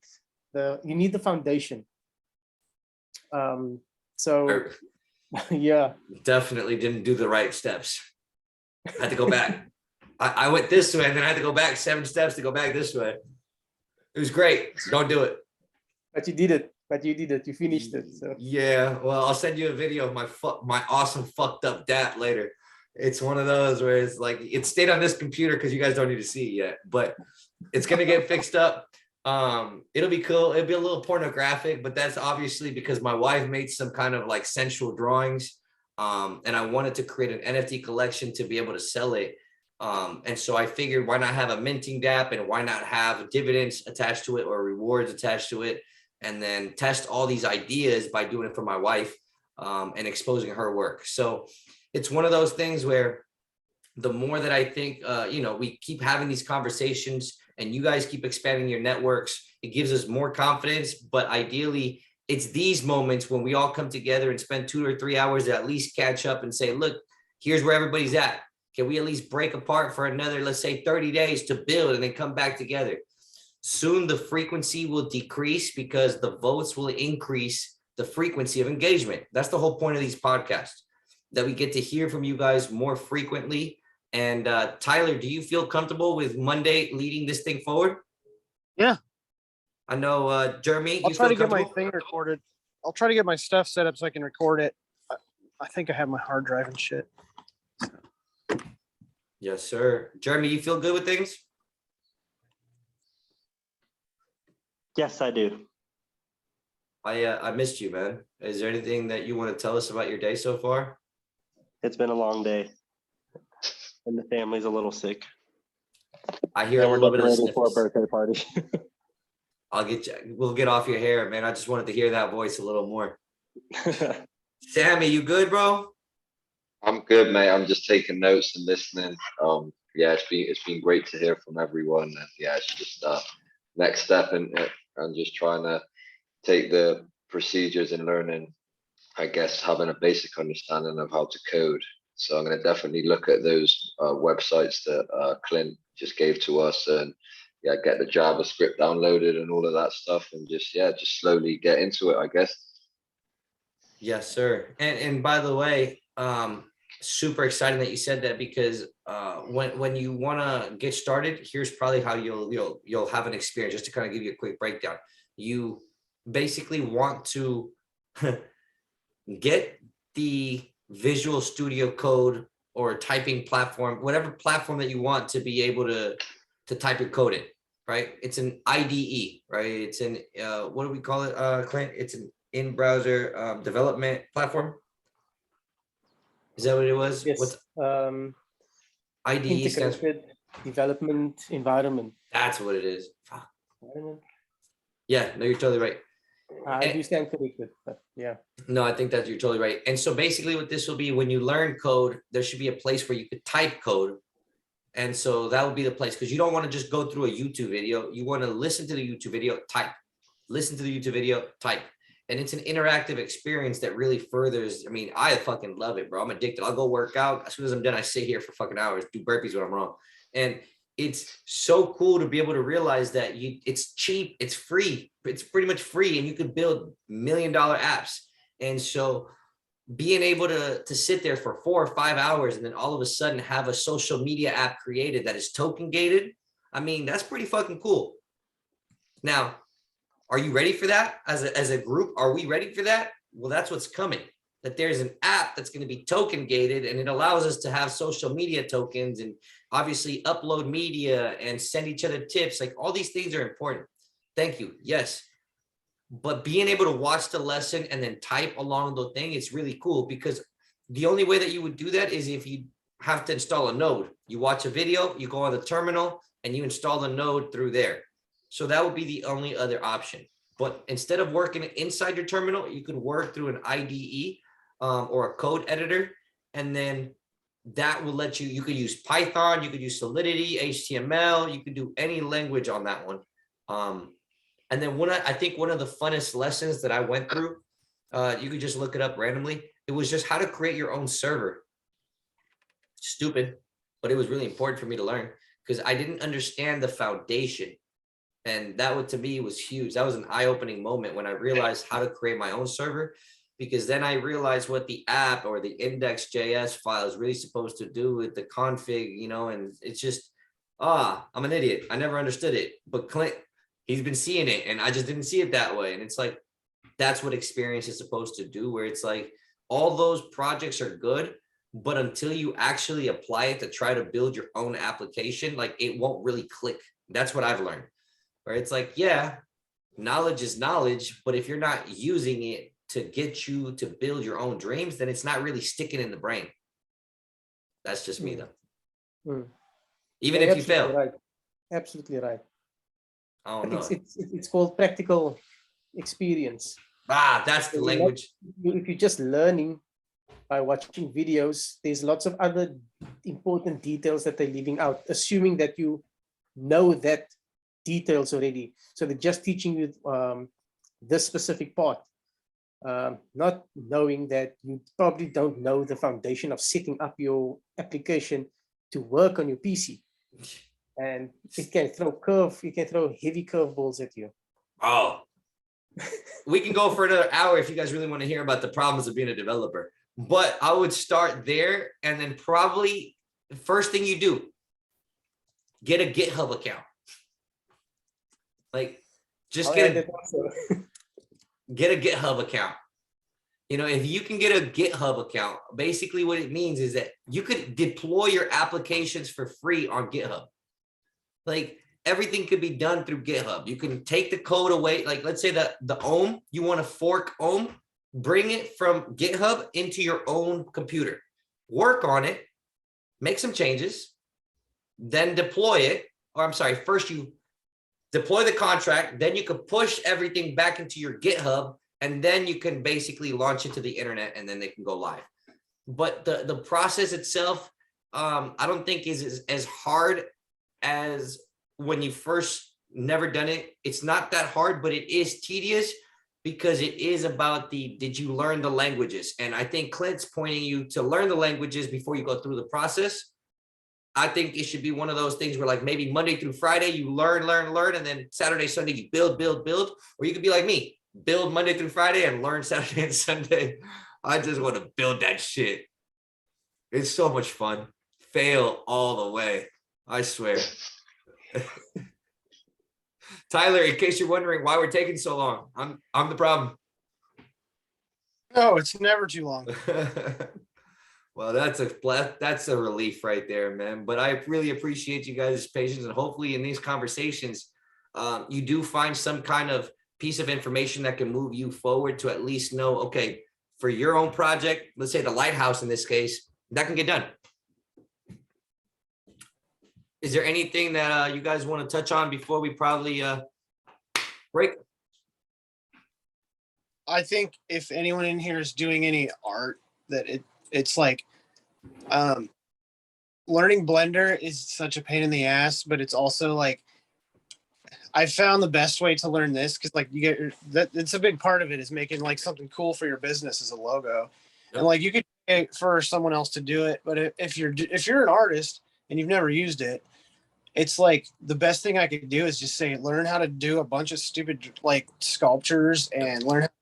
you need the foundation. So yeah. Definitely didn't do the right steps. I had to go back. I went this way and then I had to go back 7 steps to go back this way. It was great. Don't do it. But you did it. You finished it. So. Yeah. Well, I'll send you a video of my awesome fucked up DAP later. It's one of those where it's like it stayed on this computer because you guys don't need to see it yet, but it's gonna get fixed up. It'll be cool. It'll be a little pornographic, but that's obviously because my wife made some kind of like sensual drawings. And I wanted to create an NFT collection to be able to sell it. And so I figured, why not have a minting DApp, and why not have dividends attached to it or rewards attached to it, and then test all these ideas by doing it for my wife. and exposing her work. So it's one of those things where the more that I think, we keep having these conversations and you guys keep expanding your networks, it gives us more confidence. But ideally, it's these moments when we all come together and spend 2 or 3 hours to at least catch up and say, look, here's where everybody's at. Can we at least break apart for another, let's say 30 days to build and then come back together? Soon the frequency will decrease because the votes will increase the frequency of engagement. That's the whole point of these podcasts, that we get to hear from you guys more frequently. And Tyler, do you feel comfortable with Monday leading this thing forward? Yeah. I know, Jeremy, I'll you try feel to get my comfortable? thing recorded. I'll try to get my stuff set up so I can record it. I think I have my hard drive and shit. Yes, sir. Jeremy, you feel good with things? Yes, I do. I missed you, man. Is there anything that you want to tell us about your day so far? It's been a long day. And the family's a little sick. I hear a And we're little bit of decorating for a sniffles. birthday party. We'll get off your hair, man. I just wanted to hear that voice a little more. Sammy, you good, bro? I'm good, mate. I'm just taking notes and listening. Yeah, it's been great to hear from everyone. And yeah, it's just next step and just trying to take the procedures and learning, I guess, having a basic understanding of how to code. So I'm going to definitely look at those websites that Clint just gave to us and yeah, get the JavaScript downloaded and all of that stuff and just slowly get into it, I guess. Yes, sir. And by the way, super exciting that you said that, because when you want to get started, here's probably how you'll have an experience. Just to kind of give you a quick breakdown, you basically want to get the Visual Studio Code or typing platform, whatever platform that you want to be able to type your code in, right? It's an IDE, right? It's an what do we call it, Clint? It's an in-browser development platform. Is that what it was? Yes. What's IDE stands for? Integrated development environment. That's what it is. Fuck. Environment. Yeah, no, you're totally right. I do stand corrected, but yeah. No, I think that you're totally right. And so basically what this will be, when you learn code, there should be a place where you could type code. And so that would be the place, because you don't want to just go through a YouTube video. You want to listen to the YouTube video, type, listen to the YouTube video, type. And it's an interactive experience that really furthers. I mean, I fucking love it, bro. I'm addicted. I'll go work out. As soon as I'm done, I sit here for fucking hours, do burpees when I'm wrong. And it's so cool to be able to realize that it's cheap, it's free, it's pretty much free, and you could build $1 million apps. And so being able to sit there for 4 or 5 hours and then all of a sudden have a social media app created that is token gated, I mean, that's pretty fucking cool. Now, are you ready for that? As a group, are we ready for that? Well, that's what's coming. That there's an app that's going to be token gated, and it allows us to have social media tokens and obviously upload media and send each other tips. Like, all these things are important. Thank you. Yes. But being able to watch the lesson and then type along the thing, it's really cool, because the only way that you would do that is if you have to install a node. You watch a video, you go on the terminal, and you install the node through there. So that would be the only other option. But instead of working inside your terminal, you could work through an IDE or a code editor. And then that will let you could use Python, you could use Solidity, HTML, you could do any language on that one. And then I think one of the funnest lessons that I went through, you could just look it up randomly. It was just how to create your own server. Stupid, but it was really important for me to learn, because I didn't understand the foundation. And that to me was huge. That was an eye-opening moment when I realized how to create my own server, because then I realized what the app or the index.js file is really supposed to do with the config, and it's just, I'm an idiot. I never understood it. But Clint, he's been seeing it, and I just didn't see it that way. And it's like, that's what experience is supposed to do, where it's like, all those projects are good, but until you actually apply it to try to build your own application, like, it won't really click. That's what I've learned. Where it's like, yeah, knowledge is knowledge, but if you're not using it to get you to build your own dreams, then it's not really sticking in the brain. That's just me, though. Even if you fail. Right. Absolutely right. I don't know. It's called practical experience. That's the So language. if you're just learning by watching videos, there's lots of other important details that they're leaving out, assuming that you know that details already. So they're just teaching you this specific part, not knowing that you probably don't know the foundation of setting up your application to work on your PC. And it can throw heavy curveballs at you. Oh, we can go for another hour if you guys really want to hear about the problems of being a developer. But I would start there, and then probably the first thing you do, get a GitHub account. Like, just I'll get add a that also. get a GitHub account. You know, if you can get a GitHub account, basically what it means is that you could deploy your applications for free on GitHub. Like, everything could be done through GitHub. You can take the code away. Like, let's say that the Ohm, you want to fork Ohm, bring it from GitHub into your own computer, work on it, make some changes, then deploy it. Or I'm sorry, first you deploy the contract, then you can push everything back into your GitHub, and then you can basically launch it to the internet, and then they can go live. But the process itself, I don't think is as hard as when you first never done it. It's not that hard, but it is tedious because it is about did you learn the languages? And I think Clint's pointing you to learn the languages before you go through the process. I think it should be one of those things where, like, maybe Monday through Friday, you learn, and then Saturday, Sunday, you build. Or you could be like me, build Monday through Friday and learn Saturday and Sunday. I just want to build that shit. It's so much fun. Fail all the way. I swear. Tyler, in case you're wondering why we're taking so long, I'm the problem. No, it's never too long. Well, that's a relief right there, man. But I really appreciate you guys' patience, and hopefully in these conversations, you do find some kind of piece of information that can move you forward to at least know, okay, for your own project, let's say the lighthouse in this case, that can get done. Is there anything that you guys want to touch on before we probably break? I think if anyone in here is doing any art, that it's like learning Blender is such a pain in the ass, but it's also like I found the best way to learn this because like you get that it's a big part of it is making like something cool for your business as a logo. Yep. And like you could pay for someone else to do it, but if you're an artist and you've never used it, it's like the best thing I could do is just say learn how to do a bunch of stupid like sculptures and learn how to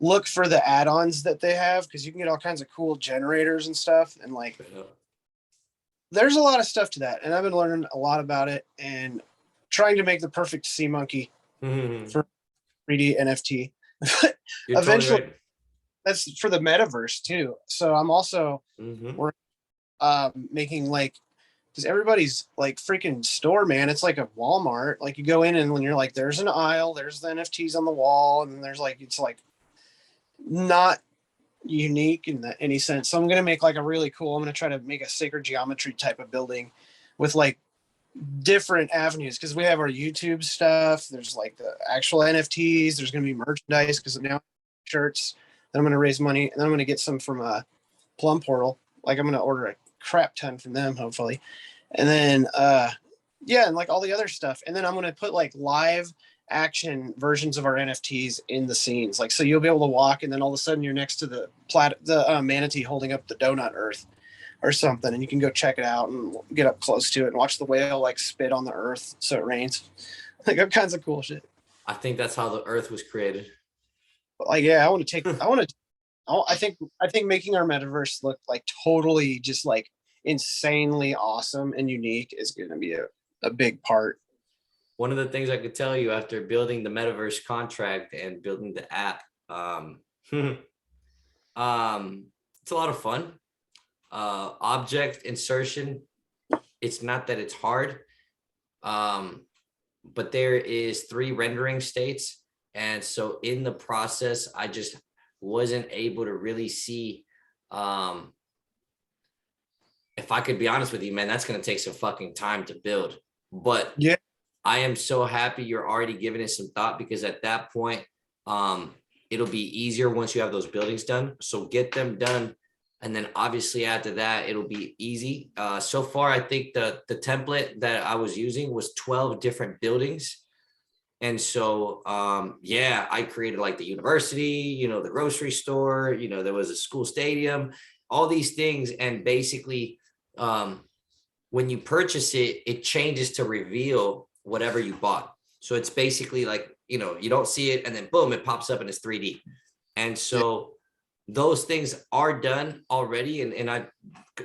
look for the add-ons that they have because you can get all kinds of cool generators and stuff, and like there's a lot of stuff to that, and I've been learning a lot about it and trying to make the perfect sea monkey for 3D NFT. Eventually, totally right. That's for the metaverse too. So I'm also making like, because everybody's like freaking store, man. It's like a Walmart. Like you go in and when you're like, there's an aisle, there's the NFTs on the wall, and there's like, it's like not unique in any sense. So I'm gonna make like a really cool. I'm gonna try to make a sacred geometry type of building with like different avenues because we have our YouTube stuff. There's like the actual NFTs. There's gonna be merchandise because now shirts. Then I'm gonna raise money, and then I'm gonna get some from Plum Portal. Like I'm gonna order a crap ton from them hopefully, and then yeah, and like all the other stuff. And then I'm gonna put like live action versions of our NFTs in the scenes, like so you'll be able to walk and then all of a sudden you're next to the manatee holding up the donut earth or something, and you can go check it out and get up close to it and watch the whale like spit on the earth so it rains. Like all kinds of cool shit. I think that's how the earth was created. But like yeah, I think making our metaverse look like totally just like insanely awesome and unique is going to be a big part. One of the things I could tell you after building the metaverse contract and building the app, it's a lot of fun. Object insertion, it's not that it's hard, but there is 3 rendering states. And so in the process, I just wasn't able to really see, if I could be honest with you, man, that's going to take some fucking time to build. But yeah, I am so happy you're already giving it some thought, because at that point, it'll be easier once you have those buildings done. So get them done. And then obviously after that, it'll be easy. So far, I think the template that I was using was 12 different buildings. And so, yeah, I created like the university, the grocery store, there was a school stadium, all these things. And basically, when you purchase it, it changes to reveal whatever you bought. So it's basically like, you don't see it and then boom, it pops up and it's 3D. And so those things are done already. And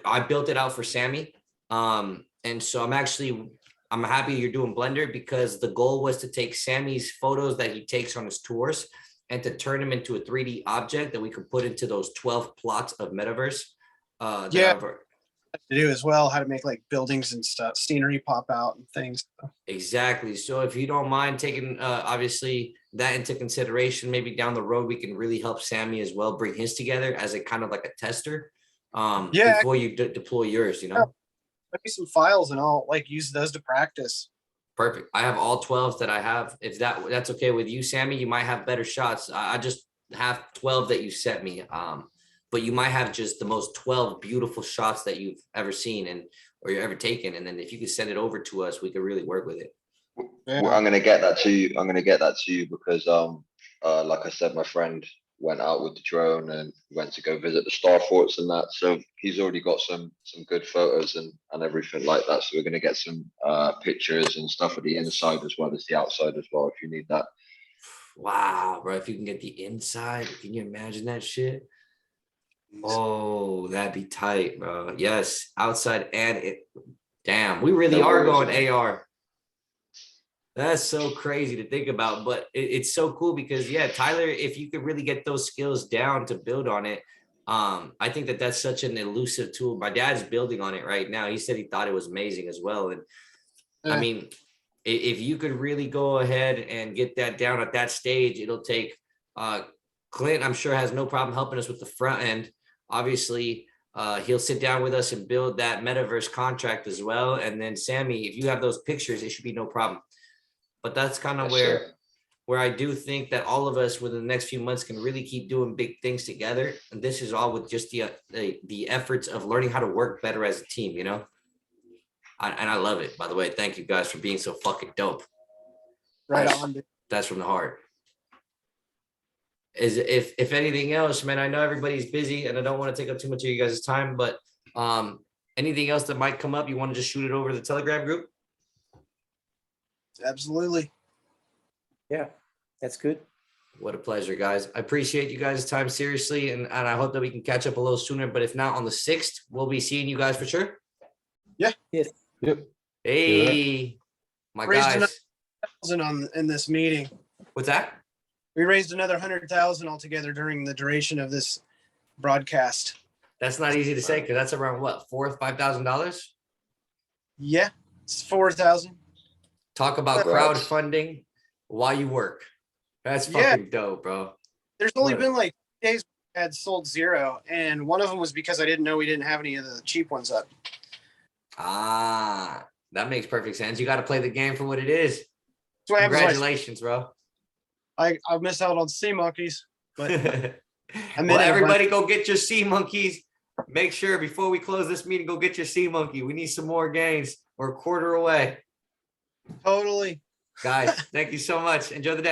I built it out for Sammy. And so I'm happy you're doing Blender, because the goal was to take Sammy's photos that he takes on his tours and to turn them into a 3D object that we could put into those 12 plots of metaverse. To do as well, how to make like buildings and stuff, scenery pop out and things. Exactly. So if you don't mind taking obviously that into consideration, maybe down the road we can really help Sammy as well bring his together as a kind of like a tester before you deploy yours. Maybe some files and I'll like use those to practice. Perfect. I have all 12 that I have. If that's okay with you, Sammy, you might have better shots. I just have 12 that you sent me. But you might have just the most 12 beautiful shots that you've ever seen or you're ever taken. And then if you could send it over to us, we could really work with it. Well, I'm gonna get that to you. Because like I said, my friend went out with the drone and went to go visit the star forts and that. So he's already got some good photos and everything like that. So we're gonna get some pictures and stuff of the inside as well as the outside as well, if you need that. Wow, bro. If you can get the inside, can you imagine that shit? Oh, that'd be tight, bro. Yes, outside and it. Damn, we really are going AR. That's so crazy to think about, but it's so cool because Tyler, if you could really get those skills down to build on it, I think that's such an elusive tool. My dad's building on it right now. He said he thought it was amazing as well. And I mean, if you could really go ahead and get that down at that stage, it'll take Clint, I'm sure, has no problem helping us with the front end. Obviously, he'll sit down with us and build that metaverse contract as well. And then Sammy, if you have those pictures, it should be no problem. But that's kind of where I do think that all of us within the next few months can really keep doing big things together. And this is all with just the efforts of learning how to work better as a team, And I love it, by the way. Thank you guys for being so fucking dope. Right on. That's from the heart. If anything else, man, I know everybody's busy and I don't want to take up too much of you guys' time, but anything else that might come up, you want to just shoot it over the Telegram group? Absolutely. Yeah, that's good. What a pleasure, guys. I appreciate you guys' time, seriously, and I hope that we can catch up a little sooner, but if not, on the 6th, we'll be seeing you guys for sure. Yeah. Yes. Yep. Hey, my guys. In this meeting. What's that? We raised another 100,000 altogether during the duration of this broadcast. That's not easy to say because that's around what, $4,000-$5,000? Yeah, it's 4,000. Talk about crowdfunding while you work. That's fucking dope, bro. There's only been like days I had sold 0, and one of them was because I didn't know we didn't have any of the cheap ones up. Ah, that makes perfect sense. You got to play the game for what it is. Congratulations, bro. I missed out on Sea Monkeys, but well, everybody go get your Sea Monkeys. Make sure before we close this meeting, go get your Sea Monkey. We need some more gains. We're a quarter away. Totally. Guys, thank you so much. Enjoy the day.